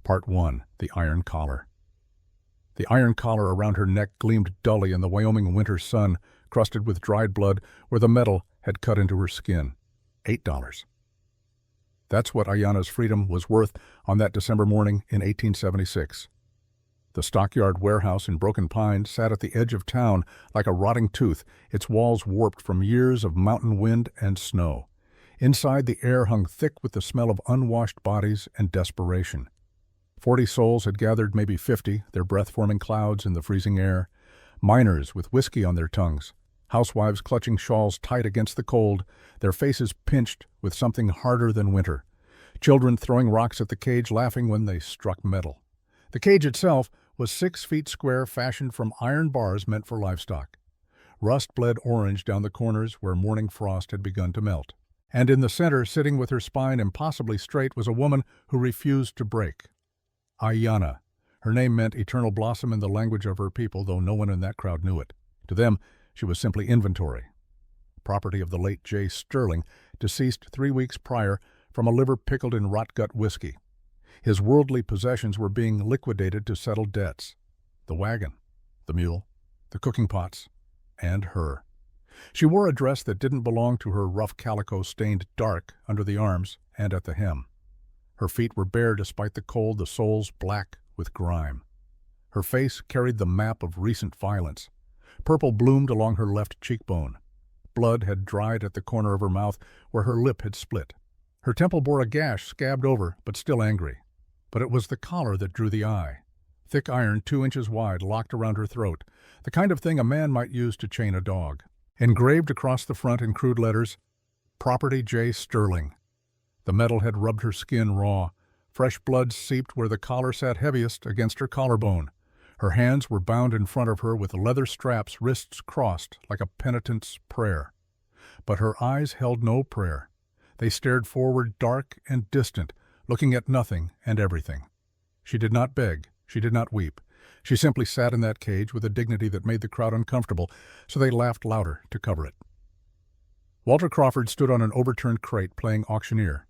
Part 1. The Iron Collar. The iron collar around her neck gleamed dully in the Wyoming winter sun, crusted with dried blood where the metal had cut into her skin. $8. That's what Ayanna's freedom was worth on that December morning in 1876. The stockyard warehouse in Broken Pine sat at the edge of town like a rotting tooth, its walls warped from years of mountain wind and snow. Inside, the air hung thick with the smell of unwashed bodies and desperation. 40 souls had gathered, maybe 50, their breath forming clouds in the freezing air. Miners with whiskey on their tongues, housewives clutching shawls tight against the cold, their faces pinched with something harder than winter. Children throwing rocks at the cage, laughing when they struck metal. The cage itself was 6 feet square, fashioned from iron bars meant for livestock. Rust bled orange down the corners where morning frost had begun to melt. And in the center, sitting with her spine impossibly straight, was a woman who refused to break. Ayanna. Her name meant eternal blossom in the language of her people, though no one in that crowd knew it. To them, she was simply inventory. Property of the late J. Sterling, deceased 3 weeks prior from a liver pickled in rot-gut whiskey. His worldly possessions were being liquidated to settle debts. The wagon, the mule, the cooking pots, and her. She wore a dress that didn't belong to her, rough calico stained dark under the arms and at the hem. Her feet were bare despite the cold, the soles black with grime. Her face carried the map of recent violence. Purple bloomed along her left cheekbone. Blood had dried at the corner of her mouth where her lip had split. Her temple bore a gash scabbed over, but still angry. But it was the collar that drew the eye. Thick iron 2 inches wide, locked around her throat, the kind of thing a man might use to chain a dog. Engraved across the front in crude letters, Property J. Sterling. The metal had rubbed her skin raw. Fresh blood seeped where the collar sat heaviest against her collarbone. Her hands were bound in front of her with leather straps, wrists crossed like a penitent's prayer. But her eyes held no prayer. They stared forward, dark and distant, looking at nothing and everything. She did not beg. She did not weep. She simply sat in that cage with a dignity that made the crowd uncomfortable, so they laughed louder to cover it. Walter Crawford stood on an overturned crate playing auctioneer.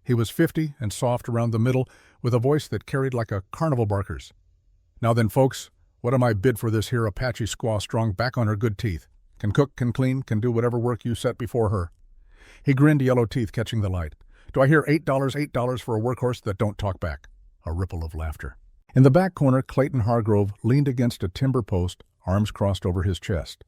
He was 50 and soft around the middle, with a voice that carried like a carnival barker's. "Now then, folks, what am I bid for this here Apache squaw strong back on her good teeth? Can cook, can clean, can do whatever work you set before her." He grinned, yellow teeth catching the light. "Do I hear $8 for a workhorse that don't talk back?" A ripple of laughter. In the back corner, Clayton Hargrove leaned against a timber post, arms crossed over his chest.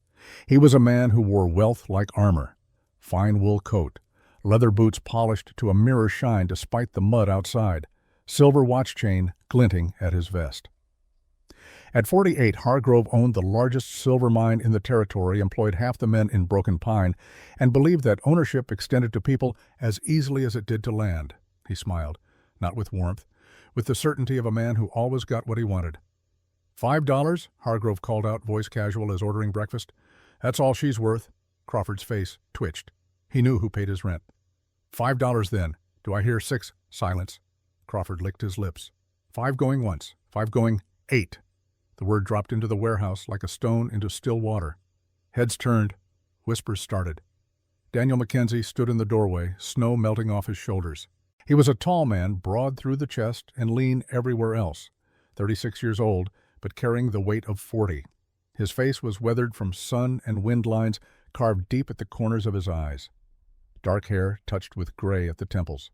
He was a man who wore wealth like armor. Fine wool coat, leather boots polished to a mirror shine despite the mud outside, silver watch chain glinting at his vest. At 48, Hargrove owned the largest silver mine in the territory, employed half the men in Broken Pine, and believed that ownership extended to people as easily as it did to land. He smiled, not with warmth, with the certainty of a man who always got what he wanted. $5, Hargrove called out, voice casual as ordering breakfast. "That's all she's worth." Crawford's face twitched. He knew who paid his rent. $5 then. Do I hear 6? Silence. Crawford licked his lips. 5 going once. 5 going 8. The word dropped into the warehouse like a stone into still water. Heads turned. Whispers started. Daniel Mackenzie stood in the doorway, snow melting off his shoulders. He was a tall man, broad through the chest and lean everywhere else. 36 years old, but carrying the weight of 40. His face was weathered from sun and wind lines carved deep at the corners of his eyes. Dark hair touched with gray at the temples.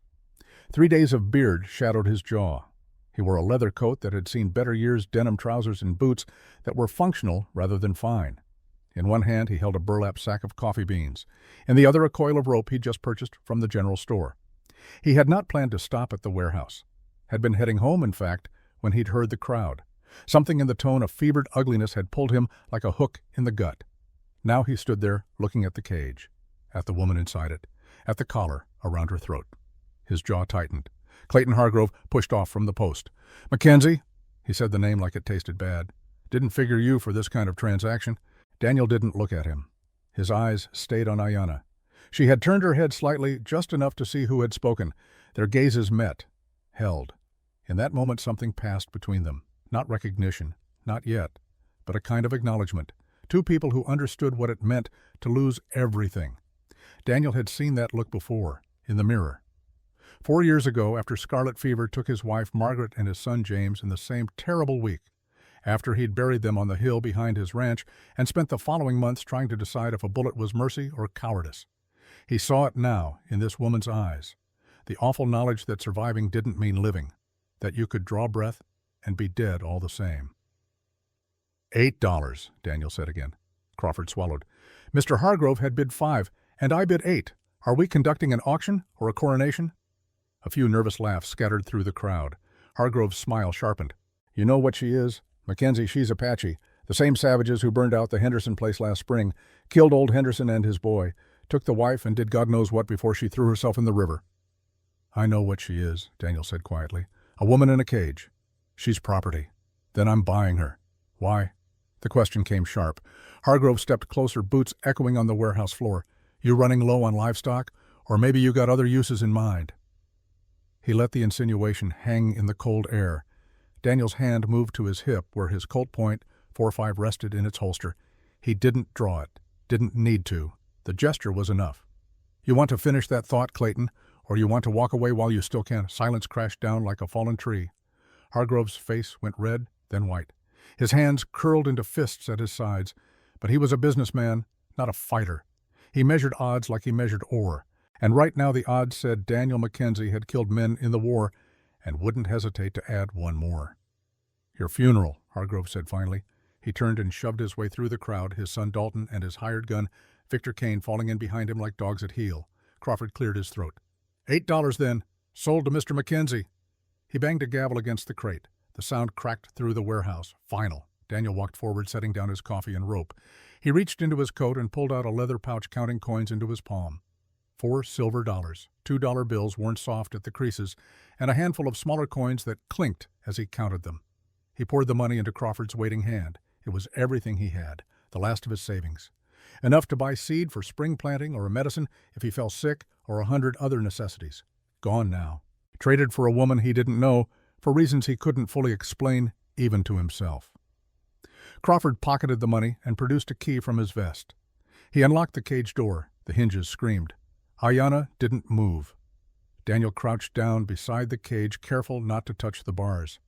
3 days of beard shadowed his jaw. He wore a leather coat that had seen better years, denim trousers and boots that were functional rather than fine. In one hand he held a burlap sack of coffee beans, in the other a coil of rope he'd just purchased from the general store. He had not planned to stop at the warehouse. Had been heading home, in fact, when he'd heard the crowd. Something in the tone of fevered ugliness had pulled him like a hook in the gut. Now he stood there, looking at the cage, at the woman inside it, at the collar around her throat. His jaw tightened. Clayton Hargrove pushed off from the post. "Mackenzie," he said the name like it tasted bad. "Didn't figure you for this kind of transaction." Daniel didn't look at him. His eyes stayed on Ayanna. She had turned her head slightly, just enough to see who had spoken. Their gazes met, held. In that moment something passed between them. Not recognition, not yet, but a kind of acknowledgement. 2 people who understood what it meant to lose everything. Daniel had seen that look before, in the mirror. 4 years ago, after scarlet fever took his wife Margaret and his son James in the same terrible week, after he'd buried them on the hill behind his ranch and spent the following months trying to decide if a bullet was mercy or cowardice. He saw it now in this woman's eyes, the awful knowledge that surviving didn't mean living, that you could draw breath and be dead all the same. $8, Daniel said again. Crawford swallowed. Mr. Hargrove had bid 5, and I bid 8. Are we conducting an auction or a coronation? A few nervous laughs scattered through the crowd. Hargrove's smile sharpened. You know what she is? Mackenzie, she's Apache. The same savages who burned out the Henderson place last spring, killed old Henderson and his boy, took the wife and did God knows what before she threw herself in the river. I know what she is, Daniel said quietly. A woman in a cage. She's property. Then I'm buying her. Why? The question came sharp. Hargrove stepped closer, boots echoing on the warehouse floor. You running low on livestock? Or maybe you got other uses in mind? He let the insinuation hang in the cold air. Daniel's hand moved to his hip where his Colt Point .45 rested in its holster. He didn't draw it, didn't need to. The gesture was enough. You want to finish that thought, Clayton, or you want to walk away while you still can? Silence crashed down like a fallen tree. Hargrove's face went red, then white. His hands curled into fists at his sides, but he was a businessman, not a fighter. He measured odds like he measured ore, and right now the odds said Daniel Mackenzie had killed men in the war and wouldn't hesitate to add one more. Your funeral, Hargrove said finally. He turned and shoved his way through the crowd, his son Dalton and his hired gun, Victor Kane, falling in behind him like dogs at heel. Crawford cleared his throat. $8 then. Sold to Mr. Mackenzie. He banged a gavel against the crate. The sound cracked through the warehouse. Final. Daniel walked forward, setting down his coffee and rope. He reached into his coat and pulled out a leather pouch, counting coins into his palm. 4 silver dollars, $2 bills worn soft at the creases, and a handful of smaller coins that clinked as he counted them. He poured the money into Crawford's waiting hand. It was everything he had, the last of his savings. Enough to buy seed for spring planting or a medicine if he fell sick or 100 other necessities. Gone now. Traded for a woman he didn't know, for reasons he couldn't fully explain, even to himself. Crawford pocketed the money and produced a key from his vest. He unlocked the cage door. The hinges screamed. Ayanna didn't move. Daniel crouched down beside the cage, careful not to touch the bars.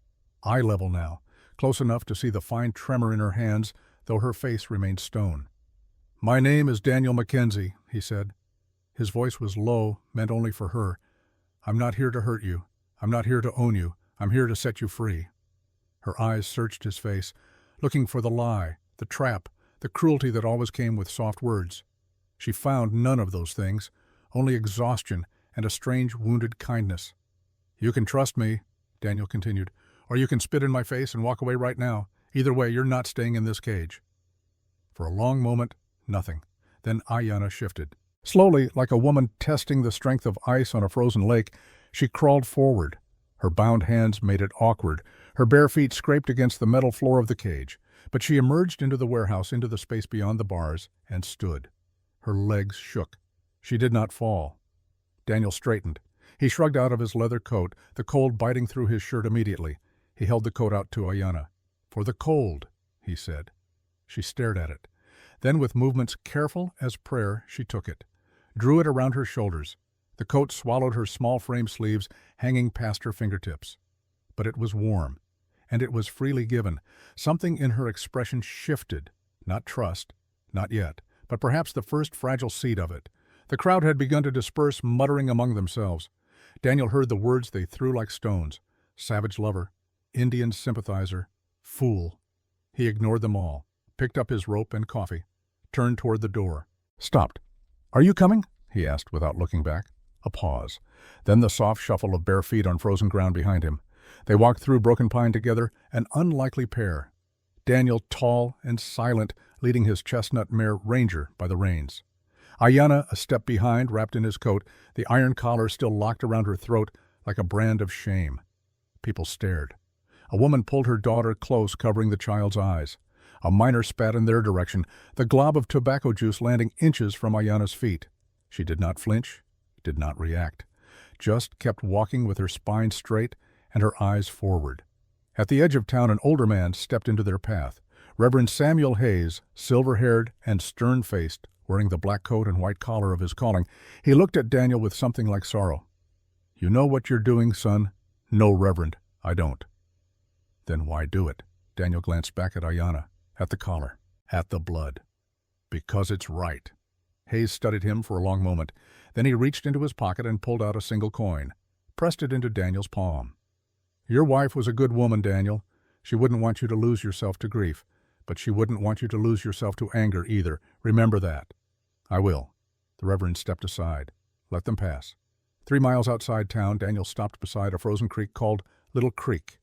Eye level now, close enough to see the fine tremor in her hands, though her face remained stone. My name is Daniel Mackenzie, he said. His voice was low, meant only for her. I'm not here to hurt you. I'm not here to own you. I'm here to set you free. Her eyes searched his face, looking for the lie, the trap, the cruelty that always came with soft words. She found none of those things, only exhaustion and a strange, wounded kindness. You can trust me, Daniel continued, or you can spit in my face and walk away right now. Either way, you're not staying in this cage. For a long moment, nothing. Then Ayanna shifted. Slowly, like a woman testing the strength of ice on a frozen lake, she crawled forward. Her bound hands made it awkward. Her bare feet scraped against the metal floor of the cage. But she emerged into the warehouse, into the space beyond the bars, and stood. Her legs shook. She did not fall. Daniel straightened. He shrugged out of his leather coat, the cold biting through his shirt immediately. He held the coat out to Ayanna. For the cold, he said. She stared at it. Then, with movements careful as prayer, she took it, drew it around her shoulders. The coat swallowed her small frame sleeves, hanging past her fingertips. But it was warm, and it was freely given. Something in her expression shifted. Not trust, not yet, but perhaps the first fragile seed of it. The crowd had begun to disperse, muttering among themselves. Daniel heard the words they threw like stones. Savage lover, Indian sympathizer, fool. He ignored them all, picked up his rope and coffee, turned toward the door. Stopped. Are you coming? He asked without looking back. A pause. Then the soft shuffle of bare feet on frozen ground behind him. They walked through Broken Pine together, an unlikely pair. Daniel tall and silent, leading his chestnut mare Ranger by the reins. Ayanna a step behind, wrapped in his coat, the iron collar still locked around her throat like a brand of shame. People stared. A woman pulled her daughter close, covering the child's eyes. A miner spat in their direction, the glob of tobacco juice landing inches from Ayanna's feet. She did not flinch, did not react, just kept walking with her spine straight and her eyes forward. At the edge of town, an older man stepped into their path. Reverend Samuel Hayes, silver-haired and stern-faced, wearing the black coat and white collar of his calling, he looked at Daniel with something like sorrow. You know what you're doing, son? No, Reverend, I don't. Then why do it? Daniel glanced back at Ayanna, at the collar, at the blood. Because it's right. Hayes studied him for a long moment. Then he reached into his pocket and pulled out a single coin, pressed it into Daniel's palm. Your wife was a good woman, Daniel. She wouldn't want you to lose yourself to grief, but she wouldn't want you to lose yourself to anger either. Remember that. I will. The Reverend stepped aside. Let them pass. 3 miles outside town, Daniel stopped beside a frozen creek called Little Creek.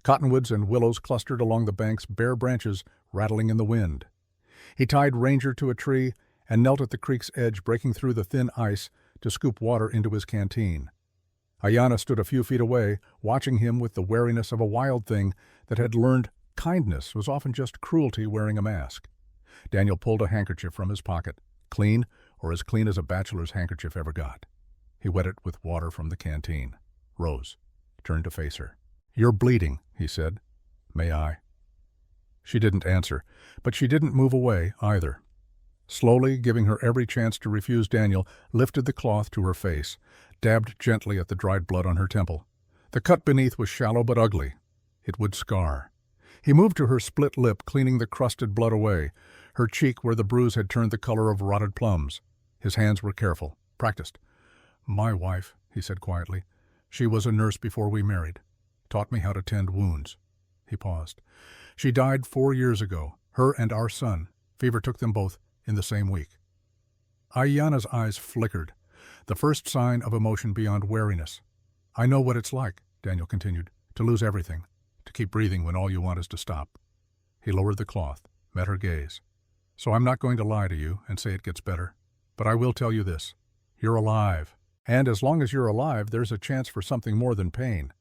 Cottonwoods and willows clustered along the bank's bare branches, rattling in the wind. He tied Ranger to a tree and knelt at the creek's edge, breaking through the thin ice to scoop water into his canteen. Ayanna stood a few feet away, watching him with the wariness of a wild thing that had learned kindness was often just cruelty wearing a mask. Daniel pulled a handkerchief from his pocket, clean, or as clean as a bachelor's handkerchief ever got. He wet it with water from the canteen. Rose, turned to face her. You're bleeding, he said. May I? She didn't answer, but she didn't move away either. Slowly, giving her every chance to refuse, Daniel lifted the cloth to her face, dabbed gently at the dried blood on her temple. The cut beneath was shallow but ugly. It would scar. He moved to her split lip, cleaning the crusted blood away, her cheek where the bruise had turned the color of rotted plums. His hands were careful, practiced. My wife, he said quietly. She was a nurse before we married. Taught me how to tend wounds. He paused. She died 4 years ago, her and our son. Fever took them both in the same week. Ayanna's eyes flickered, the first sign of emotion beyond wariness. I know what it's like, Daniel continued, to lose everything, to keep breathing when all you want is to stop. He lowered the cloth, met her gaze. So I'm not going to lie to you and say it gets better, but I will tell you this. You're alive, and as long as you're alive, there's a chance for something more than pain.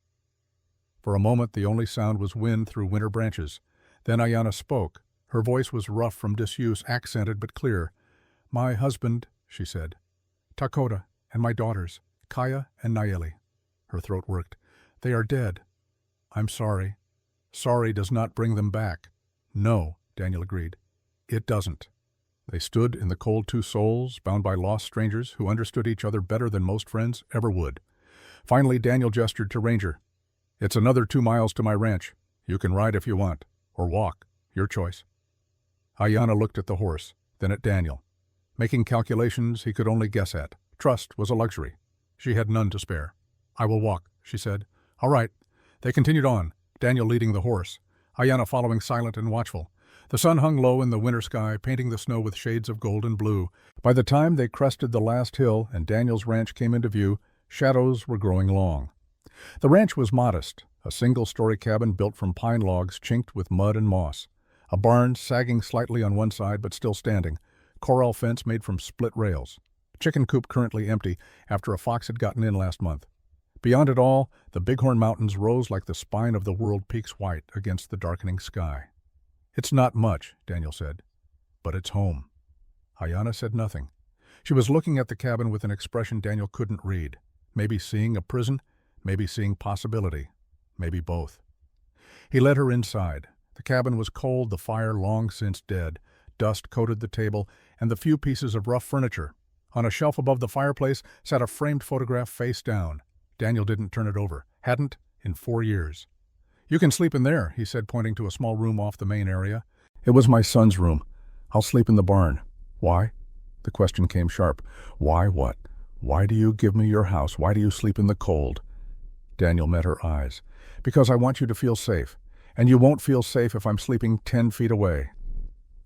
For a moment, the only sound was wind through winter branches. Then Ayanna spoke. Her voice was rough from disuse, accented but clear. My husband, she said. Takota and my daughters, Kaya and Nayeli. Her throat worked. They are dead. I'm sorry. Sorry does not bring them back. No, Daniel agreed. It doesn't. They stood in the cold two souls, bound by lost strangers who understood each other better than most friends ever would. Finally, Daniel gestured to Ranger. It's another 2 miles to my ranch. You can ride if you want, or walk. Your choice. Ayanna looked at the horse, then at Daniel. Making calculations he could only guess at. Trust was a luxury. She had none to spare. I will walk, she said. All right. They continued on, Daniel leading the horse, Ayanna following silent and watchful. The sun hung low in the winter sky, painting the snow with shades of gold and blue. By the time they crested the last hill and Daniel's ranch came into view, shadows were growing long. The ranch was modest, a single-story cabin built from pine logs chinked with mud and moss. A barn sagging slightly on one side but still standing, corral fence made from split rails. Chicken coop currently empty after a fox had gotten in last month. Beyond it all, the Bighorn Mountains rose like the spine of the world, peaks white against the darkening sky. It's not much, Daniel said, but it's home. Ayanna said nothing. She was looking at the cabin with an expression Daniel couldn't read. Maybe seeing a prison, maybe seeing possibility, maybe both. He led her inside. The cabin was cold, the fire long since dead. Dust coated the table and the few pieces of rough furniture. On a shelf above the fireplace sat a framed photograph face down. Daniel didn't turn it over. Hadn't in 4 years. You can sleep in there, he said, pointing to a small room off the main area. It was my son's room. I'll sleep in the barn. Why? The question came sharp. Why what? Why do you give me your house? Why do you sleep in the cold? Daniel met her eyes. Because I want you to feel safe. And you won't feel safe if I'm sleeping 10 feet away.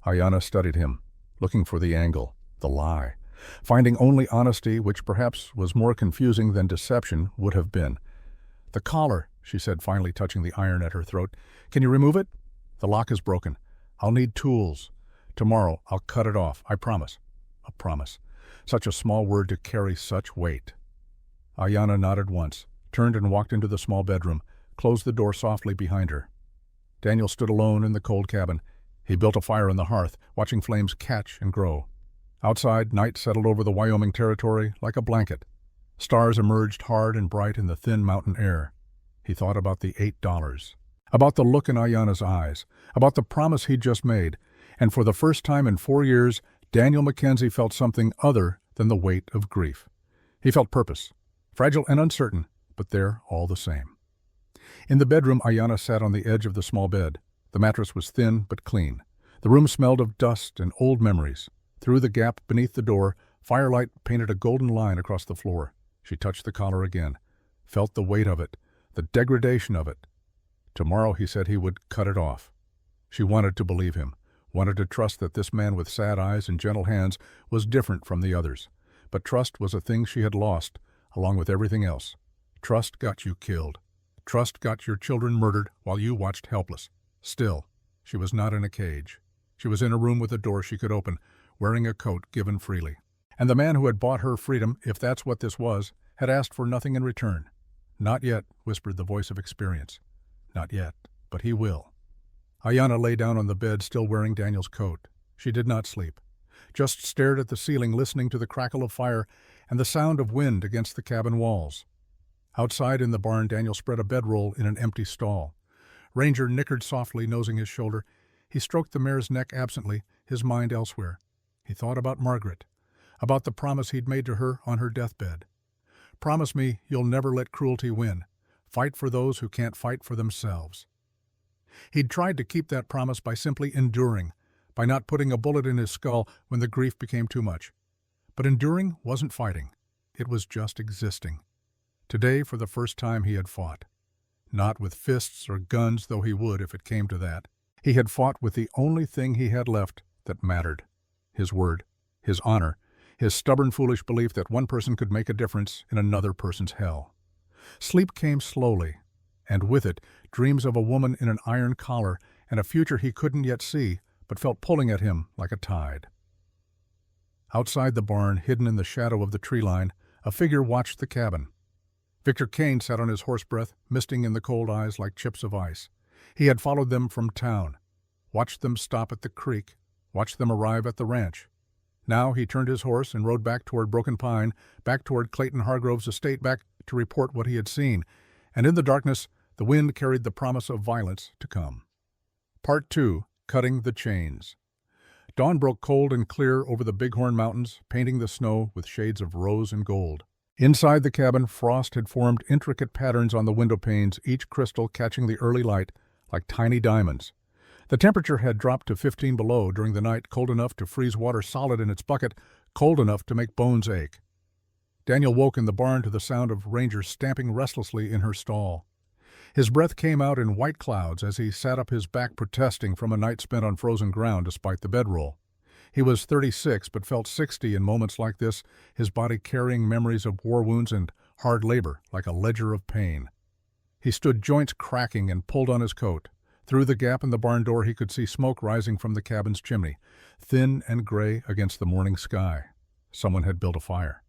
Ayanna studied him, looking for the angle, the lie, finding only honesty, which perhaps was more confusing than deception would have been. The collar, she said, finally touching the iron at her throat. Can you remove it? The lock is broken. I'll need tools. Tomorrow I'll cut it off. I promise. A promise. Such a small word to carry such weight. Ayanna nodded once, turned and walked into the small bedroom, closed the door softly behind her. Daniel stood alone in the cold cabin. He built a fire on the hearth, watching flames catch and grow. Outside, night settled over the Wyoming territory like a blanket. Stars emerged hard and bright in the thin mountain air. He thought about the $8, about the look in Ayanna's eyes, about the promise he'd just made, and for the first time in 4 years, Daniel Mackenzie felt something other than the weight of grief. He felt purpose, fragile and uncertain, but there all the same. In the bedroom, Ayanna sat on the edge of the small bed. The mattress was thin but clean. The room smelled of dust and old memories. Through the gap beneath the door, firelight painted a golden line across the floor. She touched the collar again, felt the weight of it, the degradation of it. Tomorrow, he said, he would cut it off. She wanted to believe him, wanted to trust that this man with sad eyes and gentle hands was different from the others. But trust was a thing she had lost, along with everything else. Trust got you killed. Trust got your children murdered while you watched helpless. Still, she was not in a cage. She was in a room with a door she could open, wearing a coat given freely. And the man who had bought her freedom, if that's what this was, had asked for nothing in return. Not yet, whispered the voice of experience. Not yet, but he will. Ayanna lay down on the bed, still wearing Daniel's coat. She did not sleep, just stared at the ceiling, listening to the crackle of fire and the sound of wind against the cabin walls. Outside in the barn, Daniel spread a bedroll in an empty stall. Ranger nickered softly, nosing his shoulder. He stroked the mare's neck absently, his mind elsewhere. He thought about Margaret, about the promise he'd made to her on her deathbed. Promise me you'll never let cruelty win. Fight for those who can't fight for themselves. He'd tried to keep that promise by simply enduring, by not putting a bullet in his skull when the grief became too much. But enduring wasn't fighting. It was just existing. Today, for the first time, he had fought. Not with fists or guns, though he would if it came to that. He had fought with the only thing he had left that mattered. His word, his honor, his stubborn, foolish belief that one person could make a difference in another person's hell. Sleep came slowly, and with it, dreams of a woman in an iron collar and a future he couldn't yet see, but felt pulling at him like a tide. Outside the barn, hidden in the shadow of the tree line, a figure watched the cabin. Victor Kane sat on his horse breath, misting in the cold eyes like chips of ice. He had followed them from town, watched them stop at the creek, watched them arrive at the ranch. Now he turned his horse and rode back toward Broken Pine, back toward Clayton Hargrove's estate, back to report what he had seen. And in the darkness, the wind carried the promise of violence to come. Part 2. Cutting the Chains. Dawn broke cold and clear over the Bighorn Mountains, painting the snow with shades of rose and gold. Inside the cabin, frost had formed intricate patterns on the window panes, each crystal catching the early light like tiny diamonds. The temperature had dropped to 15 below during the night, cold enough to freeze water solid in its bucket, cold enough to make bones ache. Daniel woke in the barn to the sound of Ranger stamping restlessly in her stall. His breath came out in white clouds as he sat up, his back protesting from a night spent on frozen ground despite the bedroll. He was 36 but felt 60 in moments like this, his body carrying memories of war wounds and hard labor like a ledger of pain. He stood, joints cracking, and pulled on his coat. Through the gap in the barn door he could see smoke rising from the cabin's chimney, thin and gray against the morning sky. Someone had built a fire.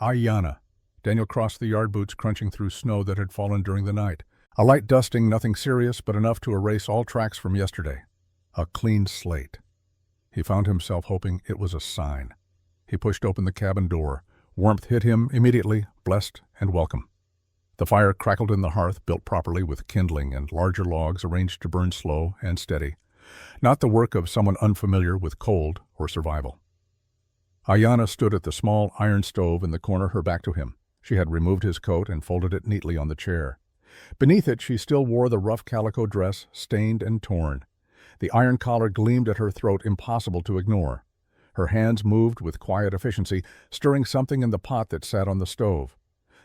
Ayanna. Daniel crossed the yard, boots crunching through snow that had fallen during the night. A light dusting, nothing serious, but enough to erase all tracks from yesterday. A clean slate. He found himself hoping it was a sign. He pushed open the cabin door. Warmth hit him immediately, blessed and welcome. The fire crackled in the hearth, built properly with kindling and larger logs arranged to burn slow and steady. Not the work of someone unfamiliar with cold or survival. Ayanna stood at the small iron stove in the corner, her back to him. She had removed his coat and folded it neatly on the chair. Beneath it she still wore the rough calico dress, stained and torn. The iron collar gleamed at her throat, impossible to ignore. Her hands moved with quiet efficiency, stirring something in the pot that sat on the stove.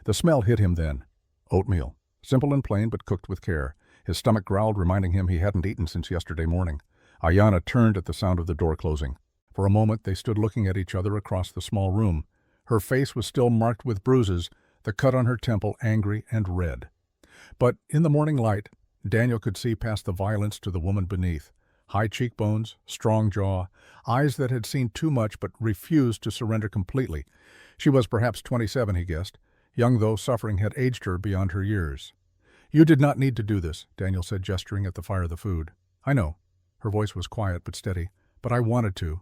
The smell hit him then. Oatmeal. Simple and plain, but cooked with care. His stomach growled, reminding him he hadn't eaten since yesterday morning. Ayanna turned at the sound of the door closing. For a moment they stood looking at each other across the small room. Her face was still marked with bruises, the cut on her temple angry and red. But in the morning light, Daniel could see past the violence to the woman beneath. High cheekbones, strong jaw, eyes that had seen too much but refused to surrender completely. She was perhaps 27, he guessed. Young though, suffering had aged her beyond her years. "You did not need to do this," Daniel said, gesturing at the fire of the food. "I know." Her voice was quiet but steady. "But I wanted to."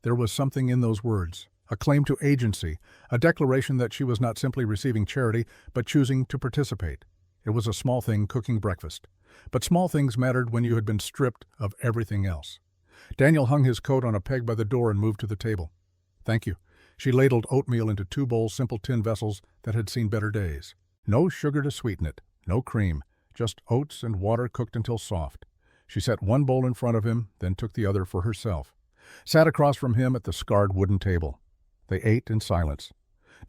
There was something in those words, a claim to agency, a declaration that she was not simply receiving charity, but choosing to participate. It was a small thing, cooking breakfast. But small things mattered when you had been stripped of everything else. Daniel hung his coat on a peg by the door and moved to the table. "Thank you." She ladled oatmeal into 2 bowls, simple tin vessels that had seen better days. No sugar to sweeten it, no cream, just oats and water cooked until soft. She set one bowl in front of him, then took the other for herself. Sat across from him at the scarred wooden table. They ate in silence.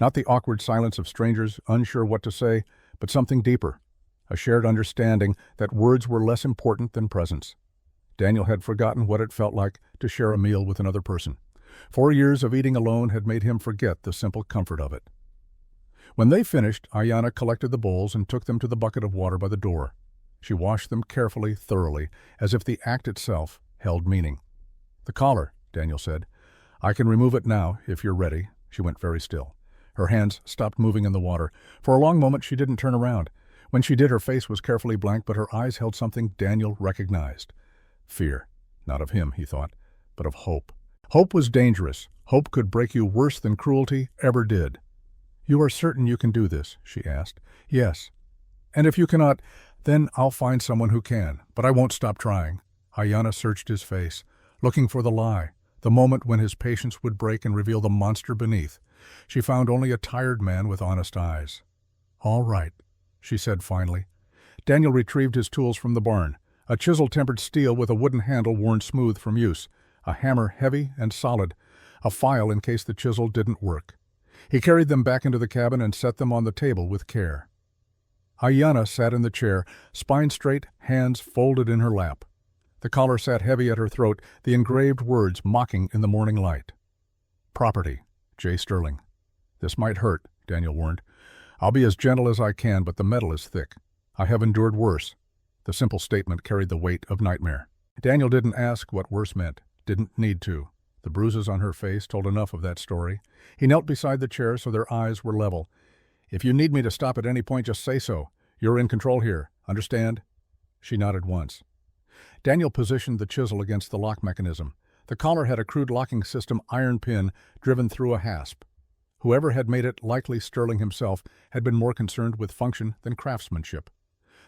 Not the awkward silence of strangers unsure what to say, but something deeper, a shared understanding that words were less important than presence. Daniel had forgotten what it felt like to share a meal with another person. 4 years of eating alone had made him forget the simple comfort of it. When they finished, Ayanna collected the bowls and took them to the bucket of water by the door. She washed them carefully, thoroughly, as if the act itself held meaning. "The collar," Daniel said. "I can remove it now, if you're ready." She went very still. Her hands stopped moving in the water. For a long moment she didn't turn around. When she did, her face was carefully blank, but her eyes held something Daniel recognized. Fear. Not of him, he thought, but of hope. Hope was dangerous. Hope could break you worse than cruelty ever did. "You are certain you can do this?" she asked. "Yes. And if you cannot, then I'll find someone who can, but I won't stop trying." Ayanna searched his face, looking for the lie, the moment when his patience would break and reveal the monster beneath. She found only a tired man with honest eyes. "All right," she said finally. Daniel retrieved his tools from the barn, a chisel-tempered steel with a wooden handle worn smooth from use, a hammer heavy and solid, a file in case the chisel didn't work. He carried them back into the cabin and set them on the table with care. Ayanna sat in the chair, spine straight, hands folded in her lap. The collar sat heavy at her throat, the engraved words mocking in the morning light. "Property, J. Sterling." "This might hurt," Daniel warned. "I'll be as gentle as I can, but the metal is thick. I have endured worse." The simple statement carried the weight of nightmare. Daniel didn't ask what worse meant, didn't need to. The bruises on her face told enough of that story. He knelt beside the chair so their eyes were level. "If you need me to stop at any point, just say so. You're in control here. Understand?" She nodded once. Daniel positioned the chisel against the lock mechanism. The collar had a crude locking system iron pin driven through a hasp. Whoever had made it, likely Sterling himself, had been more concerned with function than craftsmanship.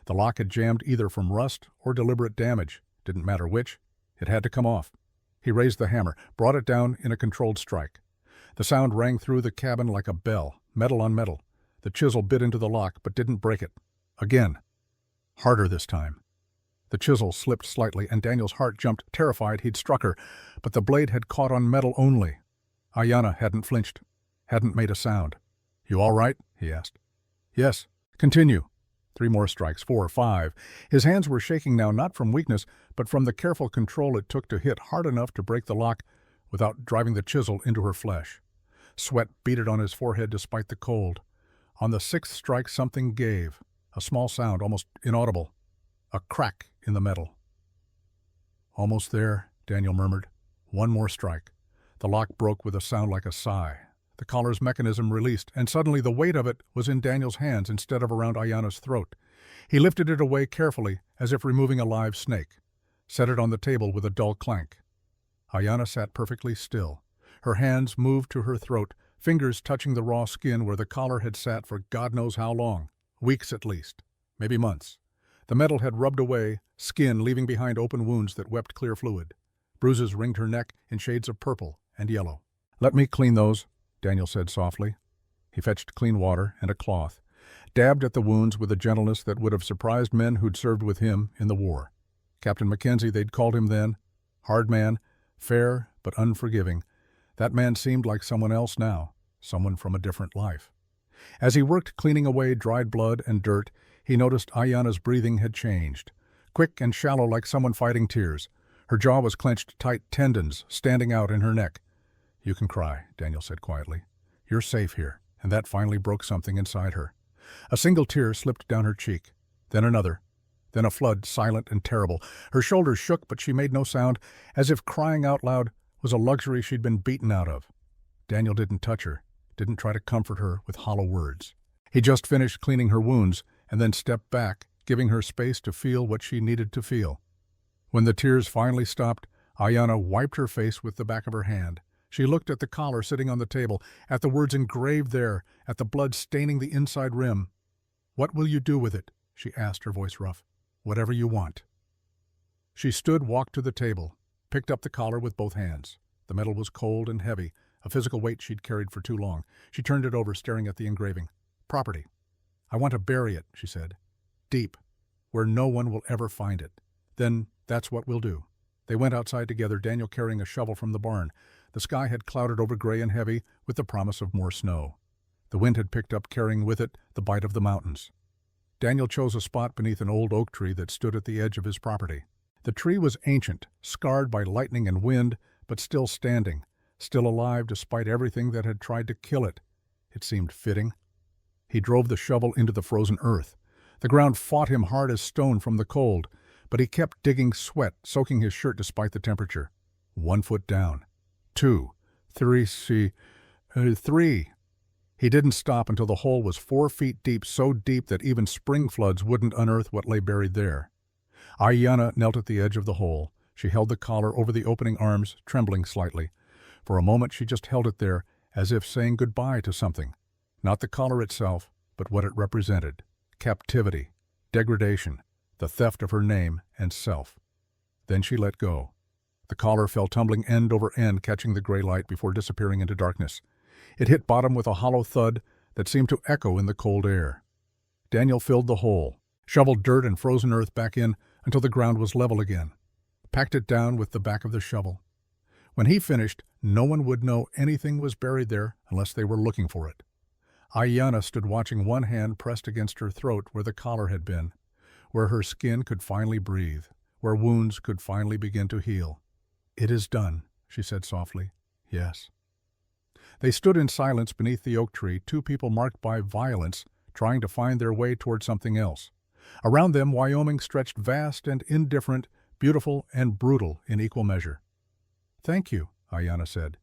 The lock had jammed either from rust or deliberate damage. Didn't matter which. It had to come off. He raised the hammer, brought it down in a controlled strike. The sound rang through the cabin like a bell, metal on metal. The chisel bit into the lock, but didn't break it. Again. Harder this time. The chisel slipped slightly, and Daniel's heart jumped, terrified he'd struck her, but the blade had caught on metal only. Ayanna hadn't flinched, hadn't made a sound. "You all right?" he asked. "Yes. Continue." 3 more strikes, 4, 5. His hands were shaking now, not from weakness, but from the careful control it took to hit hard enough to break the lock without driving the chisel into her flesh. Sweat beaded on his forehead despite the cold. On the 6th strike something gave, a small sound, almost inaudible, a crack in the metal. "Almost there," Daniel murmured. 1 more strike. The lock broke with a sound like a sigh. The collar's mechanism released, and suddenly the weight of it was in Daniel's hands instead of around Ayanna's throat. He lifted it away carefully, as if removing a live snake, set it on the table with a dull clank. Ayanna sat perfectly still. Her hands moved to her throat, fingers touching the raw skin where the collar had sat for God knows how long. Weeks at least. Maybe months. The metal had rubbed away, skin leaving behind open wounds that wept clear fluid. Bruises ringed her neck in shades of purple and yellow. "Let me clean those," Daniel said softly. He fetched clean water and a cloth, dabbed at the wounds with a gentleness that would have surprised men who'd served with him in the war. Captain Mackenzie, they'd called him then. Hard man, fair but unforgiving. That man seemed like someone else now, someone from a different life. As he worked cleaning away dried blood and dirt, he noticed Ayanna's breathing had changed, quick and shallow like someone fighting tears. Her jaw was clenched tight, tendons standing out in her neck. "You can cry," Daniel said quietly. "You're safe here," and that finally broke something inside her. A single tear slipped down her cheek, then another, then a flood, silent and terrible. Her shoulders shook, but she made no sound, as if crying out loud was a luxury she'd been beaten out of. Daniel didn't touch her, didn't try to comfort her with hollow words. He just finished cleaning her wounds and then stepped back, giving her space to feel what she needed to feel. When the tears finally stopped, Ayanna wiped her face with the back of her hand. She looked at the collar sitting on the table, at the words engraved there, at the blood staining the inside rim. "What will you do with it?" she asked, her voice rough. "Whatever you want." She stood, walked to the table, picked up the collar with both hands. The metal was cold and heavy, a physical weight she'd carried for too long. She turned it over, staring at the engraving. "Property." "I want to bury it," she said. "Deep, where no one will ever find it." "Then that's what we'll do." They went outside together, Daniel carrying a shovel from the barn. The sky had clouded over gray and heavy, with the promise of more snow. The wind had picked up, carrying with it the bite of the mountains. Daniel chose a spot beneath an old oak tree that stood at the edge of his property. The tree was ancient, scarred by lightning and wind, but still standing, still alive despite everything that had tried to kill it. It seemed fitting. He drove the shovel into the frozen earth. The ground fought him hard as stone from the cold, but he kept digging, sweat soaking his shirt despite the temperature. 1 foot down. 2. 3. 3. He didn't stop until the hole was 4 feet deep, so deep that even spring floods wouldn't unearth what lay buried there. Ayanna knelt at the edge of the hole. She held the collar over the opening arms, trembling slightly. For a moment she just held it there, as if saying goodbye to something. Not the collar itself, but what it represented. Captivity, degradation, the theft of her name and self. Then she let go. The collar fell tumbling end over end, catching the gray light before disappearing into darkness. It hit bottom with a hollow thud that seemed to echo in the cold air. Daniel filled the hole, shoveled dirt and frozen earth back in until the ground was level again, packed it down with the back of the shovel. When he finished, no one would know anything was buried there unless they were looking for it. Ayanna stood watching, one hand pressed against her throat where the collar had been, where her skin could finally breathe, where wounds could finally begin to heal. "It is done," she said softly. "Yes." They stood in silence beneath the oak tree, two people marked by violence, trying to find their way toward something else. Around them, Wyoming stretched vast and indifferent, beautiful and brutal in equal measure. "Thank you," Ayanna said.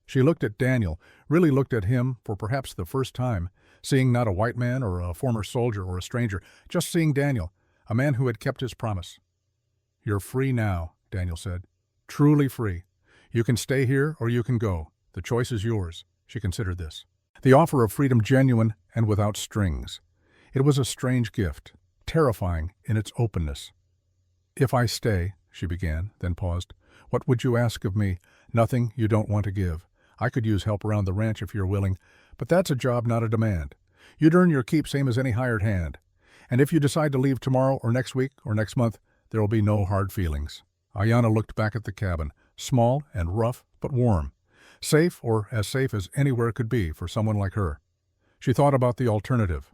She looked at Daniel, really looked at him for perhaps the first time, seeing not a white man or a former soldier or a stranger, just seeing Daniel, a man who had kept his promise. "You're free now," Daniel said. "Truly free. You can stay here or you can go. The choice is yours." She considered this. The offer of freedom genuine and without strings. It was a strange gift, terrifying in its openness. "If I stay," she began, then paused. "What would you ask of me? Nothing you don't want to give. I could use help around the ranch if you're willing, but that's a job, not a demand. You'd earn your keep same as any hired hand. And if you decide to leave tomorrow or next week or next month, there will be no hard feelings." Ayanna looked back at the cabin, small and rough but warm. Safe, or as safe as anywhere could be for someone like her. She thought about the alternative.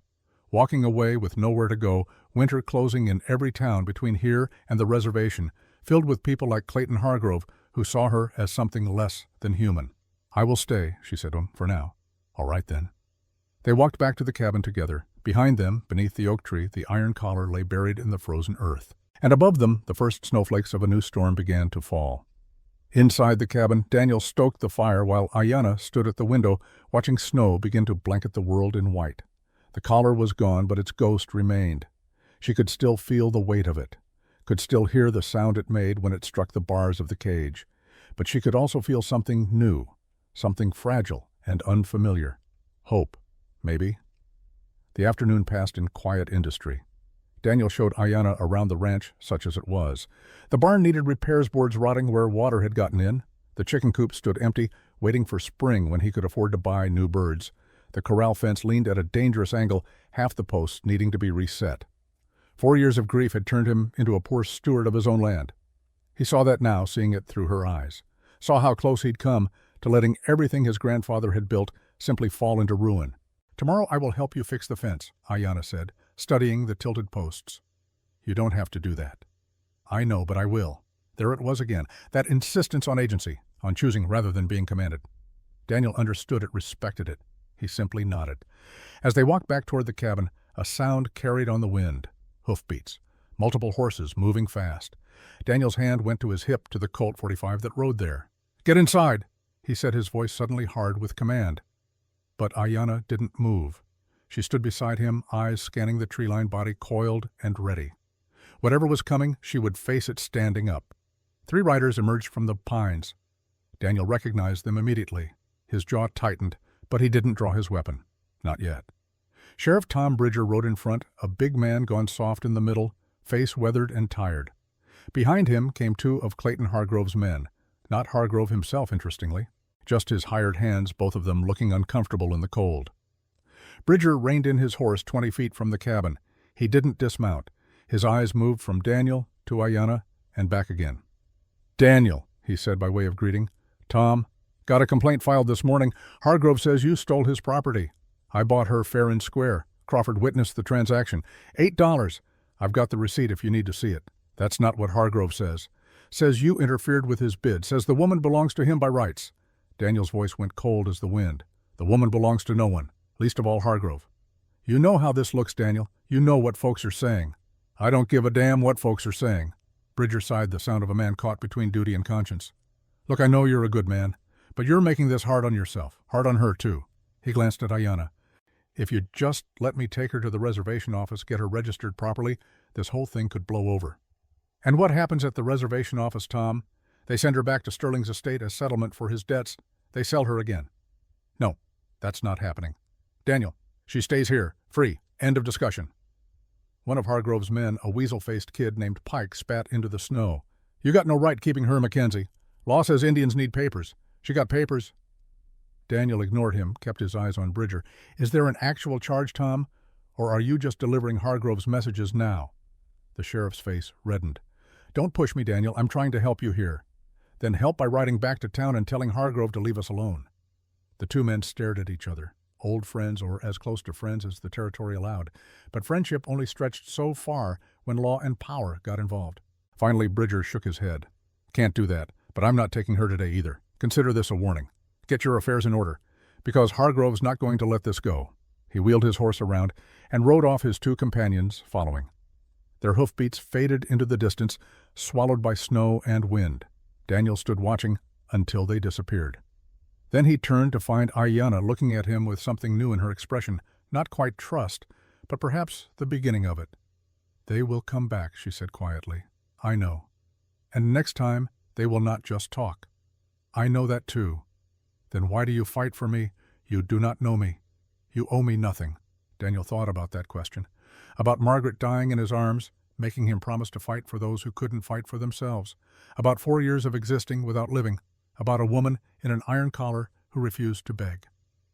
Walking away with nowhere to go, winter closing in every town between here and the reservation, filled with people like Clayton Hargrove who saw her as something less than human. "I will stay," she said to him, "for now." "All right, then." They walked back to the cabin together. Behind them, beneath the oak tree, the iron collar lay buried in the frozen earth. And above them, the first snowflakes of a new storm began to fall. Inside the cabin, Daniel stoked the fire while Ayanna stood at the window, watching snow begin to blanket the world in white. The collar was gone, but its ghost remained. She could still feel the weight of it, could still hear the sound it made when it struck the bars of the cage. But she could also feel something new, something fragile and unfamiliar. Hope, maybe. The afternoon passed in quiet industry. Daniel showed Ayanna around the ranch, such as it was. The barn needed repairs, boards rotting where water had gotten in. The chicken coop stood empty, waiting for spring when he could afford to buy new birds. The corral fence leaned at a dangerous angle, half the posts needing to be reset. 4 years of grief had turned him into a poor steward of his own land. He saw that now, seeing it through her eyes. Saw how close he'd come to letting everything his grandfather had built simply fall into ruin. "Tomorrow I will help you fix the fence," Ayanna said, studying the tilted posts. "You don't have to do that." "I know, but I will." There it was again, that insistence on agency, on choosing rather than being commanded. Daniel understood it, respected it. He simply nodded. As they walked back toward the cabin, a sound carried on the wind. Hoofbeats. Multiple horses moving fast. Daniel's hand went to his hip, to the Colt .45 that rode there. "Get inside," he said, his voice suddenly hard with command. But Ayanna didn't move. She stood beside him, eyes scanning the tree-lined body, coiled and ready. Whatever was coming, she would face it standing up. 3 riders emerged from the pines. Daniel recognized them immediately. His jaw tightened, but he didn't draw his weapon. Not yet. Sheriff Tom Bridger rode in front, a big man gone soft in the middle, face weathered and tired. Behind him came 2 of Clayton Hargrove's men. Not Hargrove himself, interestingly. Just his hired hands, both of them looking uncomfortable in the cold. Bridger reined in his horse 20 feet from the cabin. He didn't dismount. His eyes moved from Daniel to Ayanna and back again. "Daniel," he said by way of greeting. "Tom, got a complaint filed this morning. Hargrove says you stole his property. I bought her fair and square. Crawford witnessed the transaction. $8. I've got the receipt if you need to see it. That's not what Hargrove says. Says you interfered with his bid. Says the woman belongs to him by rights." Daniel's voice went cold as the wind. "The woman belongs to no one, least of all Hargrove. You know how this looks, Daniel. You know what folks are saying." "I don't give a damn what folks are saying." Bridger sighed, the sound of a man caught between duty and conscience. "Look, I know you're a good man, but you're making this hard on yourself, hard on her, too." He glanced at Ayanna. "If you'd just let me take her to the reservation office, get her registered properly, this whole thing could blow over." "And what happens at the reservation office, Tom? They send her back to Sterling's estate as settlement for his debts. They sell her again." "No, that's not happening. Daniel, she stays here, free. End of discussion." One of Hargrove's men, a weasel-faced kid named Pike, spat into the snow. "You got no right keeping her, Mackenzie. Law says Indians need papers. She got papers." Daniel ignored him, kept his eyes on Bridger. "Is there an actual charge, Tom? Or are you just delivering Hargrove's messages now?" The sheriff's face reddened. "Don't push me, Daniel. I'm trying to help you here." "Then help by riding back to town and telling Hargrove to leave us alone." The two men stared at each other. Old friends, or as close to friends as the territory allowed. But friendship only stretched so far when law and power got involved. Finally, Bridger shook his head. "Can't do that, but I'm not taking her today either. Consider this a warning. Get your affairs in order, because Hargrove's not going to let this go." He wheeled his horse around and rode off, his two companions following. Their hoofbeats faded into the distance, swallowed by snow and wind. Daniel stood watching until they disappeared. Then he turned to find Ayanna looking at him with something new in her expression, not quite trust, but perhaps the beginning of it. "They will come back," she said quietly. "I know. And next time, they will not just talk. I know that too. Then why do you fight for me? You do not know me. You owe me nothing." Daniel thought about that question, about Margaret dying in his arms, making him promise to fight for those who couldn't fight for themselves, about 4 years of existing without living, about a woman in an iron collar who refused to beg.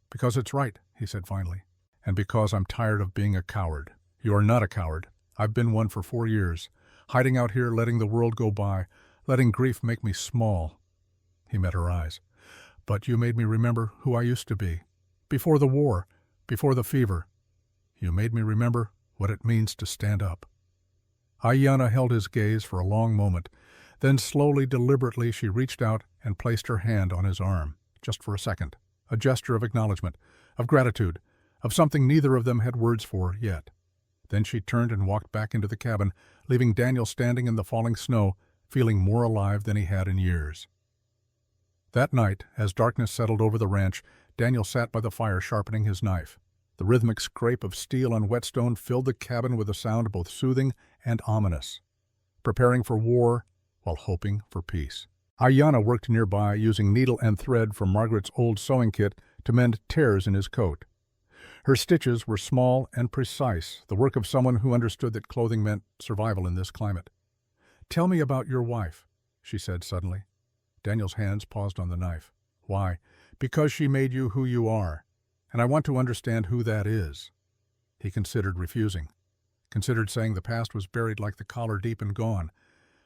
"Because it's right," he said finally, "and because I'm tired of being a coward." "You are not a coward. I've been one for 4 years, hiding out here, letting the world go by, letting grief make me small." He met her eyes. "But you made me remember who I used to be. Before the war, before the fever. You made me remember what it means to stand up." Ayanna held his gaze for a long moment. Then slowly, deliberately, she reached out and placed her hand on his arm, just for a second, a gesture of acknowledgement, of gratitude, of something neither of them had words for yet. Then she turned and walked back into the cabin, leaving Daniel standing in the falling snow, feeling more alive than he had in years. That night, as darkness settled over the ranch, Daniel sat by the fire sharpening his knife. The rhythmic scrape of steel on whetstone filled the cabin with a sound both soothing and ominous. Preparing for war while hoping for peace. Ayanna worked nearby, using needle and thread from Margaret's old sewing kit to mend tears in his coat. Her stitches were small and precise, the work of someone who understood that clothing meant survival in this climate. "Tell me about your wife," she said suddenly. Daniel's hands paused on the knife. "Why? Because she made you who you are, and I want to understand who that is." He considered refusing, considered saying the past was buried like the collar deep and gone.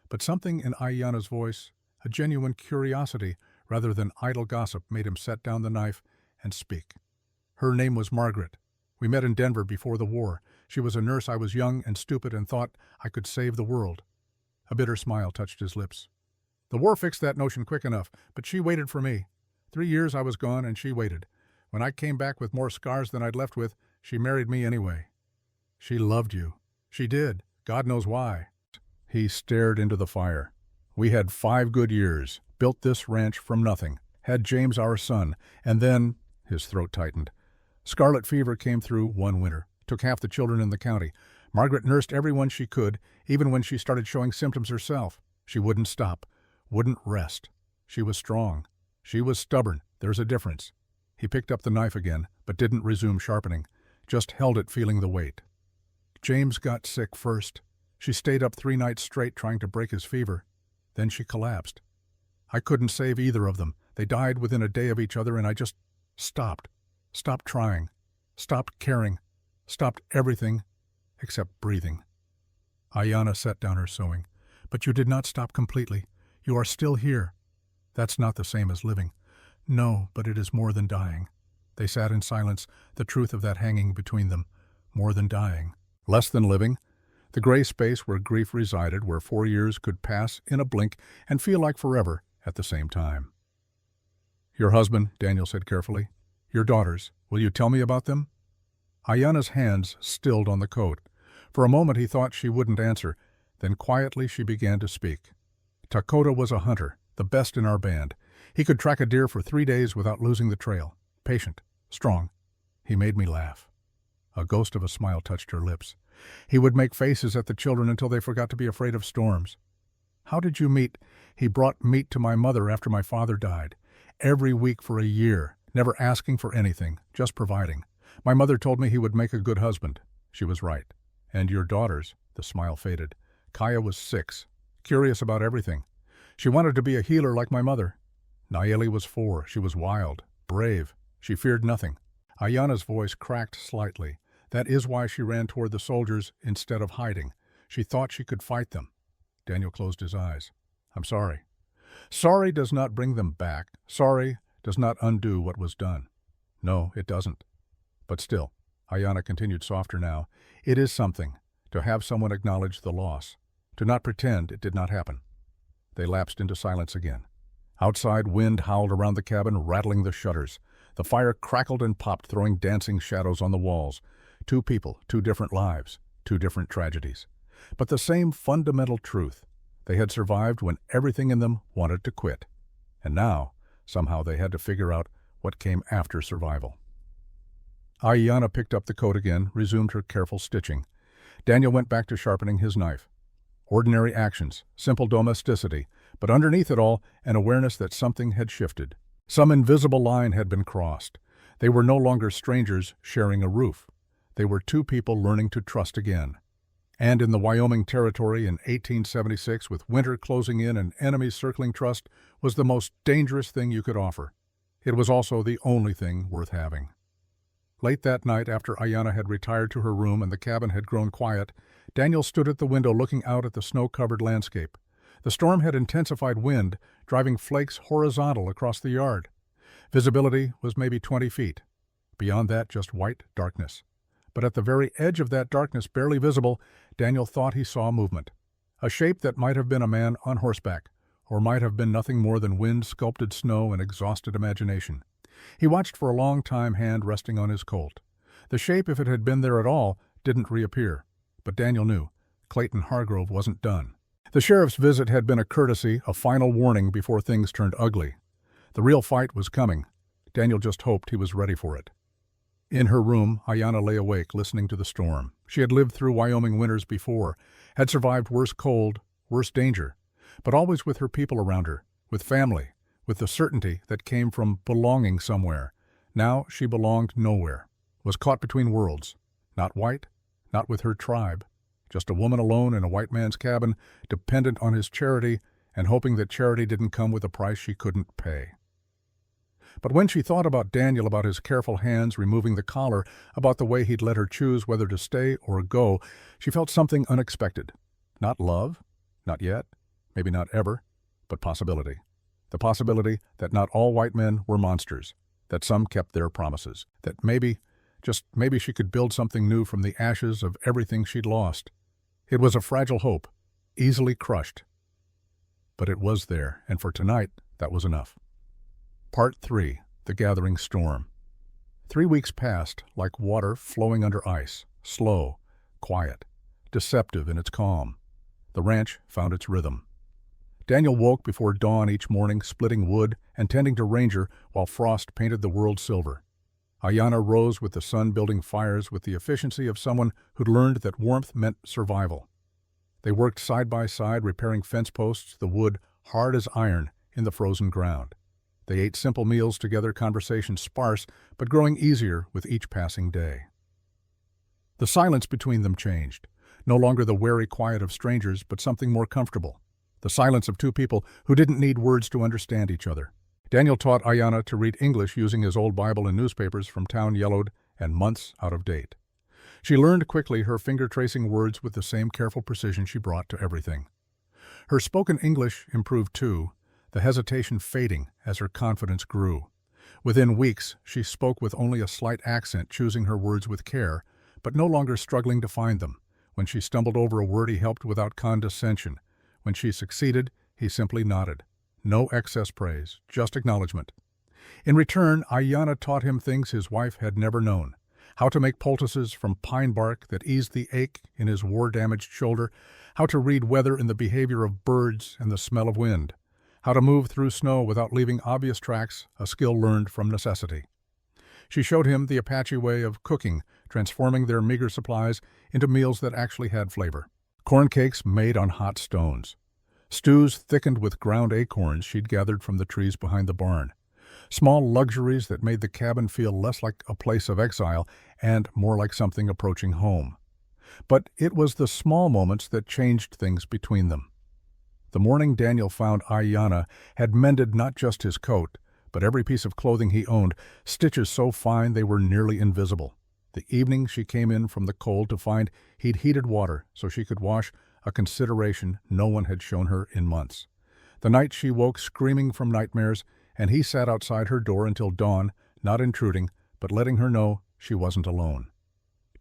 But something in Ayanna's voice, a genuine curiosity rather than idle gossip, made him set down the knife and speak. "Her name was Margaret. We met in Denver before the war. She was a nurse. I was young and stupid and thought I could save the world." A bitter smile touched his lips. "The war fixed that notion quick enough, but she waited for me. 3 years I was gone and she waited. When I came back with more scars than I'd left with, she married me anyway. She loved you. She did. God knows why." He stared into the fire. "We had 5 good years, built this ranch from nothing, had James our son, and then—" his throat tightened. "Scarlet fever came through one winter, took half the children in the county. Margaret nursed everyone she could, even when she started showing symptoms herself. She wouldn't stop, wouldn't rest. She was strong. She was stubborn. There's a difference." He picked up the knife again, but didn't resume sharpening, just held it, feeling the weight. "James got sick first. She stayed up 3 nights straight trying to break his fever. Then she collapsed. I couldn't save either of them. They died within a day of each other, and I just stopped trying, stopped caring, stopped everything except breathing. Ayanna set down her sewing. But you did not stop completely. You are still here. That's not the same as living. No, but it is more than dying. They sat in silence, the truth of that hanging between them. More than dying. Less than living. The gray space where grief resided, where 4 years could pass in a blink and feel like forever at the same time. Your husband, Daniel said carefully. Your daughters, will you tell me about them? Ayanna's hands stilled on the coat. For a moment he thought she wouldn't answer. Then quietly she began to speak. Takota was a hunter, the best in our band. He could track a deer for 3 days without losing the trail. Patient, strong. He made me laugh. A ghost of a smile touched her lips. He would make faces at the children until they forgot to be afraid of storms. How did you meet? He brought meat to my mother after my father died. Every week for a year, never asking for anything, just providing. My mother told me he would make a good husband. She was right. And your daughters, the smile faded. Kaya was 6, curious about everything. She wanted to be a healer like my mother. Nayeli was 4. She was wild, brave. She feared nothing. Ayanna's voice cracked slightly. That is why she ran toward the soldiers instead of hiding. She thought she could fight them. Daniel closed his eyes. I'm sorry. Sorry does not bring them back. Sorry does not undo what was done. No, it doesn't. But still, Ayanna continued softer now, it is something to have someone acknowledge the loss, to not pretend it did not happen. They lapsed into silence again. Outside, wind howled around the cabin, rattling the shutters. The fire crackled and popped, throwing dancing shadows on the walls. 2 people, 2 different lives, 2 different tragedies. But the same fundamental truth. They had survived when everything in them wanted to quit. And now, somehow they had to figure out what came after survival. Ayanna picked up the coat again, resumed her careful stitching. Daniel went back to sharpening his knife. Ordinary actions, simple domesticity, but underneath it all, an awareness that something had shifted. Some invisible line had been crossed. They were no longer strangers sharing a roof. They were 2 people learning to trust again. And in the Wyoming Territory in 1876, with winter closing in and enemies circling, trust was the most dangerous thing you could offer. It was also the only thing worth having. Late that night, after Ayanna had retired to her room and the cabin had grown quiet, Daniel stood at the window looking out at the snow-covered landscape. The storm had intensified wind, driving flakes horizontal across the yard. Visibility was maybe 20 feet. Beyond that, just white darkness. But at the very edge of that darkness, barely visible, Daniel thought he saw movement. A shape that might have been a man on horseback, or might have been nothing more than wind-sculpted snow and exhausted imagination. He watched for a long time, hand resting on his Colt. The shape, if it had been there at all, didn't reappear. But Daniel knew. Clayton Hargrove wasn't done. The sheriff's visit had been a courtesy, a final warning before things turned ugly. The real fight was coming. Daniel just hoped he was ready for it. In her room, Ayanna lay awake, listening to the storm. She had lived through Wyoming winters before, had survived worse cold, worse danger, but always with her people around her, with family, with the certainty that came from belonging somewhere. Now she belonged nowhere, was caught between worlds. Not white, not with her tribe, just a woman alone in a white man's cabin, dependent on his charity and hoping that charity didn't come with a price she couldn't pay. But when she thought about Daniel, about his careful hands removing the collar, about the way he'd let her choose whether to stay or go, she felt something unexpected. Not love, not yet, maybe not ever, but possibility. The possibility that not all white men were monsters, that some kept their promises, that maybe, just maybe she could build something new from the ashes of everything she'd lost. It was a fragile hope, easily crushed. But it was there, and for tonight, that was enough. Part 3. The Gathering Storm. 3 weeks passed like water flowing under ice, slow, quiet, deceptive in its calm. The ranch found its rhythm. Daniel woke before dawn each morning, splitting wood and tending to Ranger while frost painted the world silver. Ayanna rose with the sun, building fires with the efficiency of someone who'd learned that warmth meant survival. They worked side by side, repairing fence posts, the wood hard as iron in the frozen ground. They ate simple meals together, conversation sparse, but growing easier with each passing day. The silence between them changed. No longer the wary quiet of strangers, but something more comfortable. The silence of 2 people who didn't need words to understand each other. Daniel taught Ayanna to read English using his old Bible and newspapers from town, yellowed and months out of date. She learned quickly, her finger tracing words with the same careful precision she brought to everything. Her spoken English improved too, the hesitation fading as her confidence grew. Within weeks, she spoke with only a slight accent, choosing her words with care, but no longer struggling to find them. When she stumbled over a word, he helped without condescension. When she succeeded, he simply nodded. No excess praise, just acknowledgement. In return, Ayanna taught him things his wife had never known. How to make poultices from pine bark that eased the ache in his war-damaged shoulder, how to read weather in the behavior of birds and the smell of wind, how to move through snow without leaving obvious tracks, a skill learned from necessity. She showed him the Apache way of cooking, transforming their meager supplies into meals that actually had flavor. Corn cakes made on hot stones. Stews thickened with ground acorns she'd gathered from the trees behind the barn. Small luxuries that made the cabin feel less like a place of exile and more like something approaching home. But it was the small moments that changed things between them. The morning Daniel found Ayanna had mended not just his coat, but every piece of clothing he owned, stitches so fine they were nearly invisible. The evening she came in from the cold to find he'd heated water so she could wash, a consideration no one had shown her in months. The night she woke screaming from nightmares, and he sat outside her door until dawn, not intruding, but letting her know she wasn't alone.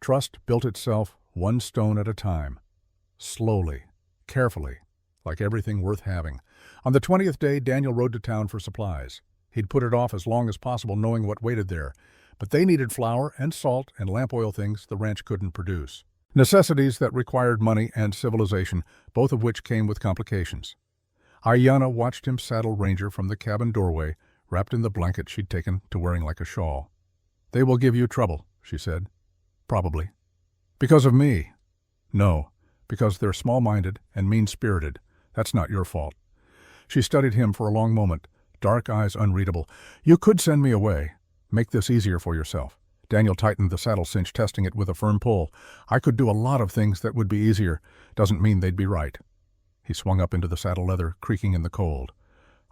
Trust built itself one stone at a time. Slowly, carefully, like everything worth having. On the 20th day, Daniel rode to town for supplies. He'd put it off as long as possible, knowing what waited there. But they needed flour and salt and lamp oil, things the ranch couldn't produce. Necessities that required money and civilization, both of which came with complications. Ayanna watched him saddle Ranger from the cabin doorway, wrapped in the blanket she'd taken to wearing like a shawl. "They will give you trouble," she said. "Probably." "Because of me." "No, because they're small-minded and mean-spirited. That's not your fault." She studied him for a long moment, dark eyes unreadable. "You could send me away. Make this easier for yourself." Daniel tightened the saddle cinch, testing it with a firm pull. "I could do a lot of things that would be easier. Doesn't mean they'd be right." He swung up into the saddle leather, creaking in the cold.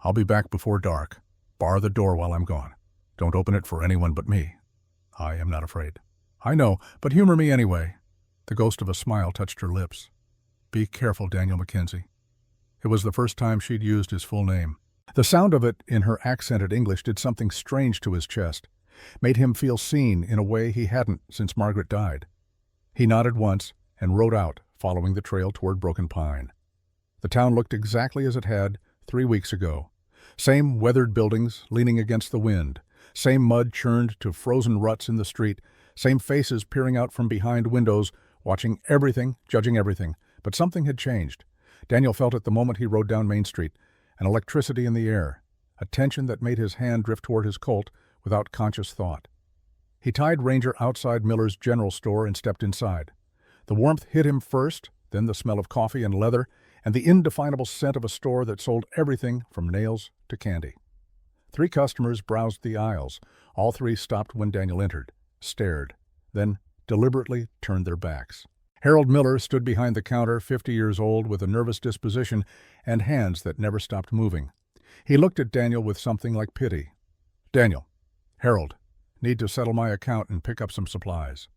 "I'll be back before dark. Bar the door while I'm gone. Don't open it for anyone but me. I am not afraid." "I know, but humor me anyway." The ghost of a smile touched her lips. "Be careful, Daniel Mackenzie." It was the first time she'd used his full name. The sound of it in her accented English did something strange to his chest, made him feel seen in a way he hadn't since Margaret died. He nodded once and rode out, following the trail toward Broken Pine. The town looked exactly as it had 3 weeks ago. Same weathered buildings leaning against the wind, same mud churned to frozen ruts in the street, same faces peering out from behind windows, watching everything, judging everything. But something had changed. Daniel felt it the moment he rode down Main Street, an electricity in the air, a tension that made his hand drift toward his Colt without conscious thought. He tied Ranger outside Miller's general store and stepped inside. The warmth hit him first, then the smell of coffee and leather, and the indefinable scent of a store that sold everything from nails to candy. 3 customers browsed the aisles. All 3 stopped when Daniel entered, stared, then deliberately turned their backs. Harold Miller stood behind the counter, 50 years old, with a nervous disposition and hands that never stopped moving. He looked at Daniel with something like pity. "Daniel, Harold, need to settle my account and pick up some supplies."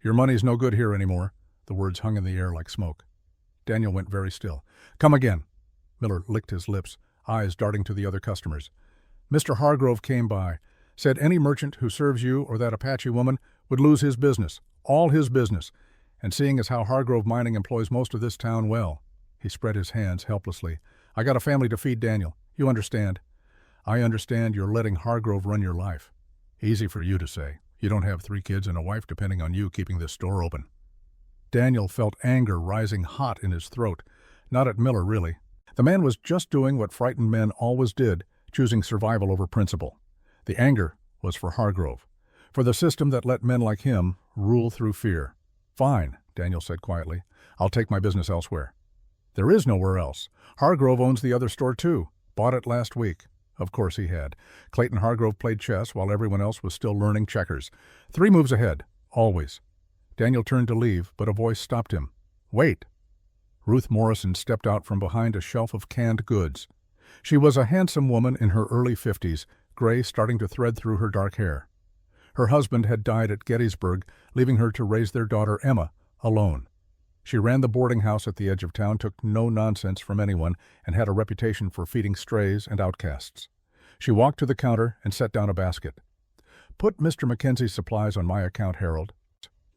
"Your money's no good here anymore." The words hung in the air like smoke. Daniel went very still. "Come again." Miller licked his lips, eyes darting to the other customers. "Mr. Hargrove came by. Said any merchant who serves you or that Apache woman would lose his business, all his business. And seeing as how Hargrove Mining employs most of this town, well." He spread his hands helplessly. "I got a family to feed, Daniel. You understand." "I understand you're letting Hargrove run your life." "Easy for you to say. You don't have 3 kids and a wife depending on you keeping this store open." Daniel felt anger rising hot in his throat. Not at Miller, really. The man was just doing what frightened men always did, choosing survival over principle. The anger was for Hargrove, for the system that let men like him rule through fear. "Fine," Daniel said quietly. "I'll take my business elsewhere." "There is nowhere else. Hargrove owns the other store too. Bought it last week." Of course he had. Clayton Hargrove played chess while everyone else was still learning checkers. 3 moves ahead, always. Daniel turned to leave, but a voice stopped him. "Wait." Ruth Morrison stepped out from behind a shelf of canned goods. She was a handsome woman in her early 50s, gray starting to thread through her dark hair. Her husband had died at Gettysburg, leaving her to raise their daughter Emma alone. She ran the boarding house at the edge of town, took no nonsense from anyone, and had a reputation for feeding strays and outcasts. She walked to the counter and set down a basket. "Put Mr. Mackenzie's supplies on my account, Harold."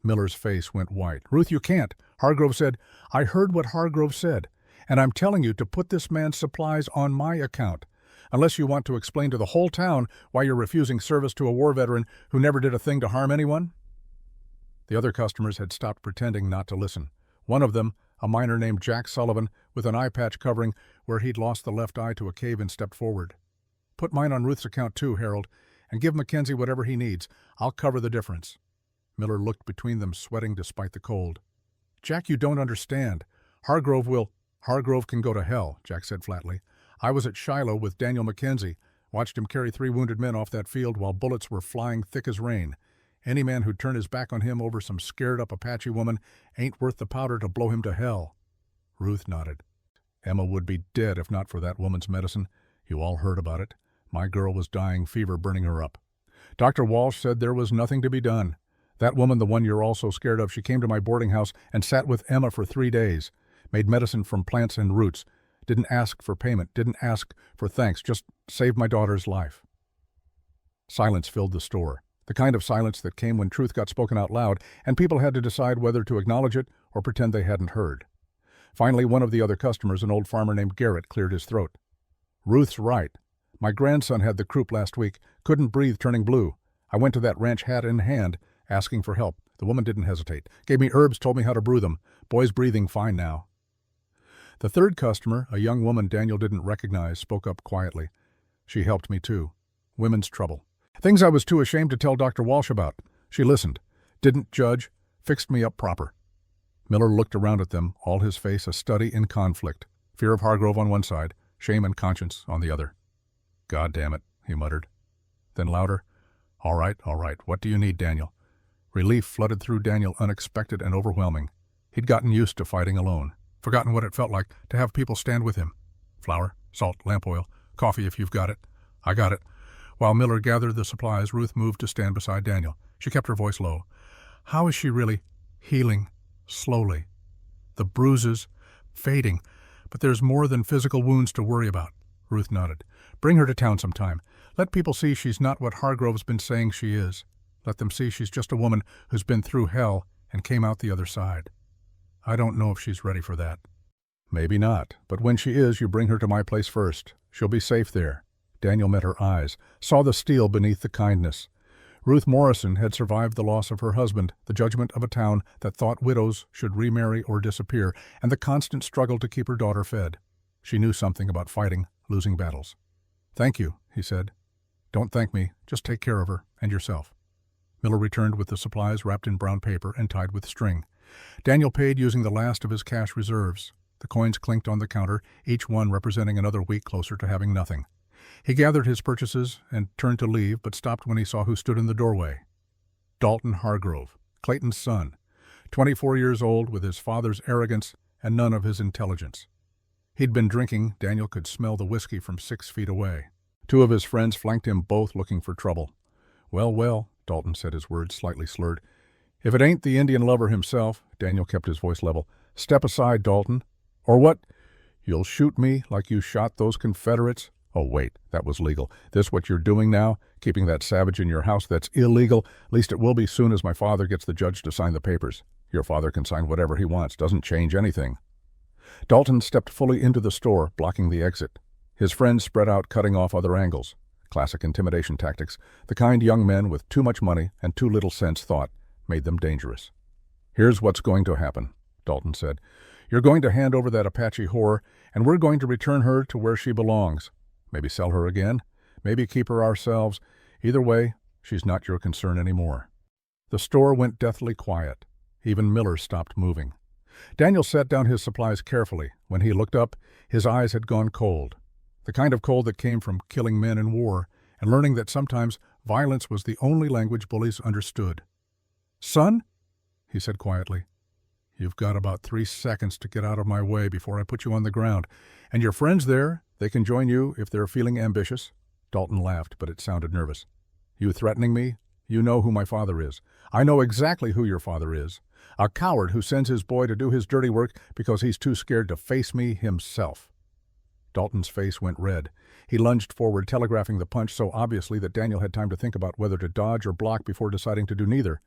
Miller's face went white. "Ruth, you can't. Hargrove said—" "I heard what Hargrove said, and I'm telling you to put this man's supplies on my account, unless you want to explain to the whole town why you're refusing service to a war veteran who never did a thing to harm anyone." The other customers had stopped pretending not to listen. One of them, a miner named Jack Sullivan, with an eye patch covering where he'd lost the left eye to a cave-in, stepped forward. "Put mine on Ruth's account too, Harold, and give Mackenzie whatever he needs. I'll cover the difference." Miller looked between them, sweating despite the cold. "Jack, you don't understand. Hargrove can go to hell," Jack said flatly. "I was at Shiloh with Daniel Mackenzie, watched him carry 3 wounded men off that field while bullets were flying thick as rain. Any man who'd turn his back on him over some scared-up Apache woman ain't worth the powder to blow him to hell." Ruth nodded. "Emma would be dead if not for that woman's medicine. You all heard about it. My girl was dying, fever burning her up. Dr. Walsh said there was nothing to be done. That woman, the one you're all so scared of, she came to my boarding house and sat with Emma for 3 days, made medicine from plants and roots, didn't ask for payment, didn't ask for thanks, just saved my daughter's life." Silence filled the store, the kind of silence that came when truth got spoken out loud and people had to decide whether to acknowledge it or pretend they hadn't heard. Finally, one of the other customers, an old farmer named Garrett, cleared his throat. "Ruth's right. My grandson had the croup last week, couldn't breathe, turning blue. I went to that ranch hat in hand, asking for help. The woman didn't hesitate. Gave me herbs, told me how to brew them. Boy's breathing fine now." The third customer, a young woman Daniel didn't recognize, spoke up quietly. "She helped me too. Women's trouble. Things I was too ashamed to tell Dr. Walsh about. She listened, didn't judge, fixed me up proper." Miller looked around at them, all his face a study in conflict. Fear of Hargrove on one side, shame and conscience on the other. "God damn it," he muttered. Then louder, all right, what do you need, Daniel?" Relief flooded through Daniel, unexpected and overwhelming. He'd gotten used to fighting alone, forgotten what it felt like to have people stand with him. "Flour, salt, lamp oil, coffee if you've got it." "I got it." While Miller gathered the supplies, Ruth moved to stand beside Daniel. She kept her voice low. "How is she really healing slowly? The bruises fading, but there's more than physical wounds to worry about." Ruth nodded. "Bring her to town sometime. Let people see she's not what Hargrove's been saying she is. Let them see she's just a woman who's been through hell and came out the other side. I don't know if she's ready for that." "Maybe not, but when she is, you bring her to my place first. She'll be safe there." Daniel met her eyes, saw the steel beneath the kindness. Ruth Morrison had survived the loss of her husband, the judgment of a town that thought widows should remarry or disappear, and the constant struggle to keep her daughter fed. She knew something about fighting, losing battles. "Thank you," he said. "Don't thank me, just take care of her and yourself." Miller returned with the supplies wrapped in brown paper and tied with string. Daniel paid using the last of his cash reserves. The coins clinked on the counter, each one representing another week closer to having nothing. He gathered his purchases and turned to leave, but stopped when he saw who stood in the doorway. Dalton Hargrove, Clayton's son, 24 years old, with his father's arrogance and none of his intelligence. He'd been drinking. Daniel could smell the whiskey from 6 feet away. 2 of his friends flanked him, both looking for trouble. Well, Dalton said, his words slightly slurred. "If it ain't the Indian lover himself," Daniel kept his voice level. "Step aside, Dalton. Or what? You'll shoot me like you shot those Confederates? Oh, wait, that was legal. This what you're doing now? Keeping that savage in your house? That's illegal. At least it will be soon as my father gets the judge to sign the papers. Your father can sign whatever he wants. Doesn't change anything." Dalton stepped fully into the store, blocking the exit. His friends spread out, cutting off other angles. Classic intimidation tactics, the kind young men with too much money and too little sense thought made them dangerous. "Here's what's going to happen," Dalton said. "You're going to hand over that Apache whore, and we're going to return her to where she belongs. Maybe sell her again, maybe keep her ourselves. Either way, she's not your concern anymore." The store went deathly quiet. Even Miller stopped moving. Daniel set down his supplies carefully. When he looked up, his eyes had gone cold. The kind of cold that came from killing men in war and learning that sometimes violence was the only language bullies understood. "Son," he said quietly, "you've got about 3 seconds to get out of my way before I put you on the ground. And your friends there, they can join you if they're feeling ambitious." Dalton laughed, but it sounded nervous. "You threatening me? You know who my father is. I know exactly who your father is. A coward who sends his boy to do his dirty work because he's too scared to face me himself." Dalton's face went red. He lunged forward, telegraphing the punch so obviously that Daniel had time to think about whether to dodge or block before deciding to do neither.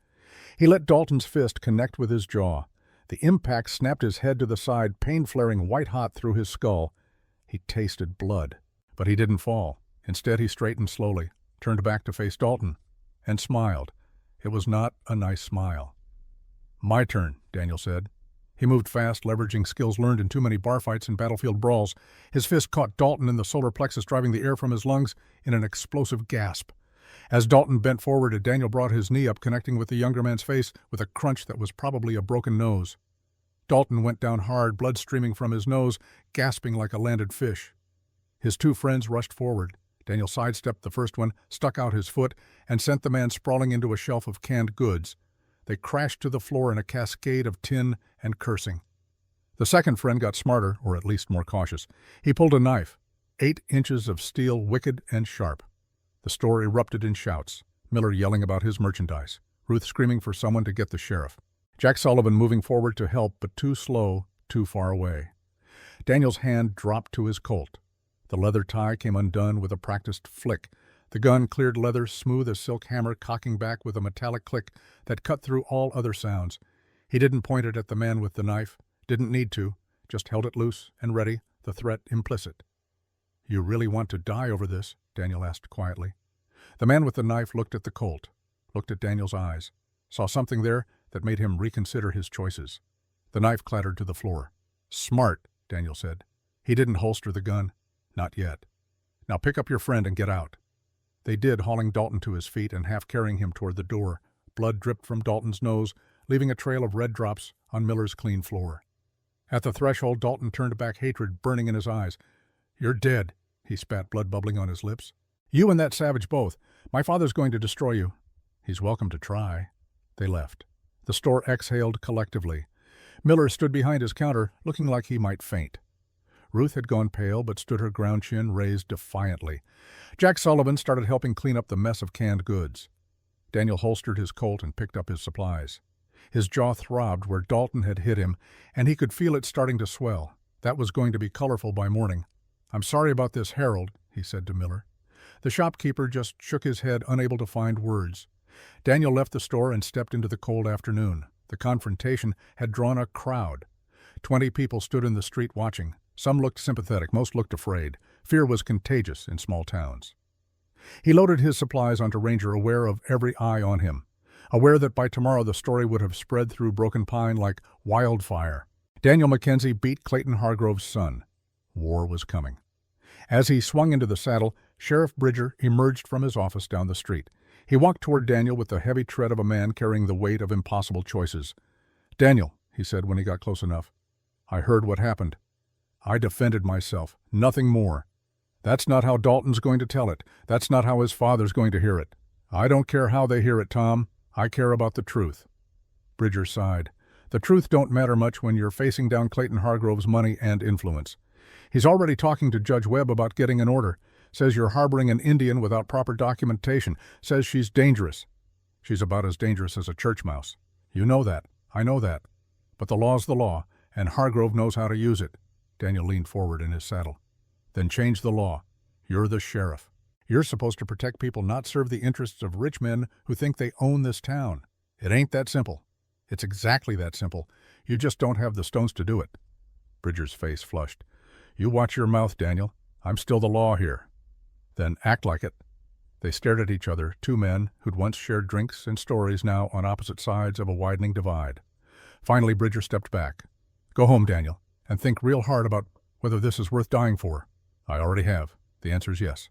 He let Dalton's fist connect with his jaw. The impact snapped his head to the side, pain flaring white-hot through his skull. He tasted blood. But he didn't fall. Instead, he straightened slowly, turned back to face Dalton, and smiled. It was not a nice smile. "My turn," Daniel said. He moved fast, leveraging skills learned in too many bar fights and battlefield brawls. His fist caught Dalton in the solar plexus, driving the air from his lungs in an explosive gasp. As Dalton bent forward, Daniel brought his knee up, connecting with the younger man's face with a crunch that was probably a broken nose. Dalton went down hard, blood streaming from his nose, gasping like a landed fish. His two friends rushed forward. Daniel sidestepped the first one, stuck out his foot, and sent the man sprawling into a shelf of canned goods. They crashed to the floor in a cascade of tin and cursing. The second friend got smarter, or at least more cautious. He pulled a knife, 8 inches of steel, wicked and sharp. The store erupted in shouts, Miller yelling about his merchandise, Ruth screaming for someone to get the sheriff, Jack Sullivan moving forward to help, but too slow, too far away. Daniel's hand dropped to his Colt. The leather tie came undone with a practiced flick. The gun cleared leather, smooth as silk hammer, cocking back with a metallic click that cut through all other sounds. He didn't point it at the man with the knife, didn't need to, just held it loose and ready, the threat implicit. "You really want to die over this?" Daniel asked quietly. The man with the knife looked at the Colt, looked at Daniel's eyes, saw something there that made him reconsider his choices. The knife clattered to the floor. "Smart," Daniel said. He didn't holster the gun. Not yet. "Now pick up your friend and get out." They did, hauling Dalton to his feet and half carrying him toward the door. Blood dripped from Dalton's nose, leaving a trail of red drops on Miller's clean floor. At the threshold, Dalton turned back, hatred burning in his eyes. "You're dead," he spat, blood bubbling on his lips. "You and that savage both. My father's going to destroy you." "He's welcome to try." They left. The store exhaled collectively. Miller stood behind his counter, looking like he might faint. Ruth had gone pale, but stood her ground chin raised defiantly. Jack Sullivan started helping clean up the mess of canned goods. Daniel holstered his Colt and picked up his supplies. His jaw throbbed where Dalton had hit him, and he could feel it starting to swell. That was going to be colorful by morning. "I'm sorry about this, Harold," he said to Miller. The shopkeeper just shook his head, unable to find words. Daniel left the store and stepped into the cold afternoon. The confrontation had drawn a crowd. 20 people stood in the street watching. Some looked sympathetic, most looked afraid. Fear was contagious in small towns. He loaded his supplies onto Ranger, aware of every eye on him, aware that by tomorrow the story would have spread through Broken Pine like wildfire. Daniel Mackenzie beat Clayton Hargrove's son. War was coming. As he swung into the saddle, Sheriff Bridger emerged from his office down the street. He walked toward Daniel with the heavy tread of a man carrying the weight of impossible choices. "Daniel," he said when he got close enough, "I heard what happened. I defended myself, nothing more. That's not how Dalton's going to tell it. That's not how his father's going to hear it. I don't care how they hear it, Tom. I care about the truth." Bridger sighed. The truth don't matter much when you're facing down Clayton Hargrove's money and influence. He's already talking to Judge Webb about getting an order. Says you're harboring an Indian without proper documentation. Says she's dangerous. She's about as dangerous as a church mouse. You know that. I know that. But the law's the law, and Hargrove knows how to use it. Daniel leaned forward in his saddle. "Then change the law. You're the sheriff. You're supposed to protect people, not serve the interests of rich men who think they own this town. It ain't that simple. It's exactly that simple. You just don't have the stones to do it." Bridger's face flushed. "You watch your mouth, Daniel. I'm still the law here." "Then act like it." They stared at each other, two men who'd once shared drinks and stories, now on opposite sides of a widening divide. Finally, Bridger stepped back. "Go home, Daniel, and think real hard about whether this is worth dying for." "I already have. The answer's yes."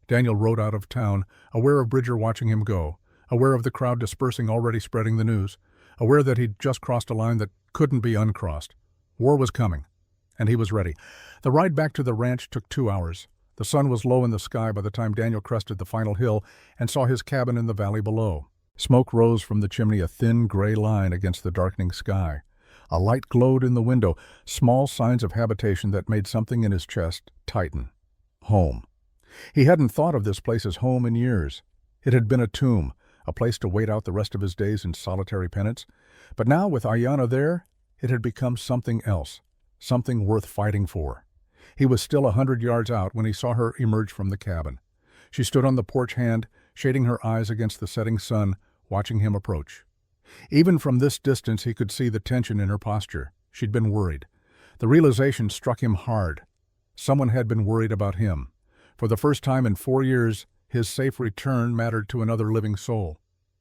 Daniel rode out of town, aware of Bridger watching him go, aware of the crowd dispersing, already spreading the news, aware that he'd just crossed a line that couldn't be uncrossed. War was coming, and he was ready. The ride back to the ranch took 2 hours. The sun was low in the sky by the time Daniel crested the final hill and saw his cabin in the valley below. Smoke rose from the chimney, a thin gray line against the darkening sky. A light glowed in the window, small signs of habitation that made something in his chest tighten. Home. He hadn't thought of this place as home in years. It had been a tomb, a place to wait out the rest of his days in solitary penance. But now, with Ayanna there, it had become something else, something worth fighting for. He was still 100 yards out when he saw her emerge from the cabin. She stood on the porch hand, shading her eyes against the setting sun, watching him approach. Even from this distance he could see the tension in her posture. She'd been worried. The realization struck him hard. Someone had been worried about him. For the first time in 4 years, his safe return mattered to another living soul.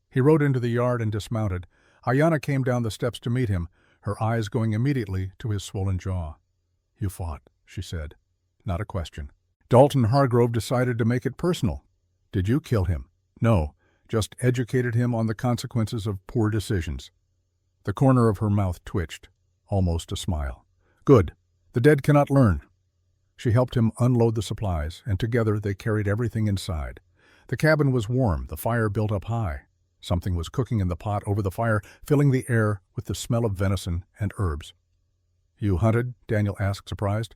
He rode into the yard and dismounted. Ayanna came down the steps to meet him, her eyes going immediately to his swollen jaw. "You fought," she said. Not a question. Dalton Hargrove decided to make it personal. "Did you kill him?" "No, just educated him on the consequences of poor decisions." The corner of her mouth twitched, almost a smile. "Good. The dead cannot learn." She helped him unload the supplies, and together they carried everything inside. The cabin was warm, the fire built up high. Something was cooking in the pot over the fire, filling the air with the smell of venison and herbs. "You hunted?" Daniel asked, surprised.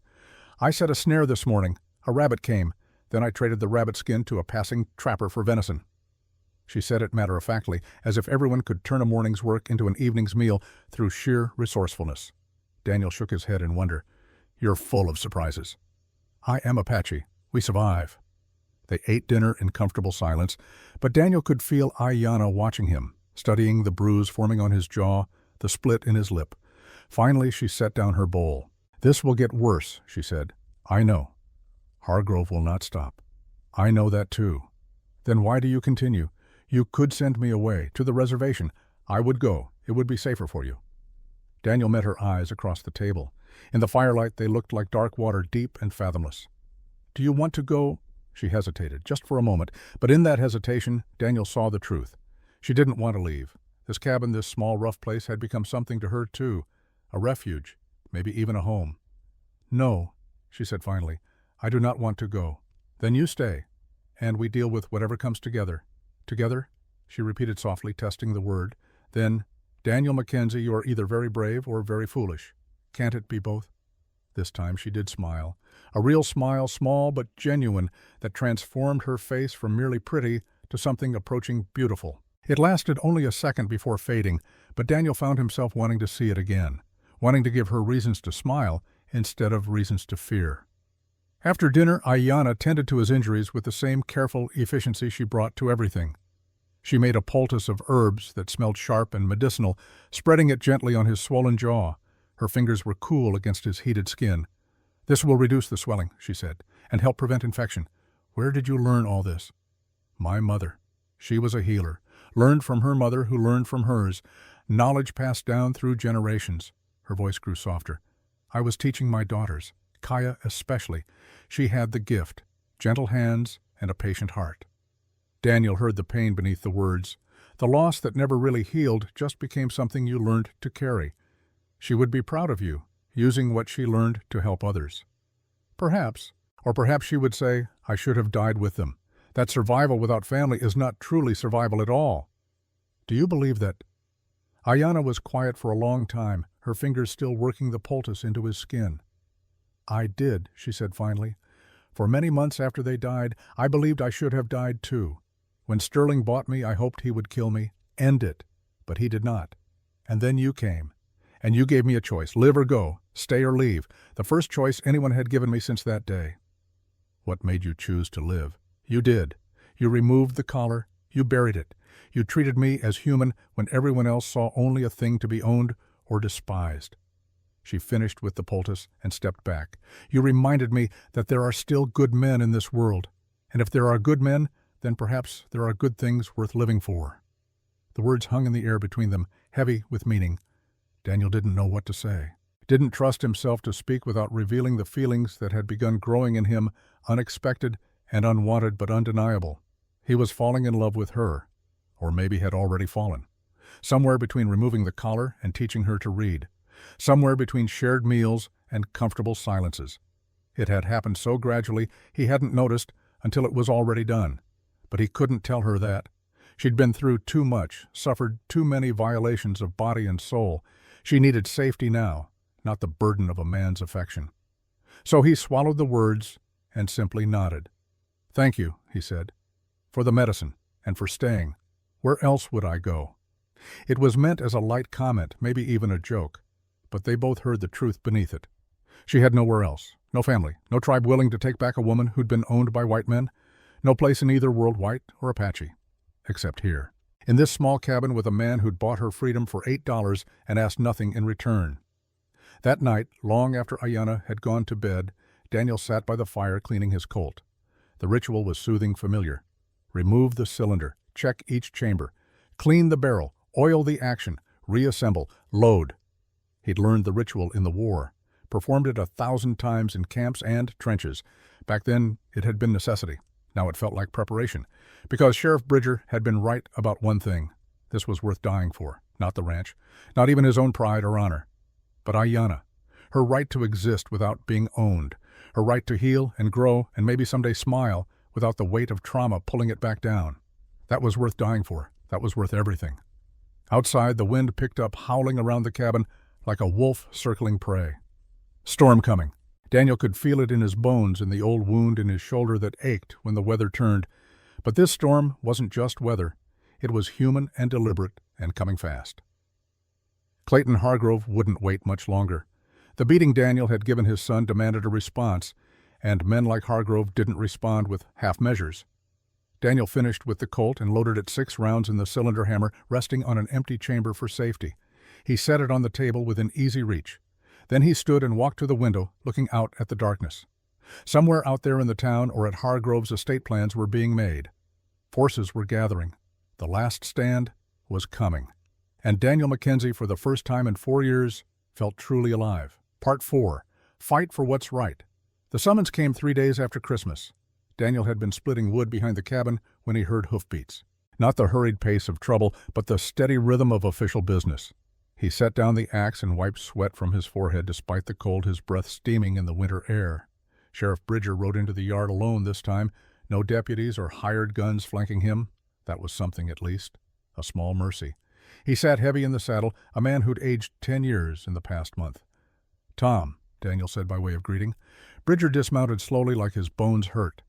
"I set a snare this morning. A rabbit came. Then I traded the rabbit skin to a passing trapper for venison." She said it matter-of-factly, as if everyone could turn a morning's work into an evening's meal through sheer resourcefulness. Daniel shook his head in wonder. "You're full of surprises." "I am Apache. We survive." They ate dinner in comfortable silence, but Daniel could feel Ayanna watching him, studying the bruise forming on his jaw, the split in his lip. Finally, she set down her bowl. "This will get worse," she said. "I know. Hargrove will not stop." "I know that too." "Then why do you continue? You could send me away, to the reservation. I would go. It would be safer for you." Daniel met her eyes across the table. In the firelight they looked like dark water, deep and fathomless. "Do you want to go?" She hesitated, just for a moment, but in that hesitation, Daniel saw the truth. She didn't want to leave. This cabin, this small, rough place, had become something to her, too. A refuge, maybe even a home. "No," she said finally, "I do not want to go." "Then you stay, and we deal with whatever comes together." "Together?" she repeated softly, testing the word. Then, "Daniel Mackenzie, you are either very brave or very foolish. Can't it be both?" This time she did smile. A real smile, small but genuine, that transformed her face from merely pretty to something approaching beautiful. It lasted only a second before fading, but Daniel found himself wanting to see it again, wanting to give her reasons to smile instead of reasons to fear. After dinner, Ayanna tended to his injuries with the same careful efficiency she brought to everything. She made a poultice of herbs that smelled sharp and medicinal, spreading it gently on his swollen jaw. Her fingers were cool against his heated skin. "This will reduce the swelling," she said, "and help prevent infection. Where did you learn all this?" "My mother. She was a healer. Learned from her mother, who learned from hers. Knowledge passed down through generations." Her voice grew softer. "I was teaching my daughters, Kaya especially. She had the gift, gentle hands and a patient heart." Daniel heard the pain beneath the words. The loss that never really healed just became something you learned to carry. She would be proud of you, using what she learned to help others. Perhaps, or perhaps she would say, "I should have died with them. That survival without family is not truly survival at all." "Do you believe that?" Ayanna was quiet for a long time, her fingers still working the poultice into his skin. "I did," she said finally. "For many months after they died, I believed I should have died too. When Sterling bought me, I hoped he would kill me, end it, but he did not. And then you came. And you gave me a choice, live or go, stay or leave, the first choice anyone had given me since that day." "What made you choose to live?" "You did. You removed the collar, you buried it. You treated me as human when everyone else saw only a thing to be owned or despised." She finished with the poultice and stepped back. "You reminded me that there are still good men in this world. And if there are good men, then perhaps there are good things worth living for." The words hung in the air between them, heavy with meaning. Daniel didn't know what to say, didn't trust himself to speak without revealing the feelings that had begun growing in him, unexpected and unwanted but undeniable. He was falling in love with her, or maybe had already fallen. Somewhere between removing the collar and teaching her to read. Somewhere between shared meals and comfortable silences. It had happened so gradually he hadn't noticed until it was already done. But he couldn't tell her that. She'd been through too much, suffered too many violations of body and soul. She needed safety now, not the burden of a man's affection. So he swallowed the words and simply nodded. "Thank you," he said, "for the medicine and for staying. Where else would I go? It was meant as a light comment, maybe even a joke, but they both heard the truth beneath it. She had nowhere else. No family, no tribe willing to take back a woman who'd been owned by white men, no place in either world, white or Apache, except here, in this small cabin with a man who'd bought her freedom for $8 and asked nothing in return. That night, long after Ayanna had gone to bed, Daniel sat by the fire cleaning his Colt. The ritual was soothing, familiar. Remove the cylinder, check each chamber, clean the barrel, oil the action, reassemble, load. He'd learned the ritual in the war, performed it 1,000 times in camps and trenches. Back then, it had been necessity. Now it felt like preparation, because Sheriff Bridger had been right about one thing. This was worth dying for, not the ranch, not even his own pride or honor. But Ayanna, her right to exist without being owned, her right to heal and grow and maybe someday smile without the weight of trauma pulling it back down. That was worth dying for. That was worth everything. Outside, the wind picked up, howling around the cabin like a wolf circling prey. Storm coming. Daniel could feel it in his bones, in the old wound in his shoulder that ached when the weather turned. But this storm wasn't just weather. It was human and deliberate and coming fast. Clayton Hargrove wouldn't wait much longer. The beating Daniel had given his son demanded a response, and men like Hargrove didn't respond with half measures. Daniel finished with the Colt and loaded it 6 rounds in the cylinder hammer, resting on an empty chamber for safety. He set it on the table within easy reach. Then he stood and walked to the window, looking out at the darkness. Somewhere out there in the town or at Hargrove's estate plans were being made. Forces were gathering. The last stand was coming. And Daniel Mackenzie, for the first time in 4 years, felt truly alive. Part 4. Fight for what's right. The summons came 3 days after Christmas. Daniel had been splitting wood behind the cabin when he heard hoofbeats. Not the hurried pace of trouble, but the steady rhythm of official business. He set down the axe and wiped sweat from his forehead despite the cold, his breath steaming in the winter air. Sheriff Bridger rode into the yard alone this time, no deputies or hired guns flanking him. That was something, at least. A small mercy. He sat heavy in the saddle, a man who'd aged 10 years in the past month. "Tom," Daniel said by way of greeting. Bridger dismounted slowly like his bones hurt.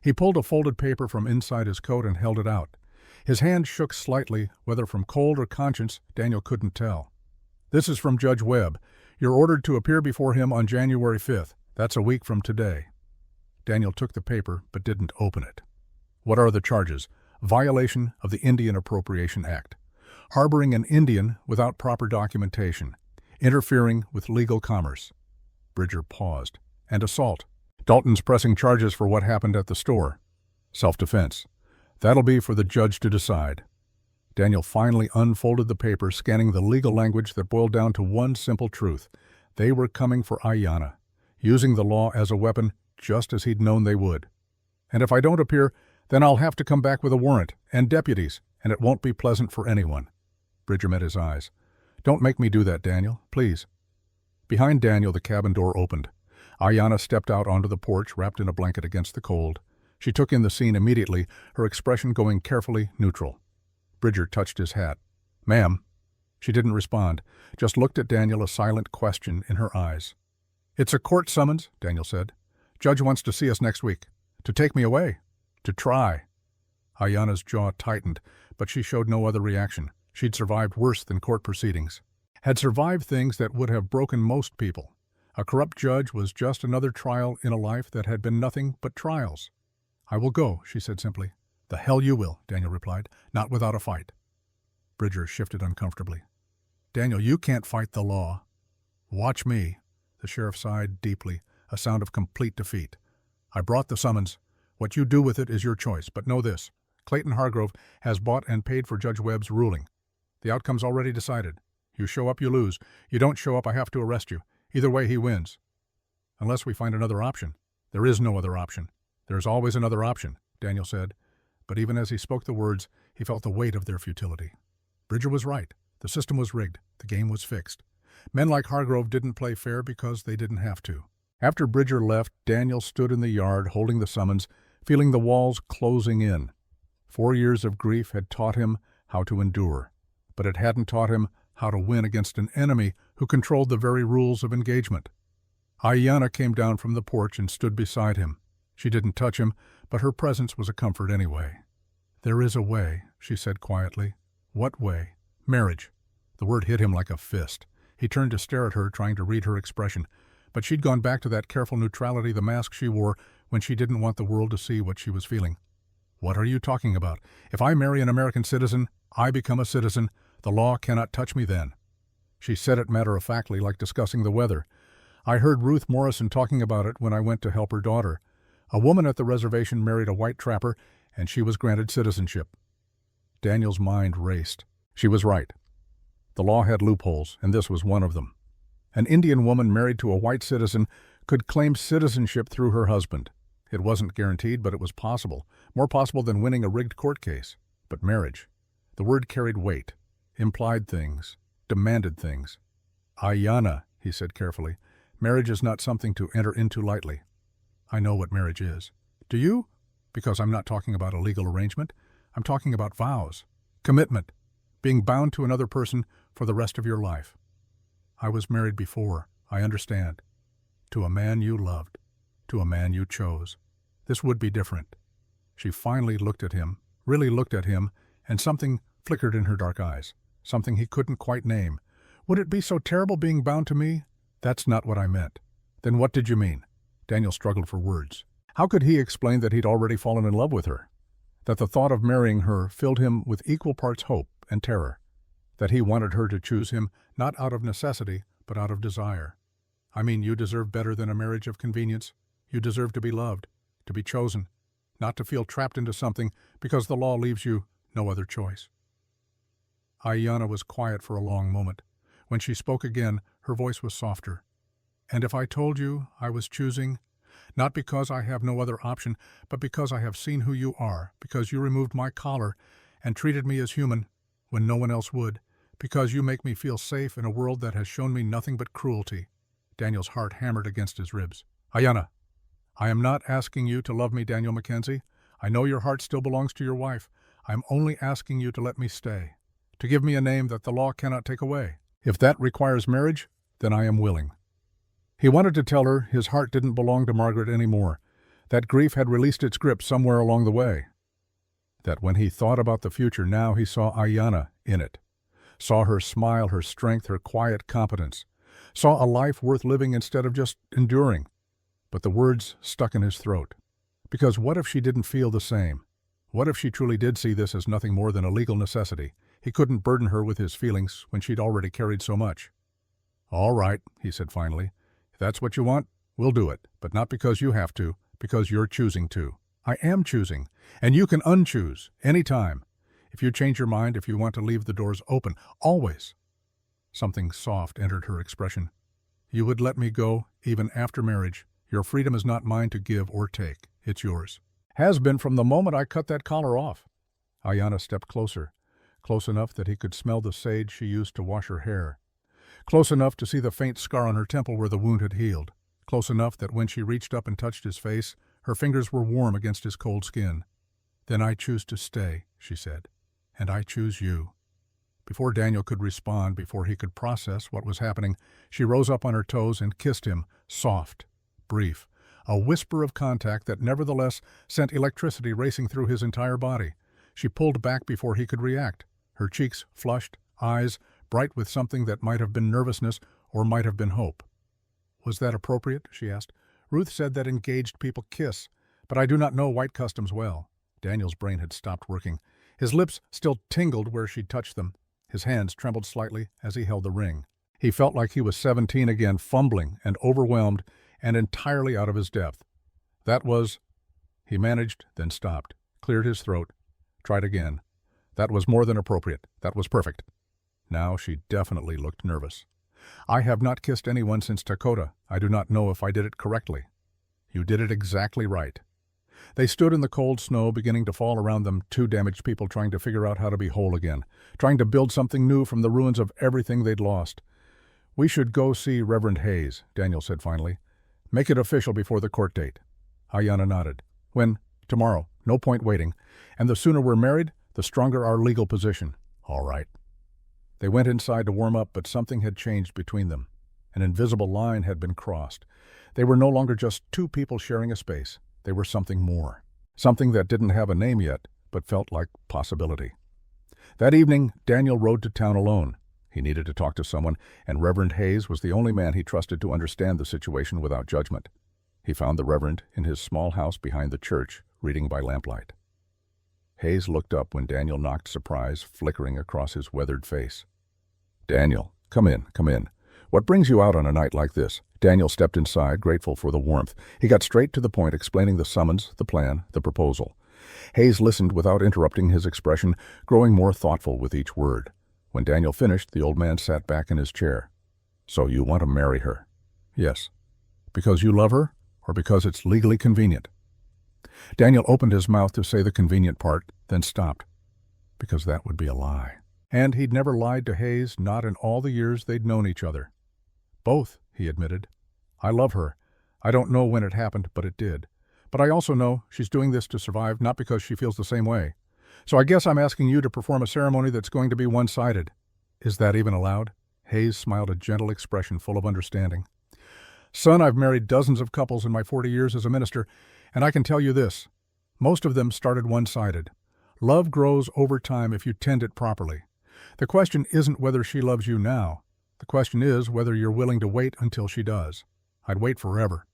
He pulled a folded paper from inside his coat and held it out. His hand shook slightly, whether from cold or conscience, Daniel couldn't tell. "This is from Judge Webb. You're ordered to appear before him on January 5th. That's a week from today." Daniel took the paper, but didn't open it. "What are the charges?" "Violation of the Indian Appropriation Act. Harboring an Indian without proper documentation. Interfering with legal commerce." Bridger paused. "And assault. Dalton's pressing charges for what happened at the store. Self-defense. That'll be for the judge to decide." Daniel finally unfolded the paper, scanning the legal language that boiled down to one simple truth. They were coming for Ayanna, using the law as a weapon just as he'd known they would. "And if I don't appear, then I'll have to come back with a warrant and deputies, and it won't be pleasant for anyone." Bridger met his eyes. "Don't make me do that, Daniel, please." Behind Daniel, the cabin door opened. Ayanna stepped out onto the porch, wrapped in a blanket against the cold. She took in the scene immediately, her expression going carefully neutral. Bridger touched his hat. "Ma'am." She didn't respond, just looked at Daniel, a silent question in her eyes. "It's a court summons," Daniel said. "Judge wants to see us next week. To take me away. To try." Ayanna's jaw tightened, but she showed no other reaction. She'd survived worse than court proceedings. Had survived things that would have broken most people. A corrupt judge was just another trial in a life that had been nothing but trials. "I will go," she said simply. "The hell you will," Daniel replied. "Not without a fight." Bridger shifted uncomfortably. "Daniel, you can't fight the law." "Watch me." The sheriff sighed deeply, a sound of complete defeat. "I brought the summons. What you do with it is your choice, but know this. Clayton Hargrove has bought and paid for Judge Webb's ruling. The outcome's already decided. You show up, you lose. You don't show up, I have to arrest you. Either way, he wins. Unless we find another option. There is no other option. There is always another option," Daniel said. But even as he spoke the words, he felt the weight of their futility. Bridger was right. The system was rigged. The game was fixed. Men like Hargrove didn't play fair because they didn't have to. After Bridger left, Daniel stood in the yard holding the summons, feeling the walls closing in. 4 years of grief had taught him how to endure, but it hadn't taught him how to win against an enemy who controlled the very rules of engagement. Ayanna came down from the porch and stood beside him. She didn't touch him, but her presence was a comfort anyway. "There is a way," she said quietly. "What way?" "Marriage." The word hit him like a fist. He turned to stare at her, trying to read her expression. But she'd gone back to that careful neutrality, the mask she wore when she didn't want the world to see what she was feeling. "What are you talking about? If I marry an American citizen, I become a citizen. The law cannot touch me then." She said it matter-of-factly, like discussing the weather. "I heard Ruth Morrison talking about it when I went to help her daughter. A woman at the reservation married a white trapper, and she was granted citizenship." Daniel's mind raced. She was right. The law had loopholes, and this was one of them. An Indian woman married to a white citizen could claim citizenship through her husband. It wasn't guaranteed, but it was possible. More possible than winning a rigged court case. But marriage. The word carried weight, implied things, demanded things. "Ayanna," he said carefully, "marriage is not something to enter into lightly." "I know what marriage is." "Do you?" "Because I'm not talking about a legal arrangement. I'm talking about vows, commitment, being bound to another person for the rest of your life." "I was married before, I understand. To a man you loved, to a man you chose. This would be different." She finally looked at him, really looked at him, and something flickered in her dark eyes, something he couldn't quite name. "Would it be so terrible being bound to me?" "That's not what I meant." "Then what did you mean?" Daniel struggled for words. How could he explain that he'd already fallen in love with her? That the thought of marrying her filled him with equal parts hope and terror? That he wanted her to choose him not out of necessity, but out of desire? "I mean, you deserve better than a marriage of convenience. You deserve to be loved, to be chosen, not to feel trapped into something because the law leaves you no other choice." Ayanna was quiet for a long moment. When she spoke again, her voice was softer. "And if I told you I was choosing, not because I have no other option, but because I have seen who you are, because you removed my collar and treated me as human when no one else would, because you make me feel safe in a world that has shown me nothing but cruelty." Daniel's heart hammered against his ribs. "Ayanna, I am not asking you to love me, Daniel Mackenzie. I know your heart still belongs to your wife. I am only asking you to let me stay, to give me a name that the law cannot take away. If that requires marriage, then I am willing." He wanted to tell her his heart didn't belong to Margaret anymore, that grief had released its grip somewhere along the way, that when he thought about the future now he saw Ayanna in it, saw her smile, her strength, her quiet competence, saw a life worth living instead of just enduring. But the words stuck in his throat. Because what if she didn't feel the same? What if she truly did see this as nothing more than a legal necessity? He couldn't burden her with his feelings when she'd already carried so much. "All right," he said finally. "If that's what you want, we'll do it, but not because you have to, because you're choosing to." "I am choosing, and you can unchoose, any time. If you change your mind, if you want to leave the doors open, always." Something soft entered her expression. "You would let me go, even after marriage. Your freedom is not mine to give or take. It's yours. Has been from the moment I cut that collar off." Ayanna stepped closer, close enough that he could smell the sage she used to wash her hair, close enough to see the faint scar on her temple where the wound had healed, close enough that when she reached up and touched his face, her fingers were warm against his cold skin. "Then I choose to stay," she said, "and I choose you." Before Daniel could respond, before he could process what was happening, she rose up on her toes and kissed him, soft, brief, a whisper of contact that nevertheless sent electricity racing through his entire body. She pulled back before he could react, her cheeks flushed, eyes bright with something that might have been nervousness or might have been hope. "Was that appropriate?" she asked. "Ruth said that engaged people kiss, but I do not know white customs well." Daniel's brain had stopped working. His lips still tingled where she'd touched them. His hands trembled slightly as he held the ring. He felt like he was 17 again, fumbling and overwhelmed and entirely out of his depth. "That was—" He managed, then stopped, cleared his throat, tried again. "That was more than appropriate. That was perfect." Now she definitely looked nervous. "I have not kissed anyone since Dakota. I do not know if I did it correctly." "You did it exactly right." They stood in the cold snow beginning to fall around them, two damaged people trying to figure out how to be whole again, trying to build something new from the ruins of everything they'd lost. "We should go see Reverend Hayes," Daniel said finally. "Make it official before the court date." Ayanna nodded. "When?" "Tomorrow. No point waiting. And the sooner we're married, the stronger our legal position." "All right." They went inside to warm up, but something had changed between them. An invisible line had been crossed. They were no longer just two people sharing a space. They were something more. Something that didn't have a name yet, but felt like possibility. That evening, Daniel rode to town alone. He needed to talk to someone, and Reverend Hayes was the only man he trusted to understand the situation without judgment. He found the Reverend in his small house behind the church, reading by lamplight. Hayes looked up when Daniel knocked, surprise flickering across his weathered face. "Daniel, come in, come in. What brings you out on a night like this?" Daniel stepped inside, grateful for the warmth. He got straight to the point, explaining the summons, the plan, the proposal. Hayes listened without interrupting, his expression growing more thoughtful with each word. When Daniel finished, the old man sat back in his chair. "So you want to marry her?" "Yes." "Because you love her, or because it's legally convenient?" Daniel opened his mouth to say the convenient part, then stopped. Because that would be a lie. And he'd never lied to Hayes, not in all the years they'd known each other. "Both," he admitted. "I love her. I don't know when it happened, but it did. But I also know she's doing this to survive, not because she feels the same way. So I guess I'm asking you to perform a ceremony that's going to be one-sided." "Is that even allowed?" Hayes smiled, a gentle expression full of understanding. "Son, I've married dozens of couples in my 40 years as a minister, and I can tell you this. Most of them started one-sided. Love grows over time if you tend it properly. The question isn't whether she loves you now. The question is whether you're willing to wait until she does. I'd wait forever."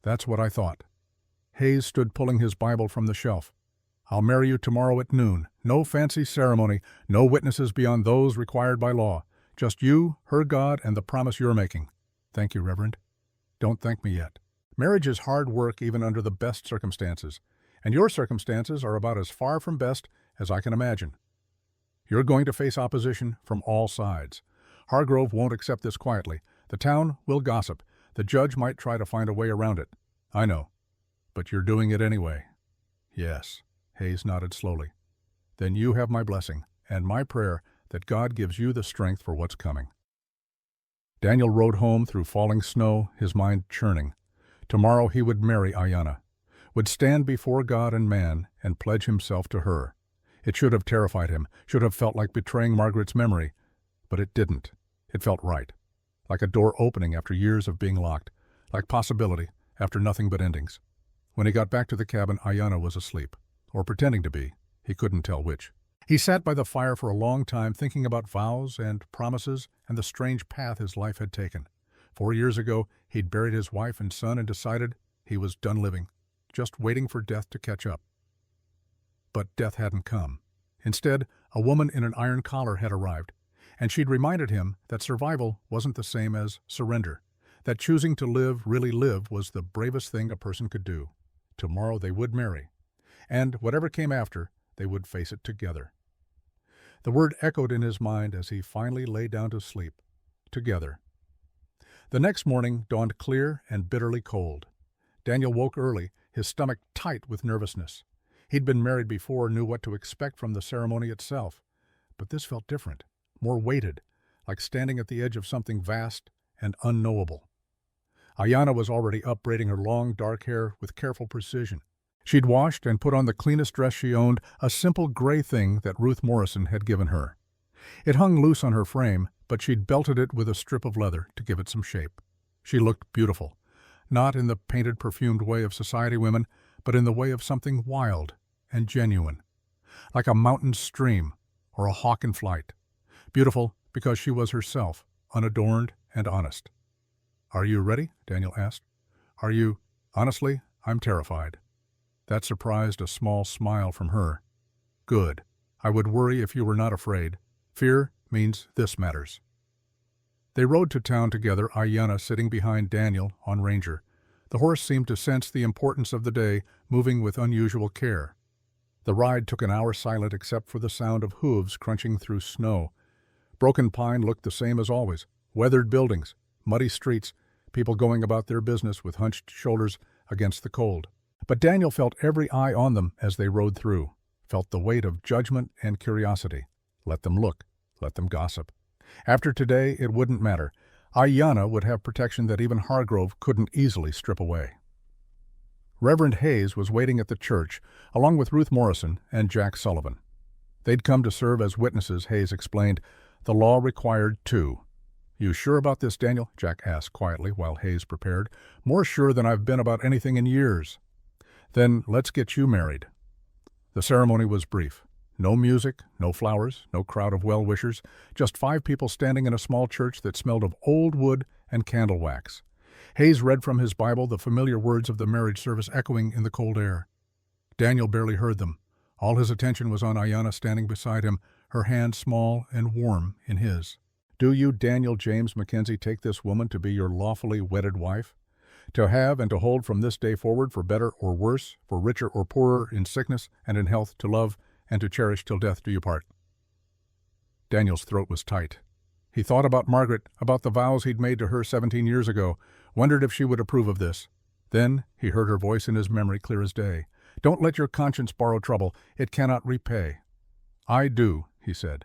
That's what I thought. Hayes stood pulling his Bible from the shelf. "I'll marry you tomorrow at noon. No fancy ceremony, no witnesses beyond those required by law. Just you, her God, and the promise you're making." "Thank you, Reverend." "Don't thank me yet. Marriage is hard work even under the best circumstances, and your circumstances are about as far from best as I can imagine. You're going to face opposition from all sides. Hargrove won't accept this quietly. The town will gossip. The judge might try to find a way around it. I know. But you're doing it anyway." "Yes." Hayes nodded slowly. "Then you have my blessing, and my prayer that God gives you the strength for what's coming." Daniel rode home through falling snow, his mind churning. Tomorrow he would marry Ayanna, would stand before God and man and pledge himself to her. It should have terrified him, should have felt like betraying Margaret's memory, but it didn't. It felt right, like a door opening after years of being locked, like possibility after nothing but endings. When he got back to the cabin, Ayanna was asleep, or pretending to be. He couldn't tell which. He sat by the fire for a long time, thinking about vows and promises and the strange path his life had taken. 4 years ago, he'd buried his wife and son and decided he was done living, just waiting for death to catch up. But death hadn't come. Instead, a woman in an iron collar had arrived, and she'd reminded him that survival wasn't the same as surrender, that choosing to live, really live, was the bravest thing a person could do. Tomorrow they would marry, and whatever came after, they would face it together. The word echoed in his mind as he finally lay down to sleep. Together. The next morning dawned clear and bitterly cold. Daniel woke early, his stomach tight with nervousness. He'd been married before, knew what to expect from the ceremony itself. But this felt different, more weighted, like standing at the edge of something vast and unknowable. Ayanna was already up, braiding her long, dark hair with careful precision. She'd washed and put on the cleanest dress she owned, a simple gray thing that Ruth Morrison had given her. It hung loose on her frame, but she'd belted it with a strip of leather to give it some shape. She looked beautiful, not in the painted, perfumed way of society women, but in the way of something wild and genuine, like a mountain stream or a hawk in flight. Beautiful because she was herself, unadorned and honest. "Are you ready?" Daniel asked. "Are you? Honestly, I'm terrified." That surprised a small smile from her. "Good. I would worry if you were not afraid. Fear means this matters." They rode to town together, Ayanna sitting behind Daniel on Ranger. The horse seemed to sense the importance of the day, moving with unusual care. The ride took an hour silent except for the sound of hooves crunching through snow. Broken Pine looked the same as always. Weathered buildings, muddy streets, people going about their business with hunched shoulders against the cold. But Daniel felt every eye on them as they rode through, felt the weight of judgment and curiosity. Let them look, let them gossip. After today, it wouldn't matter. Ayanna would have protection that even Hargrove couldn't easily strip away. Reverend Hayes was waiting at the church, along with Ruth Morrison and Jack Sullivan. They'd come to serve as witnesses, Hayes explained. The law required 2. "You sure about this, Daniel?" Jack asked quietly while Hayes prepared. "More sure than I've been about anything in years." "Then let's get you married." The ceremony was brief. No music, no flowers, no crowd of well-wishers, just 5 people standing in a small church that smelled of old wood and candle wax. Hayes read from his Bible, the familiar words of the marriage service echoing in the cold air. Daniel barely heard them. All his attention was on Ayanna standing beside him, her hand small and warm in his. "Do you, Daniel James Mackenzie, take this woman to be your lawfully wedded wife? To have and to hold from this day forward, for better or worse, for richer or poorer, in sickness and in health, to love and to cherish till death do you part?" Daniel's throat was tight. He thought about Margaret, about the vows he'd made to her 17 years ago, wondered if she would approve of this. Then he heard her voice in his memory clear as day. "Don't let your conscience borrow trouble. It cannot repay." "I do," he said.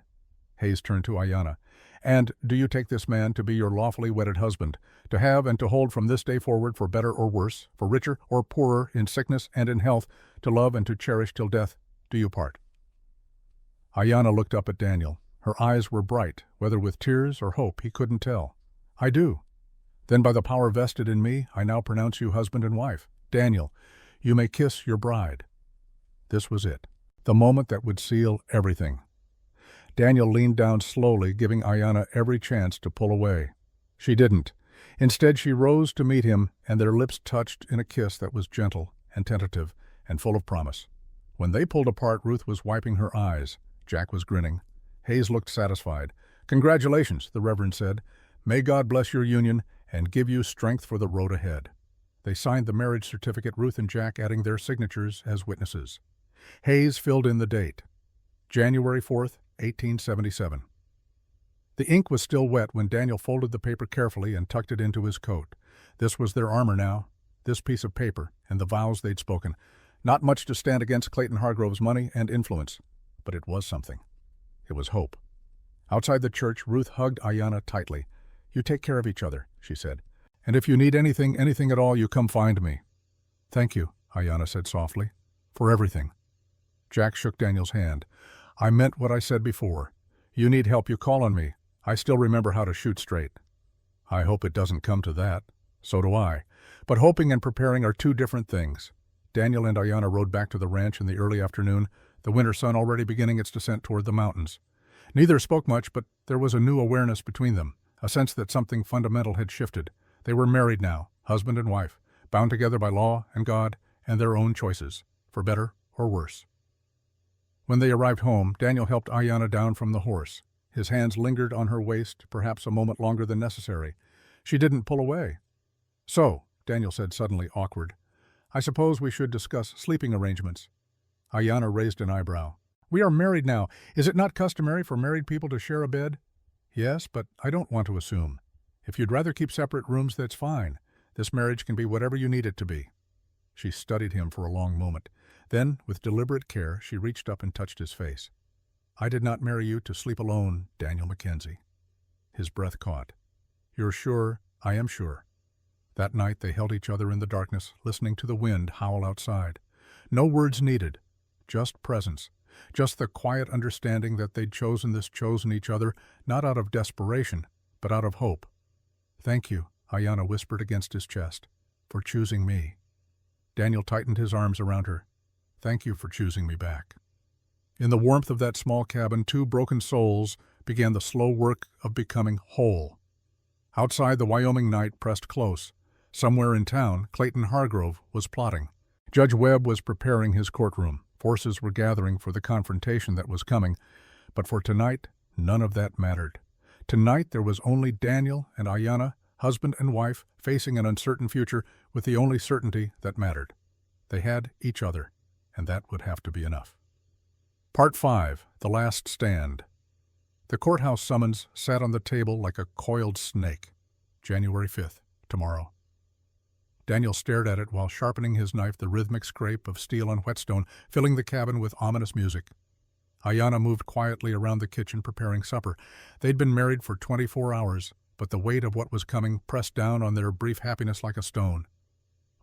Hayes turned to Ayanna. "And do you take this man to be your lawfully wedded husband, to have and to hold from this day forward, for better or worse, for richer or poorer, in sickness and in health, to love and to cherish till death do you part?" Ayanna looked up at Daniel. Her eyes were bright, whether with tears or hope he couldn't tell. "I do." "Then by the power vested in me, I now pronounce you husband and wife. Daniel, you may kiss your bride." This was it, the moment that would seal everything. Daniel leaned down slowly, giving Ayanna every chance to pull away. She didn't. Instead, she rose to meet him, and their lips touched in a kiss that was gentle and tentative and full of promise. When they pulled apart, Ruth was wiping her eyes. Jack was grinning. Hayes looked satisfied. "Congratulations," the Reverend said. "May God bless your union and give you strength for the road ahead." They signed the marriage certificate, Ruth and Jack adding their signatures as witnesses. Hayes filled in the date. January 4th, 1877. The ink was still wet when Daniel folded the paper carefully and tucked it into his coat. This was their armor now, this piece of paper and the vows they'd spoken. Not much to stand against Clayton Hargrove's money and influence, but it was something. It was hope. Outside the church, Ruth hugged Ayanna tightly. "You take care of each other," she said. "And if you need anything at all, you come find me." "Thank you," Ayanna said softly, "for everything." Jack shook Daniel's hand. "I meant what I said before. You need help, you call on me. I still remember how to shoot straight." "I hope it doesn't come to that." "So do I. But hoping and preparing are 2 different things." Daniel and Ayanna rode back to the ranch in the early afternoon, the winter sun already beginning its descent toward the mountains. Neither spoke much, but there was a new awareness between them, a sense that something fundamental had shifted. They were married now, husband and wife, bound together by law and God and their own choices, for better or worse. When they arrived home, Daniel helped Ayanna down from the horse. His hands lingered on her waist, perhaps a moment longer than necessary. She didn't pull away. "So," Daniel said, suddenly awkward, "I suppose we should discuss sleeping arrangements." Ayanna raised an eyebrow. "We are married now. Is it not customary for married people to share a bed?" "Yes, but I don't want to assume. If you'd rather keep separate rooms, that's fine. This marriage can be whatever you need it to be." She studied him for a long moment. Then, with deliberate care, she reached up and touched his face. "I did not marry you to sleep alone, Daniel Mackenzie." His breath caught. "You're sure?" "I am sure." That night they held each other in the darkness, listening to the wind howl outside. No words needed, just presence, just the quiet understanding that they'd chosen each other, not out of desperation, but out of hope. "Thank you," Ayanna whispered against his chest, "for choosing me." Daniel tightened his arms around her. "Thank you for choosing me back." In the warmth of that small cabin, 2 broken souls began the slow work of becoming whole. Outside, the Wyoming night pressed close. Somewhere in town, Clayton Hargrove was plotting. Judge Webb was preparing his courtroom. Forces were gathering for the confrontation that was coming. But for tonight, none of that mattered. Tonight there was only Daniel and Ayanna, husband and wife, facing an uncertain future with the only certainty that mattered. They had each other, and that would have to be enough. Part 5. The Last Stand. The courthouse summons sat on the table like a coiled snake. January 5th, tomorrow. Daniel stared at it while sharpening his knife, the rhythmic scrape of steel on whetstone filling the cabin with ominous music. Ayanna moved quietly around the kitchen preparing supper. They'd been married for 24 hours, but the weight of what was coming pressed down on their brief happiness like a stone.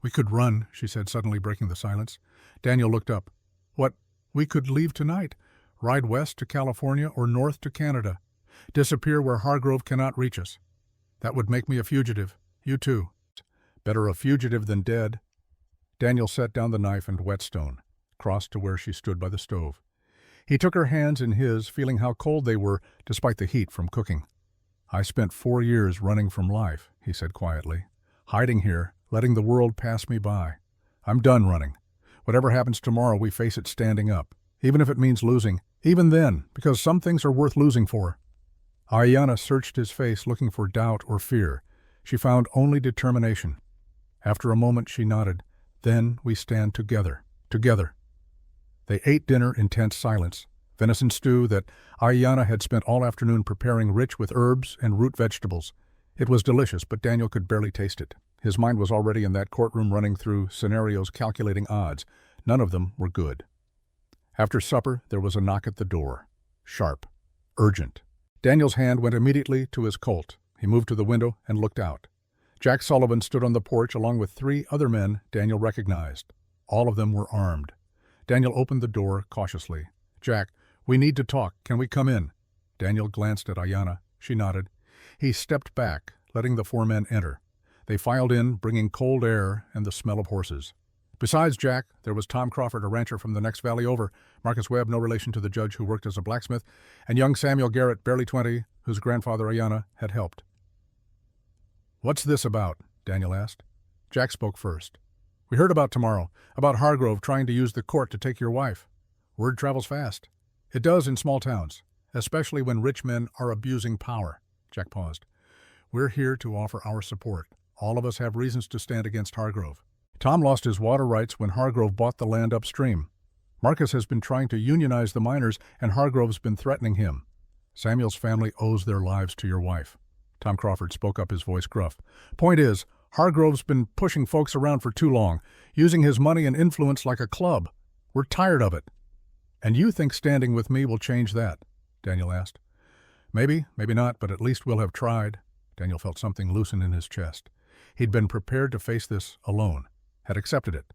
"We could run," she said, suddenly breaking the silence. Daniel looked up. "What? We could leave tonight, ride west to California or north to Canada, disappear where Hargrove cannot reach us. That would make me a fugitive. You too. Better a fugitive than dead." Daniel set down the knife and whetstone. crossed to where she stood by the stove. He took her hands in his, feeling how cold they were despite the heat from cooking. "I spent 4 years running from life," he said quietly. "Hiding here, letting the world pass me by. I'm done running. Whatever happens tomorrow, we face it standing up, even if it means losing. Even then, because some things are worth losing for." Ayanna searched his face looking for doubt or fear. She found only determination. After a moment she nodded. "Then we stand together. Together." They ate dinner in tense silence, venison stew that Ayanna had spent all afternoon preparing, rich with herbs and root vegetables. It was delicious, but Daniel could barely taste it. His mind was already in that courtroom running through scenarios, calculating odds. None of them were good. After supper, there was a knock at the door. Sharp. Urgent. Daniel's hand went immediately to his Colt. He moved to the window and looked out. Jack Sullivan stood on the porch along with 3 other men Daniel recognized. All of them were armed. Daniel opened the door cautiously. "Jack, we need to talk. Can we come in?" Daniel glanced at Ayanna. She nodded. He stepped back, letting the 4 men enter. They filed in, bringing cold air and the smell of horses. Besides Jack, there was Tom Crawford, a rancher from the next valley over, Marcus Webb, no relation to the judge who worked as a blacksmith, and young Samuel Garrett, barely 20, whose grandfather Ayanna had helped. "What's this about?" Daniel asked. Jack spoke first. "We heard about tomorrow, about Hargrove trying to use the court to take your wife. Word travels fast. It does in small towns, especially when rich men are abusing power." Jack paused. "We're here to offer our support. All of us have reasons to stand against Hargrove. Tom lost his water rights when Hargrove bought the land upstream. Marcus has been trying to unionize the miners, and Hargrove's been threatening him. Samuel's family owes their lives to your wife." Tom Crawford spoke up, his voice gruff. "Point is, Hargrove's been pushing folks around for too long, using his money and influence like a club. We're tired of it." "And you think standing with me will change that?" Daniel asked. "Maybe, maybe not, but at least we'll have tried." Daniel felt something loosen in his chest. He'd been prepared to face this alone, had accepted it.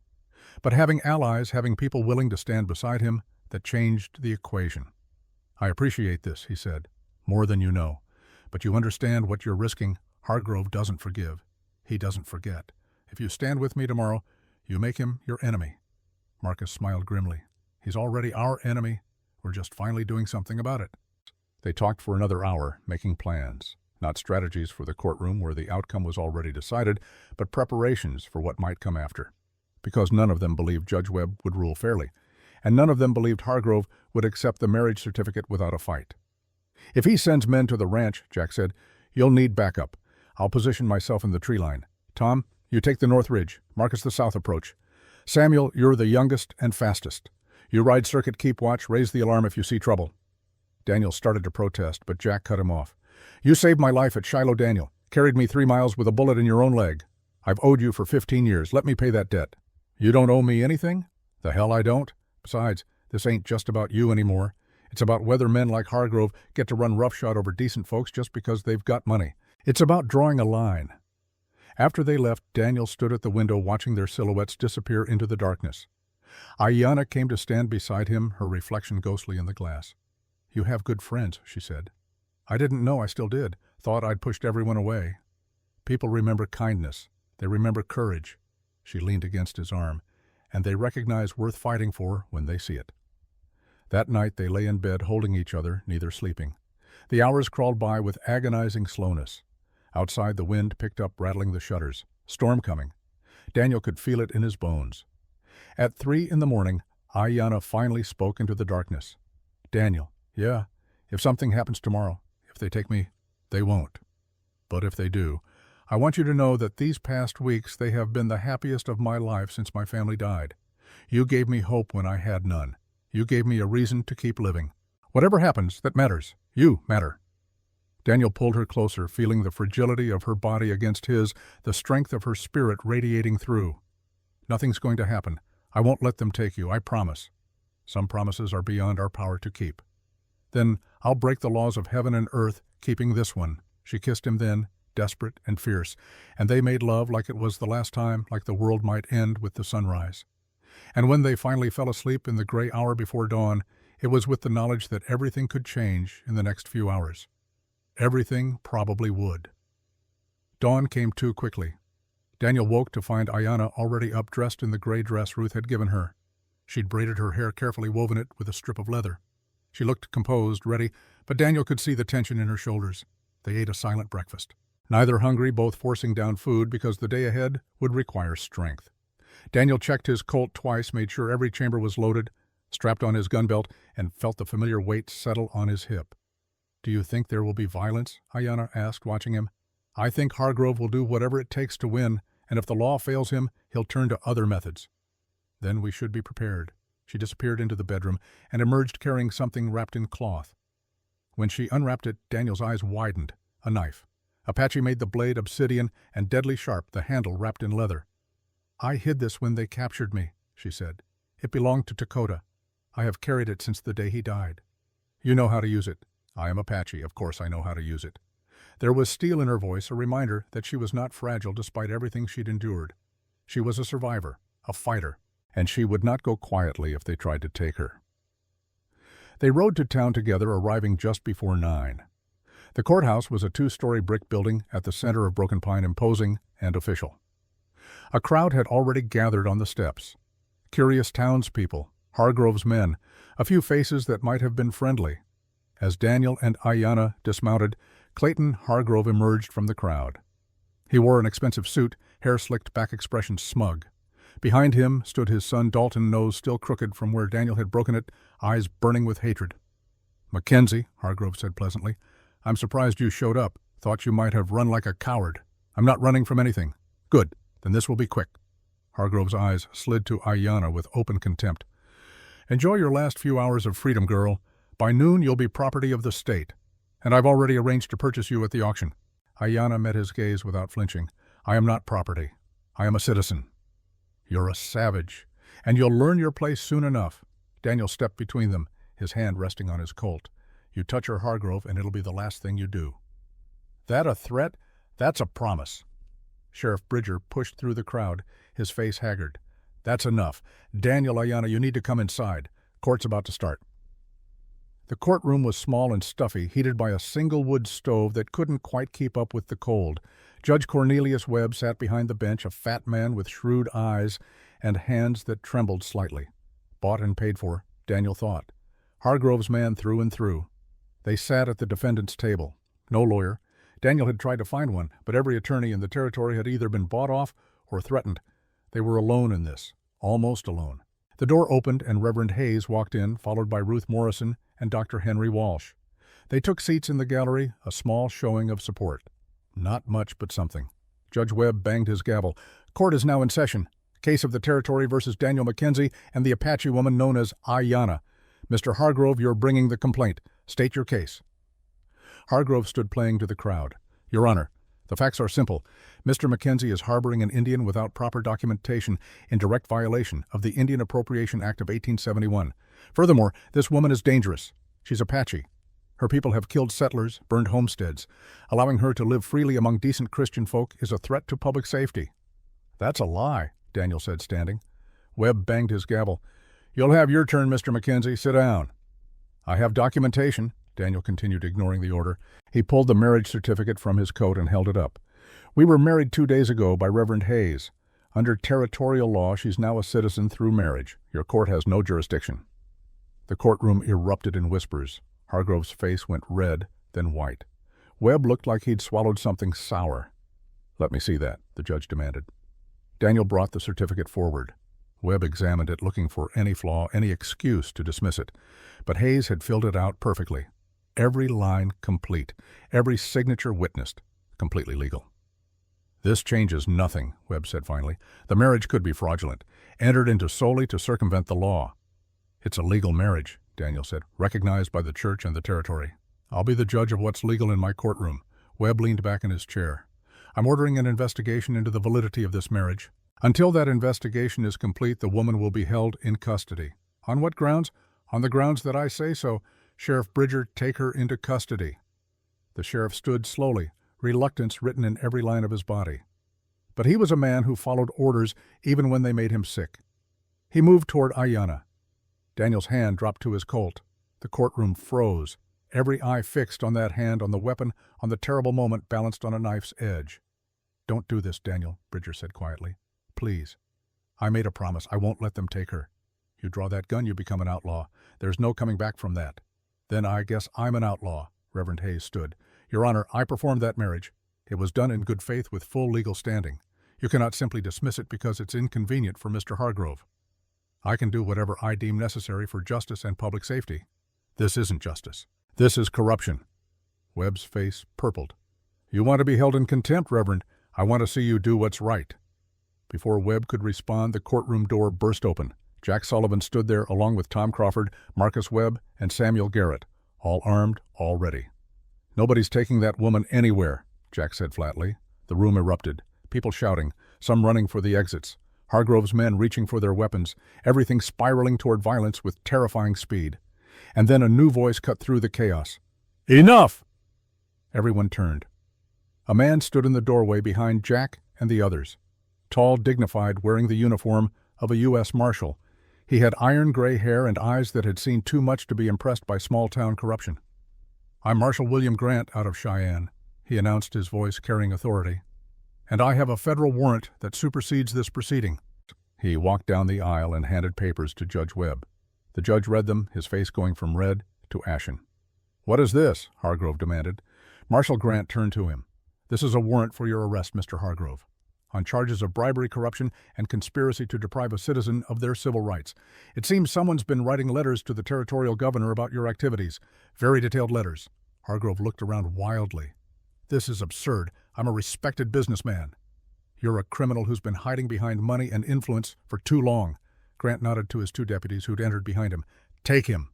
But having allies, having people willing to stand beside him, that changed the equation. "I appreciate this," he said, "more than you know. But you understand what you're risking. Hargrove doesn't forgive. He doesn't forget. If you stand with me tomorrow, you make him your enemy." Marcus smiled grimly. "He's already our enemy. We're just finally doing something about it." They talked for another hour, making plans. Not strategies for the courtroom where the outcome was already decided, but preparations for what might come after. Because none of them believed Judge Webb would rule fairly, and none of them believed Hargrove would accept the marriage certificate without a fight. "If he sends men to the ranch," Jack said, "you'll need backup. I'll position myself in the tree line. Tom, you take the north ridge, Marcus the south approach. Samuel, you're the youngest and fastest. You ride circuit, keep watch, raise the alarm if you see trouble." Daniel started to protest, but Jack cut him off. "You saved my life at Shiloh, Daniel. Carried me 3 miles with a bullet in your own leg. I've owed you for 15 years. Let me pay that debt." "You don't owe me anything?" "The hell I don't. Besides, this ain't just about you anymore. It's about whether men like Hargrove get to run roughshod over decent folks just because they've got money. It's about drawing a line." After they left, Daniel stood at the window watching their silhouettes disappear into the darkness. Ayanna came to stand beside him, her reflection ghostly in the glass. "You have good friends," she said. "I didn't know I still did. Thought I'd pushed everyone away." "People remember kindness. They remember courage." She leaned against his arm. "And they recognize worth fighting for when they see it." That night they lay in bed holding each other, neither sleeping. The hours crawled by with agonizing slowness. Outside the wind picked up, rattling the shutters. Storm coming. Daniel could feel it in his bones. At 3 in the morning, Ayanna finally spoke into the darkness. "Daniel, yeah, if something happens tomorrow, if they take me, they won't. But if they do, I want you to know that these past weeks they have been the happiest of my life since my family died. You gave me hope when I had none. You gave me a reason to keep living. Whatever happens, that matters. You matter." Daniel pulled her closer, feeling the fragility of her body against his, the strength of her spirit radiating through. "Nothing's going to happen. I won't let them take you, I promise. Some promises are beyond our power to keep." "Then I'll break the laws of heaven and earth, keeping this one." She kissed him then, desperate and fierce, and they made love like it was the last time, like the world might end with the sunrise. And when they finally fell asleep in the gray hour before dawn, it was with the knowledge that everything could change in the next few hours. Everything probably would. Dawn came too quickly. Daniel woke to find Ayanna already up, dressed in the gray dress Ruth had given her. She'd braided her hair, carefully woven it with a strip of leather. She looked composed, ready, but Daniel could see the tension in her shoulders. They ate a silent breakfast. Neither hungry, both forcing down food because the day ahead would require strength. Daniel checked his Colt twice, made sure every chamber was loaded, strapped on his gun belt, and felt the familiar weight settle on his hip. "Do you think there will be violence?" Ayanna asked, watching him. "I think Hargrove will do whatever it takes to win, and if the law fails him, he'll turn to other methods." "Then we should be prepared." She disappeared into the bedroom and emerged carrying something wrapped in cloth. When she unwrapped it, Daniel's eyes widened. A knife. Apache made the blade obsidian and deadly sharp, the handle wrapped in leather. "I hid this when they captured me," she said. "It belonged to Dakota. I have carried it since the day he died." "You know how to use it." "I am Apache. Of course I know how to use it." There was steel in her voice, a reminder that she was not fragile despite everything she'd endured. She was a survivor, a fighter, and she would not go quietly if they tried to take her. They rode to town together, arriving just before 9. The courthouse was a 2-story brick building at the center of Broken Pine, imposing and official. A crowd had already gathered on the steps. Curious townspeople, Hargrove's men, a few faces that might have been friendly. As Daniel and Ayanna dismounted, Clayton Hargrove emerged from the crowd. He wore an expensive suit, hair slicked back, expression smug. Behind him stood his son Dalton, nose still crooked from where Daniel had broken it, eyes burning with hatred. "Mackenzie," Hargrove said pleasantly, "I'm surprised you showed up. Thought you might have run like a coward." "I'm not running from anything." "Good. Then this will be quick." Hargrove's eyes slid to Ayanna with open contempt. "Enjoy your last few hours of freedom, girl. By noon you'll be property of the state. And I've already arranged to purchase you at the auction." Ayanna met his gaze without flinching. "I am not property. I am a citizen." "You're a savage, and you'll learn your place soon enough." Daniel stepped between them, his hand resting on his Colt. "You touch her, Hargrove, and it'll be the last thing you do." "That a threat? That's a promise." Sheriff Bridger pushed through the crowd, his face haggard. "That's enough. Daniel, Ayanna, you need to come inside. Court's about to start." The courtroom was small and stuffy, heated by a single wood stove that couldn't quite keep up with the cold. Judge Cornelius Webb sat behind the bench, a fat man with shrewd eyes and hands that trembled slightly. Bought and paid for, Daniel thought. Hargrove's man through and through. They sat at the defendant's table. No lawyer. Daniel had tried to find one, but every attorney in the territory had either been bought off or threatened. They were alone in this, almost alone. The door opened and Reverend Hayes walked in, followed by Ruth Morrison and Dr. Henry Walsh. They took seats in the gallery, a small showing of support. Not much, but something. Judge Webb banged his gavel. "Court is now in session. Case of the territory versus Daniel Mackenzie and the Apache woman known as Ayanna. Mr. Hargrove, you're bringing the complaint. State your case." Hargrove stood playing to the crowd. "Your Honor, the facts are simple. Mr. Mackenzie is harboring an Indian without proper documentation in direct violation of the Indian Appropriation Act of 1871. Furthermore, this woman is dangerous. She's Apache. Her people have killed settlers, burned homesteads. Allowing her to live freely among decent Christian folk is a threat to public safety." "That's a lie," Daniel said, standing. Webb banged his gavel. "You'll have your turn, Mr. Mackenzie. Sit down." "I have documentation," Daniel continued, ignoring the order. He pulled the marriage certificate from his coat and held it up. "We were married 2 days ago by Reverend Hayes. Under territorial law, she's now a citizen through marriage. Your court has no jurisdiction." The courtroom erupted in whispers. Hargrove's face went red, then white. Webb looked like he'd swallowed something sour. "Let me see that," the judge demanded. Daniel brought the certificate forward. Webb examined it, looking for any flaw, any excuse to dismiss it. But Hayes had filled it out perfectly. Every line complete, every signature witnessed, completely legal. "This changes nothing," Webb said finally. "The marriage could be fraudulent, entered into solely to circumvent the law." "It's a legal marriage," Daniel said, "recognized by the church and the territory. I'll be the judge of what's legal in my courtroom." Webb leaned back in his chair. "I'm ordering an investigation into the validity of this marriage. Until that investigation is complete, the woman will be held in custody." "On what grounds?" "On the grounds that I say so. Sheriff Bridger, take her into custody." The sheriff stood slowly, reluctance written in every line of his body. But he was a man who followed orders even when they made him sick. He moved toward Ayanna. Daniel's hand dropped to his Colt. The courtroom froze, every eye fixed on that hand, on the weapon, on the terrible moment balanced on a knife's edge. "Don't do this, Daniel," Bridger said quietly. "Please. I made a promise. I won't let them take her. You draw that gun, you become an outlaw. There's no coming back from that. Then I guess I'm an outlaw. Reverend Hayes stood. Your Honor, I performed that marriage. It was done in good faith with full legal standing. You cannot simply dismiss it because it's inconvenient for Mr. Hargrove. I can do whatever I deem necessary for justice and public safety. This isn't justice. This is corruption. Webb's face purpled. You want to be held in contempt, Reverend. I want to see you do what's right. Before Webb could respond, the courtroom door burst open. Jack Sullivan stood there along with Tom Crawford, Marcus Webb, and Samuel Garrett, all armed, all ready. Nobody's taking that woman anywhere, Jack said flatly. The room erupted, people shouting, some running for the exits, Hargrove's men reaching for their weapons, everything spiraling toward violence with terrifying speed. And then a new voice cut through the chaos. Enough! Everyone turned. A man stood in the doorway behind Jack and the others. Tall, dignified, wearing the uniform of a U.S. Marshal. He had iron-gray hair and eyes that had seen too much to be impressed by small-town corruption. I'm Marshal William Grant out of Cheyenne, he announced, his voice carrying authority. And I have a federal warrant that supersedes this proceeding. He walked down the aisle and handed papers to Judge Webb. The judge read them, his face going from red to ashen. What is this? Hargrove demanded. Marshal Grant turned to him. This is a warrant for your arrest, Mr. Hargrove, on charges of bribery, corruption, and conspiracy to deprive a citizen of their civil rights. It seems someone's been writing letters to the territorial governor about your activities. Very detailed letters. Hargrove looked around wildly. This is absurd. I'm a respected businessman. You're a criminal who's been hiding behind money and influence for too long. Grant nodded to his two deputies who'd entered behind him. Take him.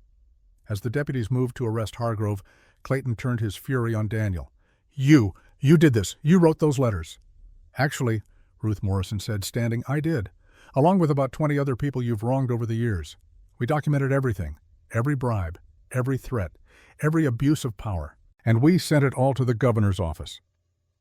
As the deputies moved to arrest Hargrove, Clayton turned his fury on Daniel. You did this. You wrote those letters. Actually, Ruth Morrison said, standing, I did, along with about 20 other people you've wronged over the years. We documented everything, every bribe, every threat, every abuse of power, and we sent it all to the governor's office.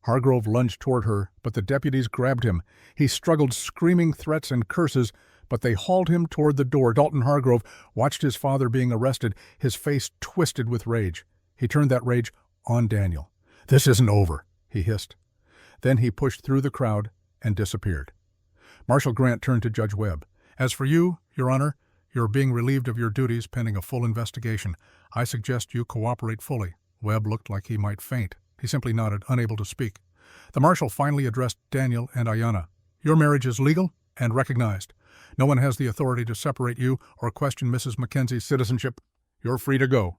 Hargrove lunged toward her, but the deputies grabbed him. He struggled, screaming threats and curses, but they hauled him toward the door. Dalton Hargrove watched his father being arrested, his face twisted with rage. He turned that rage on Daniel. This isn't over, he hissed. Then he pushed through the crowd and disappeared. Marshal Grant turned to Judge Webb. As for you, Your Honor, you're being relieved of your duties pending a full investigation. I suggest you cooperate fully. Webb looked like he might faint. He simply nodded, unable to speak. The marshal finally addressed Daniel and Ayanna. Your marriage is legal and recognized. No one has the authority to separate you or question Mrs. Mackenzie's citizenship. You're free to go.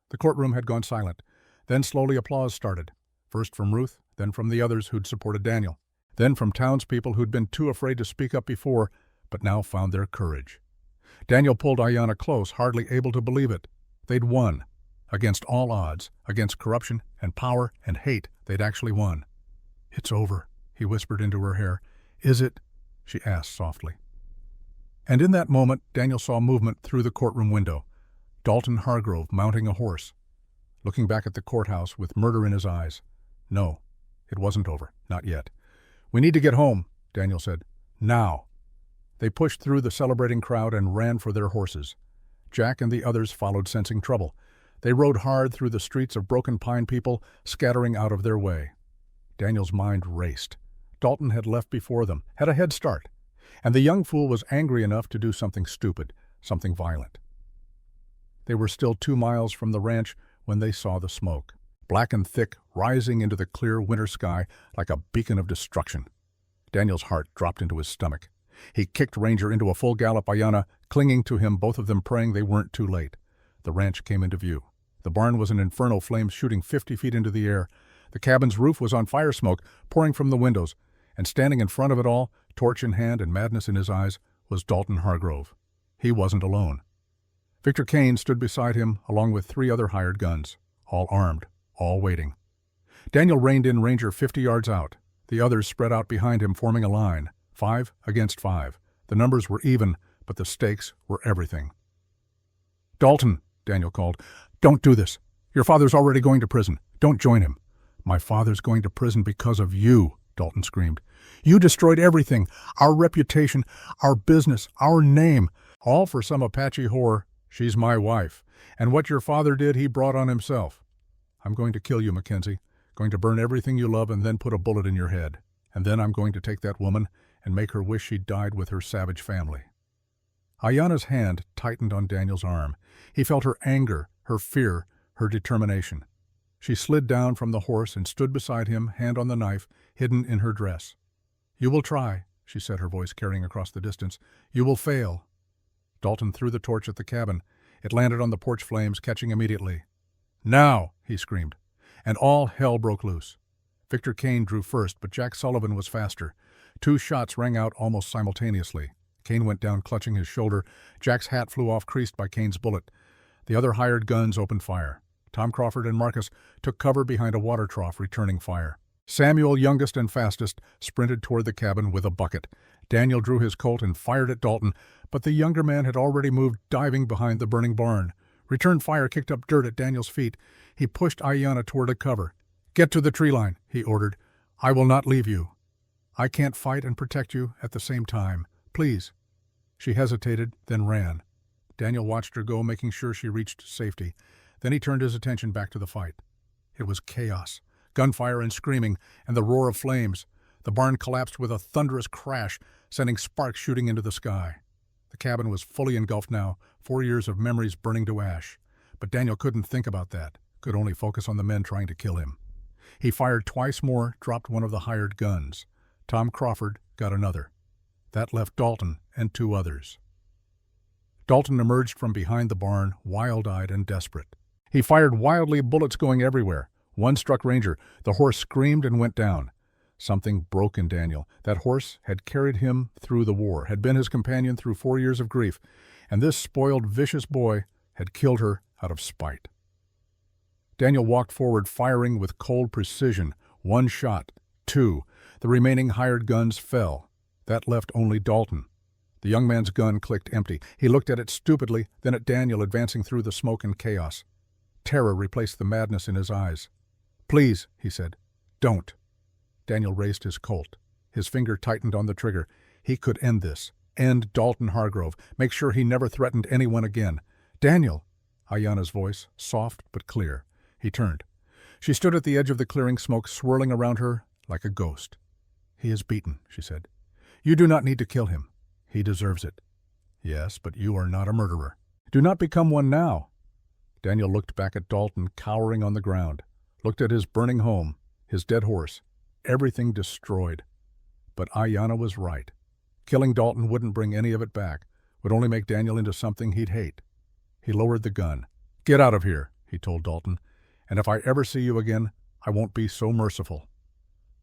The courtroom had gone silent. Then slowly applause started, first from Ruth, then from the others who'd supported Daniel, then from townspeople who'd been too afraid to speak up before, but now found their courage. Daniel pulled Ayanna close, hardly able to believe it. They'd won. Against all odds, against corruption and power and hate, they'd actually won. It's over, he whispered into her hair. Is it? She asked softly. And in that moment, Daniel saw movement through the courtroom window. Dalton Hargrove mounting a horse, looking back at the courthouse with murder in his eyes. No, it wasn't over, not yet. We need to get home, Daniel said. Now. They pushed through the celebrating crowd and ran for their horses. Jack and the others followed, sensing trouble. They rode hard through the streets of Broken Pine, people scattering out of their way. Daniel's mind raced. Dalton had left before them, had a head start, and the young fool was angry enough to do something stupid, something violent. They were still 2 miles from the ranch when they saw the smoke, black and thick, rising into the clear winter sky like a beacon of destruction. Daniel's heart dropped into his stomach. He kicked Ranger into a full gallop, Ayanna clinging to him, both of them praying they weren't too late. The ranch came into view. The barn was an inferno, flames shooting 50 feet into the air. The cabin's roof was on fire smoke, pouring from the windows, and standing in front of it all, torch in hand and madness in his eyes, was Dalton Hargrove. He wasn't alone. Victor Kane stood beside him, along with 3 other hired guns, all armed, all waiting. Daniel reined in Ranger 50 yards out. The others spread out behind him, forming a line, 5 against 5. The numbers were even, but the stakes were everything. Dalton, Daniel called, don't do this. Your father's already going to prison. Don't join him. My father's going to prison because of you, Dalton screamed. You destroyed everything, our reputation, our business, our name, all for some Apache whore. She's my wife. And what your father did, he brought on himself. I'm going to kill you, Mackenzie. Going to burn everything you love and then put a bullet in your head. And then I'm going to take that woman and make her wish she'd died with her savage family. Ayanna's hand tightened on Daniel's arm. He felt her anger, her fear, her determination. She slid down from the horse and stood beside him, hand on the knife, hidden in her dress. "You will try," she said, her voice carrying across the distance. "You will fail." Dalton threw the torch at the cabin. It landed on the porch flames, catching immediately. "Now!" he screamed. And all hell broke loose. Victor Kane drew first, but Jack Sullivan was faster. 2 shots rang out almost simultaneously. Kane went down clutching his shoulder. Jack's hat flew off, creased by Kane's bullet. The other hired guns opened fire. Tom Crawford and Marcus took cover behind a water trough, returning fire. Samuel, youngest and fastest, sprinted toward the cabin with a bucket. Daniel drew his Colt and fired at Dalton, but the younger man had already moved, diving behind the burning barn. Return fire kicked up dirt at Daniel's feet. He pushed Ayanna toward a cover. "Get to the tree line," he ordered. "I will not leave you. I can't fight and protect you at the same time. Please." She hesitated, then ran. Daniel watched her go, making sure she reached safety. Then he turned his attention back to the fight. It was chaos. Gunfire and screaming, and the roar of flames. The barn collapsed with a thunderous crash, sending sparks shooting into the sky. The cabin was fully engulfed now, 4 years of memories burning to ash. But Daniel couldn't think about that, could only focus on the men trying to kill him. He fired twice more, dropped one of the hired guns. Tom Crawford got another. That left Dalton and 2 others. Dalton emerged from behind the barn, wild-eyed and desperate. He fired wildly, bullets going everywhere. One struck Ranger. The horse screamed and went down. Something broke in Daniel. That horse had carried him through the war, had been his companion through 4 years of grief, and this spoiled, vicious boy had killed her out of spite. Daniel walked forward, firing with cold precision. 1 shot, 2. The remaining hired guns fell. That left only Dalton. The young man's gun clicked empty. He looked at it stupidly, then at Daniel advancing through the smoke and chaos. Terror replaced the madness in his eyes. "Please," he said, "don't." Daniel raised his Colt. His finger tightened on the trigger. He could end this. End Dalton Hargrove. Make sure he never threatened anyone again. "Daniel!" Ayanna's voice, soft but clear. He turned. She stood at the edge of the clearing, smoke swirling around her like a ghost. "He is beaten," she said. "You do not need to kill him. He deserves it." "Yes, but you are not a murderer." "Do not become one now." Daniel looked back at Dalton, cowering on the ground, looked at his burning home, his dead horse, everything destroyed. But Ayanna was right. Killing Dalton wouldn't bring any of it back, would only make Daniel into something he'd hate. He lowered the gun. "Get out of here," he told Dalton, "and if I ever see you again, I won't be so merciful."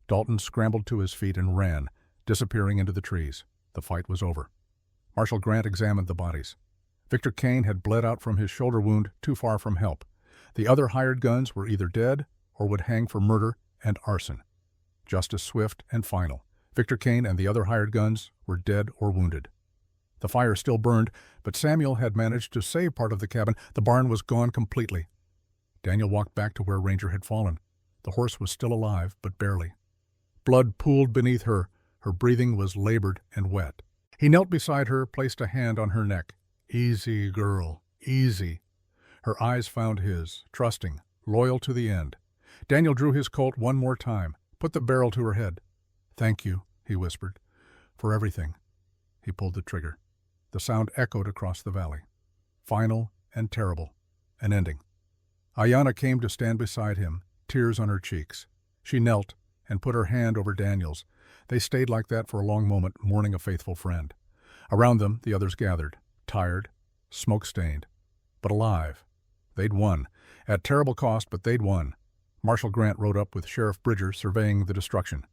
Dalton scrambled to his feet and ran, disappearing into the trees. The fight was over. Marshal Grant examined the bodies. Victor Kane had bled out from his shoulder wound, too far from help. The other hired guns were either dead or would hang for murder and arson. Justice swift and final. Victor Kane and the other hired guns were dead or wounded. The fire still burned, but Samuel had managed to save part of the cabin. The barn was gone completely. Daniel walked back to where Ranger had fallen. The horse was still alive, but barely. Blood pooled beneath her. Her breathing was labored and wet. He knelt beside her, placed a hand on her neck. "Easy, girl, easy." Her eyes found his, trusting, loyal to the end. Daniel drew his Colt one more time, put the barrel to her head. "Thank you," he whispered, "for everything." He pulled the trigger. The sound echoed across the valley. Final and terrible. An ending. Ayanna came to stand beside him, tears on her cheeks. She knelt and put her hand over Daniel's. They stayed like that for a long moment, mourning a faithful friend. Around them, the others gathered, tired, smoke-stained, but alive. They'd won. At terrible cost, but they'd won. Marshal Grant rode up with Sheriff Bridger surveying the destruction.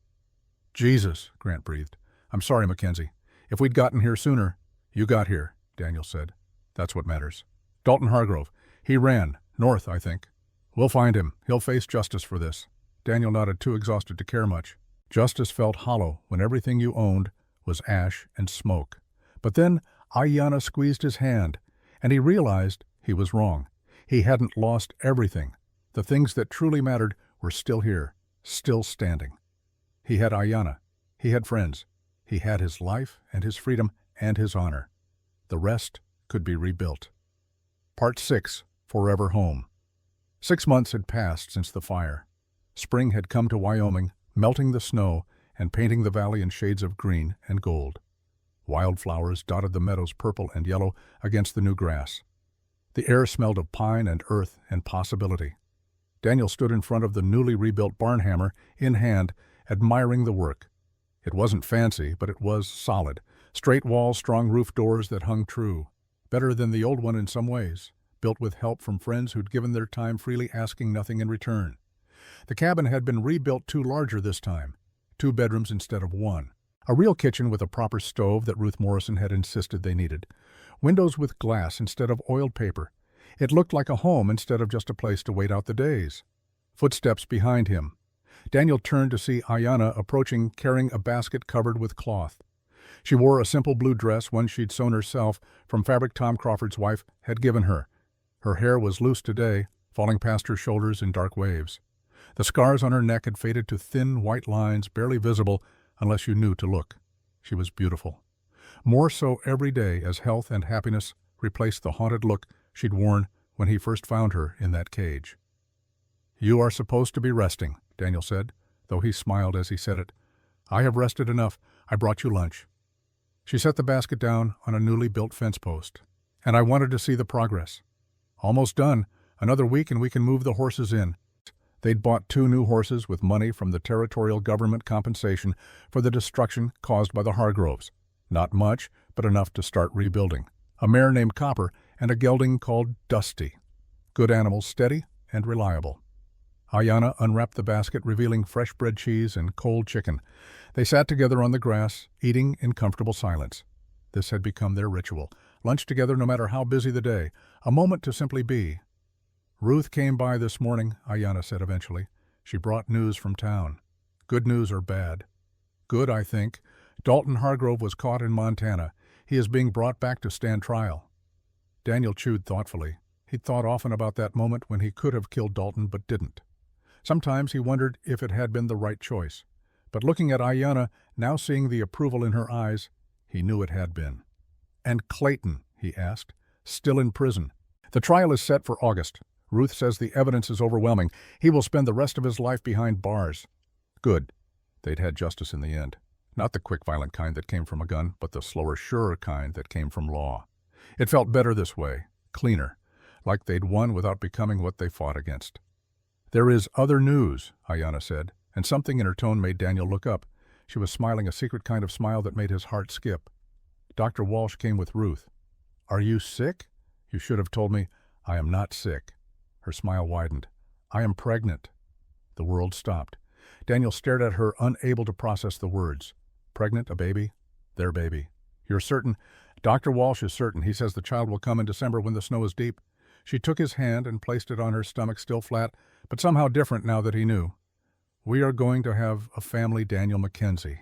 "Jesus," Grant breathed. "I'm sorry, Mackenzie. If we'd gotten here sooner—" "You got here," Daniel said. "That's what matters." "Dalton Hargrove. He ran. North, I think." "We'll find him. He'll face justice for this." Daniel nodded, too exhausted to care much. Justice felt hollow when everything you owned was ash and smoke. But then Ayanna squeezed his hand, and he realized he was wrong. He hadn't lost everything. The things that truly mattered were still here, still standing. He had Ayanna. He had friends. He had his life and his freedom and his honor. The rest could be rebuilt. Part 6. Forever Home. 6 months had passed since the fire. Spring had come to Wyoming, melting the snow and painting the valley in shades of green and gold. Wildflowers dotted the meadows purple and yellow against the new grass. The air smelled of pine and earth and possibility. Daniel stood in front of the newly rebuilt barn hammer in hand, admiring the work. It wasn't fancy, but it was solid. Straight walls, strong roof doors that hung true. Better than the old one in some ways, built with help from friends who'd given their time freely, asking nothing in return. The cabin had been rebuilt larger this time, 2 bedrooms instead of 1. A real kitchen with a proper stove that Ruth Morrison had insisted they needed. Windows with glass instead of oiled paper. It looked like a home instead of just a place to wait out the days. Footsteps behind him. Daniel turned to see Ayanna approaching, carrying a basket covered with cloth. She wore a simple blue dress, one she'd sewn herself from fabric Tom Crawford's wife had given her. Her hair was loose today, falling past her shoulders in dark waves. The scars on her neck had faded to thin white lines, barely visible unless you knew to look. She was beautiful. More so every day as health and happiness replaced the haunted look she'd worn when he first found her in that cage. "You are supposed to be resting," Daniel said, though he smiled as he said it. "I have rested enough. I brought you lunch." She set the basket down on a newly built fence post. "And I wanted to see the progress." "Almost done. Another week and we can move the horses in." They'd bought 2 new horses with money from the territorial government compensation for the destruction caused by the Hargroves. Not much, but enough to start rebuilding. A mare named Copper and a gelding called Dusty. Good animals, steady and reliable. Ayanna unwrapped the basket, revealing fresh bread cheese and cold chicken. They sat together on the grass, eating in comfortable silence. This had become their ritual. Lunch together no matter how busy the day. A moment to simply be. "Ruth came by this morning," Ayanna said eventually. "She brought news from town. Good news or bad?" "Good, I think. Dalton Hargrove was caught in Montana. He is being brought back to stand trial." Daniel chewed thoughtfully. He'd thought often about that moment when he could have killed Dalton but didn't. Sometimes he wondered if it had been the right choice. But looking at Ayanna, now seeing the approval in her eyes, he knew it had been. "And Clayton," he asked, "still in prison?" "The trial is set for August. Ruth says the evidence is overwhelming. He will spend the rest of his life behind bars." Good. They'd had justice in the end. Not the quick, violent kind that came from a gun, but the slower, surer kind that came from law. It felt better this way, cleaner, like they'd won without becoming what they fought against. "There is other news," Ayanna said, and something in her tone made Daniel look up. She was smiling a secret kind of smile that made his heart skip. "Dr. Walsh came with Ruth." "Are you sick?" "You should have told me." "I am not sick." Her smile widened. "I am pregnant." The world stopped. Daniel stared at her, unable to process the words. "Pregnant, a baby?" "Their baby." "You're certain?" "Dr. Walsh is certain. He says the child will come in December when the snow is deep." She took his hand and placed it on her stomach, still flat, but somehow different now that he knew. "We are going to have a family, Daniel Mackenzie."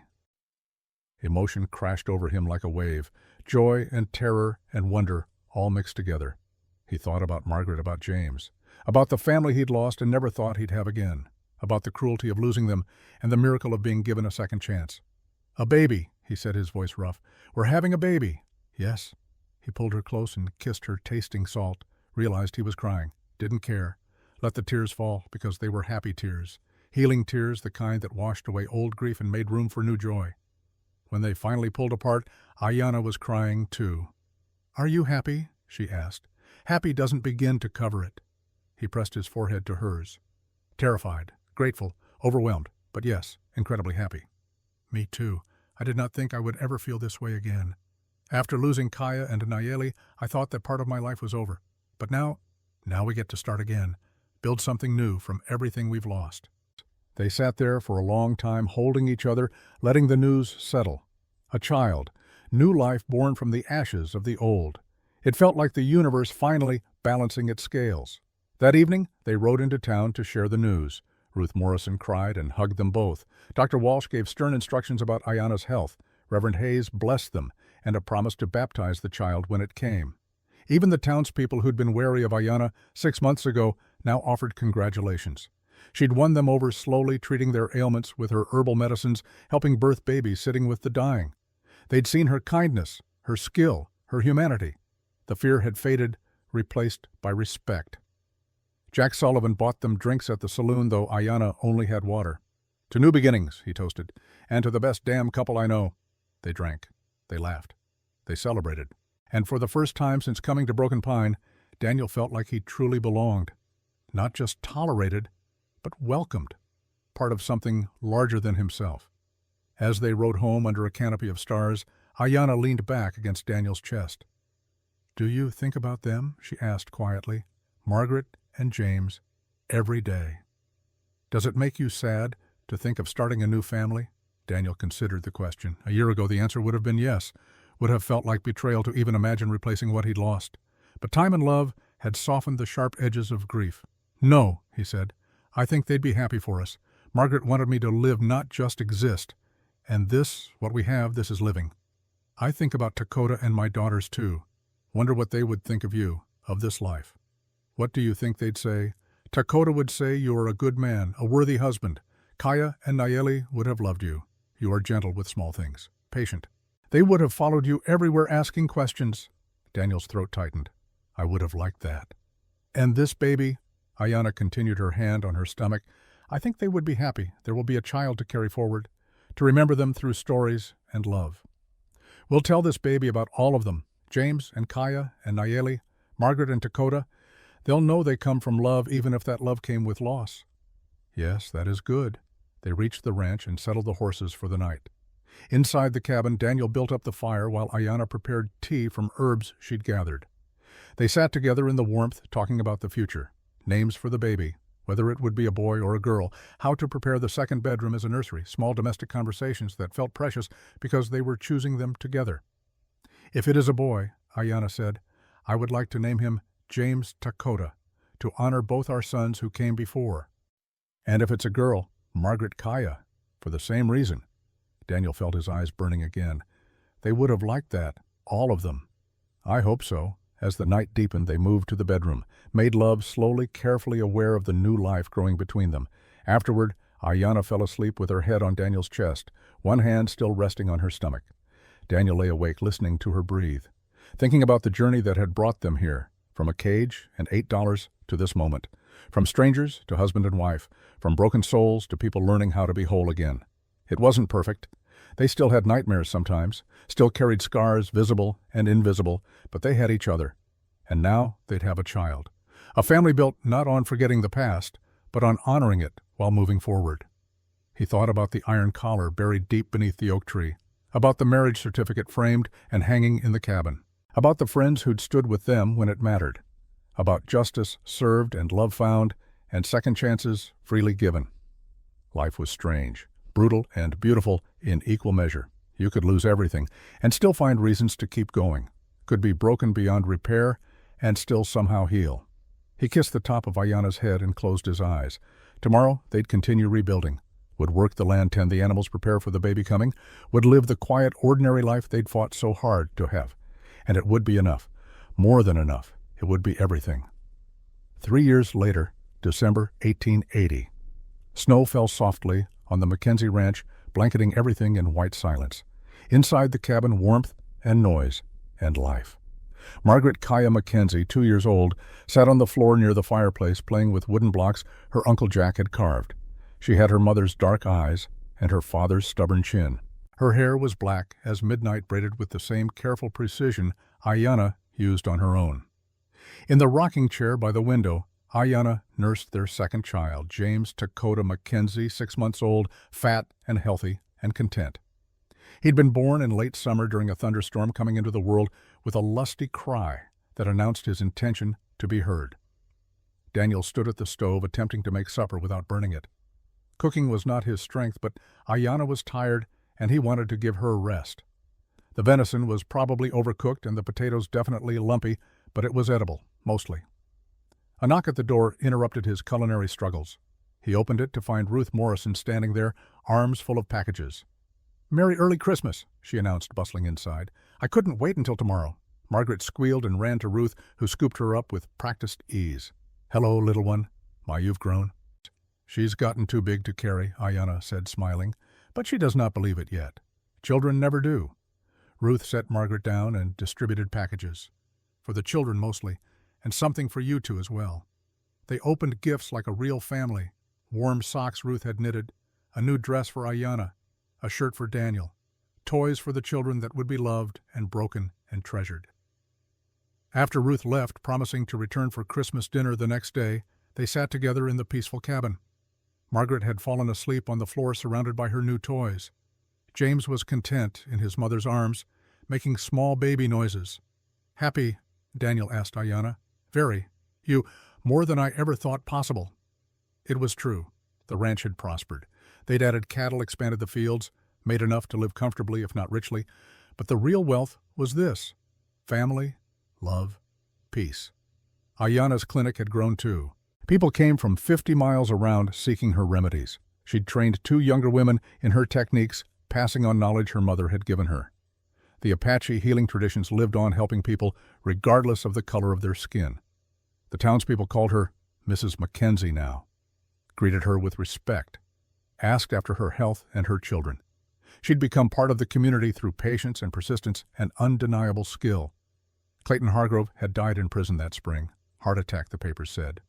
Emotion crashed over him like a wave. Joy and terror and wonder all mixed together. He thought about Margaret, about James, about the family he'd lost and never thought he'd have again, about the cruelty of losing them and the miracle of being given a second chance. "A baby," he said, his voice rough. "We're having a baby." "Yes." He pulled her close and kissed her, tasting salt, realized he was crying, didn't care, let the tears fall because they were happy tears, healing tears, the kind that washed away old grief and made room for new joy. When they finally pulled apart, Ayanna was crying too. "Are you happy?" she asked. "Happy doesn't begin to cover it." He pressed his forehead to hers. "Terrified, grateful, overwhelmed, but yes, incredibly happy." "Me too. I did not think I would ever feel this way again. After losing Kaya and Nayeli, I thought that part of my life was over. But now we get to start again, build something new from everything we've lost." They sat there for a long time, holding each other, letting the news settle. A child, new life born from the ashes of the old. It felt like the universe finally balancing its scales. That evening, they rode into town to share the news. Ruth Morrison cried and hugged them both. Dr. Walsh gave stern instructions about Ayanna's health. Reverend Hayes blessed them, and a promise to baptize the child when it came. Even the townspeople who'd been wary of Ayanna 6 months ago now offered congratulations. She'd won them over slowly, treating their ailments with her herbal medicines, helping birth babies, sitting with the dying. They'd seen her kindness, her skill, her humanity. The fear had faded, replaced by respect. Jack Sullivan bought them drinks at the saloon, though Ayanna only had water. "To new beginnings," he toasted, "and to the best damn couple I know." They drank. They laughed. They celebrated. And for the first time since coming to Broken Pine, Daniel felt like he truly belonged. Not just tolerated, but welcomed. Part of something larger than himself. As they rode home under a canopy of stars, Ayanna leaned back against Daniel's chest. "Do you think about them?" she asked quietly. "Margaret and James, every day. Does it make you sad to think of starting a new family?" Daniel considered the question. A year ago the answer would have been yes, would have felt like betrayal to even imagine replacing what he'd lost. But time and love had softened the sharp edges of grief. "No," he said. "I think they'd be happy for us. Margaret wanted me to live, not just exist. And this, what we have, this is living. I think about Dakota and my daughters too. Wonder what they would think of you, of this life." "What do you think they'd say?" "Dakota would say you are a good man, a worthy husband. Kaya and Nayeli would have loved you. You are gentle with small things, patient. They would have followed you everywhere asking questions." Daniel's throat tightened. "I would have liked that." "And this baby," Ayanna continued, her hand on her stomach, "I think they would be happy. There will be a child to carry forward, to remember them through stories and love. We'll tell this baby about all of them, James and Kaya and Nayeli, Margaret and Dakota. They'll know they come from love even if that love came with loss." "Yes, that is good." They reached the ranch and settled the horses for the night. Inside the cabin, Daniel built up the fire while Ayanna prepared tea from herbs she'd gathered. They sat together in the warmth, talking about the future, names for the baby, whether it would be a boy or a girl, how to prepare the second bedroom as a nursery, small domestic conversations that felt precious because they were choosing them together. "If it is a boy," Ayanna said, "I would like to name him James Dakota, to honor both our sons who came before. And if it's a girl, Margaret Kaya, for the same reason." Daniel felt his eyes burning again. They would have liked that, all of them. "I hope so." As the night deepened, they moved to the bedroom, made love slowly, carefully aware of the new life growing between them. Afterward, Ayanna fell asleep with her head on Daniel's chest, one hand still resting on her stomach. Daniel lay awake, listening to her breathe, thinking about the journey that had brought them here, from a cage and $8 to this moment, from strangers to husband and wife, from broken souls to people learning how to be whole again. It wasn't perfect. They still had nightmares sometimes, still carried scars, visible and invisible, but they had each other. And now they'd have a child. A family built not on forgetting the past, but on honoring it while moving forward. He thought about the iron collar buried deep beneath the oak tree, about the marriage certificate framed and hanging in the cabin, about the friends who'd stood with them when it mattered, about justice served and love found, and second chances freely given. Life was strange, brutal and beautiful in equal measure. You could lose everything and still find reasons to keep going, could be broken beyond repair and still somehow heal. He kissed the top of Ayanna's head and closed his eyes. Tomorrow they'd continue rebuilding, would work the land, tend the animals, prepare for the baby coming, would live the quiet, ordinary life they'd fought so hard to have. And it would be enough, more than enough. It would be everything. 3 years later, December 1880. Snow fell softly on the Mackenzie Ranch, blanketing everything in white silence. Inside the cabin, warmth and noise and life. Margaret Kaya Mackenzie, 2 years old, sat on the floor near the fireplace playing with wooden blocks her Uncle Jack had carved. She had her mother's dark eyes and her father's stubborn chin. Her hair was black as midnight, braided with the same careful precision Ayanna used on her own. In the rocking chair by the window, Ayanna nursed their second child, James Dakota Mackenzie, 6 months old, fat and healthy and content. He'd been born in late summer during a thunderstorm, coming into the world with a lusty cry that announced his intention to be heard. Daniel stood at the stove, attempting to make supper without burning it. Cooking was not his strength, but Ayanna was tired, and he wanted to give her rest. The venison was probably overcooked and the potatoes definitely lumpy, but it was edible, mostly. A knock at the door interrupted his culinary struggles. He opened it to find Ruth Morrison standing there, arms full of packages. "Merry early Christmas," she announced, bustling inside. "I couldn't wait until tomorrow." Margaret squealed and ran to Ruth, who scooped her up with practiced ease. "Hello, little one. My, you've grown." "She's gotten too big to carry," Ayanna said, smiling, but she does not believe it yet. Children never do. Ruth set Margaret down and distributed packages. For the children mostly, and something for you two as well. They opened gifts like a real family. Warm socks Ruth had knitted, a new dress for Ayanna, a shirt for Daniel, toys for the children that would be loved and broken and treasured. After Ruth left, promising to return for Christmas dinner the next day, they sat together in the peaceful cabin. Margaret had fallen asleep on the floor surrounded by her new toys. James was content in his mother's arms, making small baby noises. "Happy?" Daniel asked Ayanna. "Very. You, more than I ever thought possible." It was true. The ranch had prospered. They'd added cattle, expanded the fields, made enough to live comfortably, if not richly. But the real wealth was this: family, love, peace. Ayanna's clinic had grown too. People came from 50 miles around seeking her remedies. She'd trained 2 younger women in her techniques, passing on knowledge her mother had given her. The Apache healing traditions lived on, helping people regardless of the color of their skin. The townspeople called her Mrs. Mackenzie now, greeted her with respect, asked after her health and her children. She'd become part of the community through patience and persistence and undeniable skill. Clayton Hargrove had died in prison that spring. Heart attack, the papers said.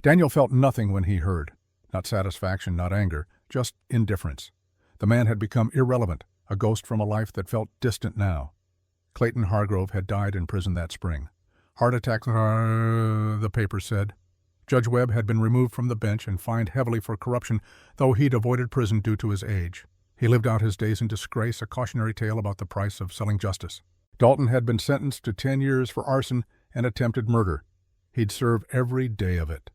Daniel felt nothing when he heard. Not satisfaction, not anger, just indifference. The man had become irrelevant, a ghost from a life that felt distant now. Clayton Hargrove had died in prison that spring. Heart attack, the papers said. Judge Webb had been removed from the bench and fined heavily for corruption, though he'd avoided prison due to his age. He lived out his days in disgrace, a cautionary tale about the price of selling justice. Dalton had been sentenced to 10 years for arson and attempted murder. He'd serve every day of it.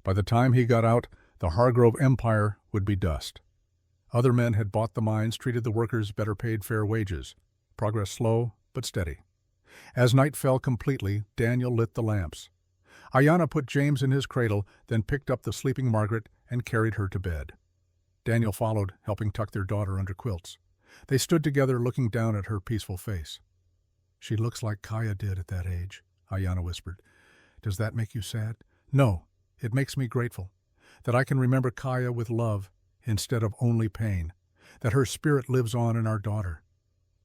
By the time he got out, the Hargrove empire would be dust. Other men had bought the mines, treated the workers better paid fair wages. Progress slow, but steady. As night fell completely, Daniel lit the lamps. Ayanna put James in his cradle, then picked up the sleeping Margaret and carried her to bed. Daniel followed, helping tuck their daughter under quilts. They stood together looking down at her peaceful face. "She looks like Kaya did at that age," Ayanna whispered. "Does that make you sad?" "No, it makes me grateful. That I can remember Kaya with love instead of only pain. That her spirit lives on in our daughter."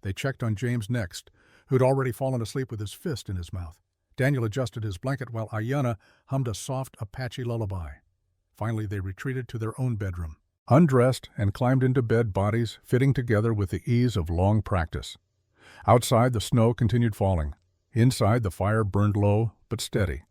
They checked on James next, who'd already fallen asleep with his fist in his mouth. Daniel adjusted his blanket while Ayanna hummed a soft Apache lullaby. Finally, they retreated to their own bedroom. Undressed and climbed into bed, bodies fitting together with the ease of long practice. Outside, the snow continued falling. Inside, the fire burned low but steady.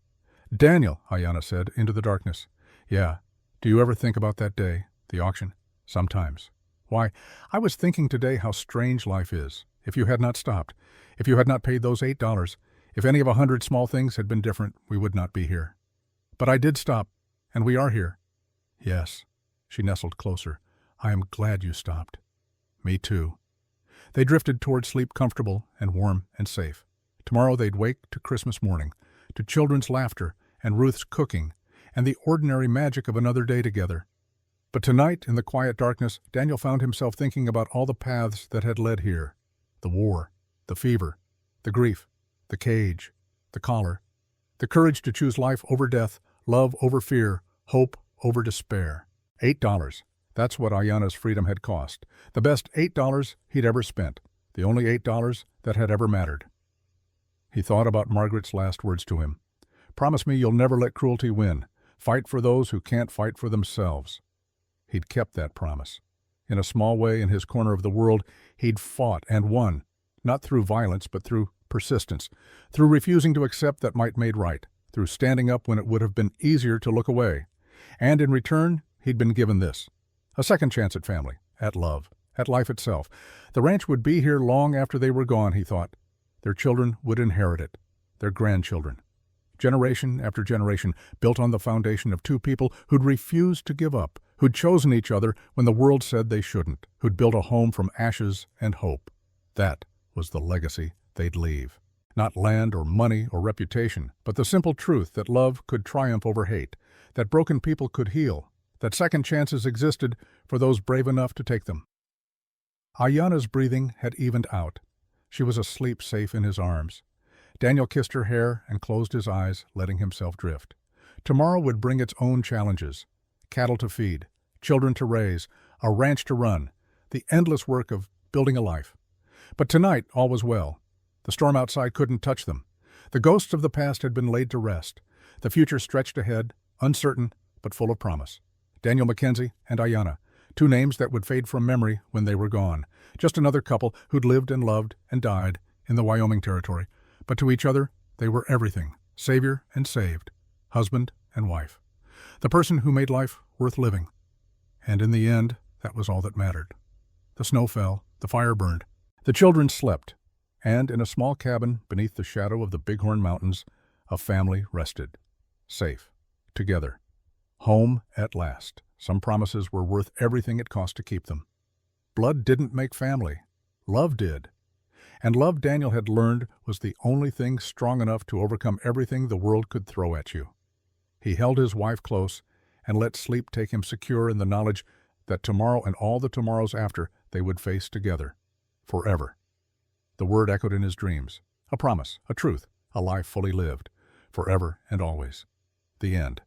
"Daniel," Ayanna said, into the darkness. "Yeah. Do you ever think about that day, the auction?" "Sometimes." "Why, I was thinking today how strange life is. If you had not stopped, if you had not paid those $8, if any of 100 small things had been different, we would not be here. But I did stop, and we are here." "Yes." She nestled closer. "I am glad you stopped." "Me too." They drifted toward sleep, comfortable and warm and safe. Tomorrow they'd wake to Christmas morning, to children's laughter and Ruth's cooking, and the ordinary magic of another day together. But tonight, in the quiet darkness, Daniel found himself thinking about all the paths that had led here. The war, the fever, the grief, the cage, the collar, the courage to choose life over death, love over fear, hope over despair. $8. That's what Ayanna's freedom had cost. The best $8 he'd ever spent. The only $8 that had ever mattered. He thought about Margaret's last words to him. "Promise me you'll never let cruelty win. Fight for those who can't fight for themselves." He'd kept that promise. In a small way, in his corner of the world, he'd fought and won, not through violence, but through persistence, through refusing to accept that might made right, through standing up when it would have been easier to look away. And in return, he'd been given this: a second chance at family, at love, at life itself. The ranch would be here long after they were gone, he thought. Their children would inherit it, their grandchildren. Generation after generation, built on the foundation of 2 people who'd refused to give up, who'd chosen each other when the world said they shouldn't, who'd built a home from ashes and hope. That was the legacy they'd leave. Not land or money or reputation, but the simple truth that love could triumph over hate, that broken people could heal, that second chances existed for those brave enough to take them. Ayanna's breathing had evened out. She was asleep, safe in his arms. Daniel kissed her hair and closed his eyes, letting himself drift. Tomorrow would bring its own challenges. Cattle to feed, children to raise, a ranch to run, the endless work of building a life. But tonight all was well. The storm outside couldn't touch them. The ghosts of the past had been laid to rest. The future stretched ahead, uncertain but full of promise. Daniel Mackenzie and Ayanna, Two names that would fade from memory when they were gone. Just another couple who'd lived and loved and died in the Wyoming Territory. But to each other, they were everything. Savior and saved. Husband and wife. The person who made life worth living. And in the end, that was all that mattered. The snow fell. The fire burned. The children slept. And in a small cabin beneath the shadow of the Bighorn Mountains, a family rested. Safe. Together. Home at last. Some promises were worth everything it cost to keep them. Blood didn't make family. Love did. And love, Daniel had learned, was the only thing strong enough to overcome everything the world could throw at you. He held his wife close and let sleep take him secure in the knowledge that tomorrow and all the tomorrows after they would face together. Forever. The word echoed in his dreams. A promise, a truth, a life fully lived. Forever and always. The end.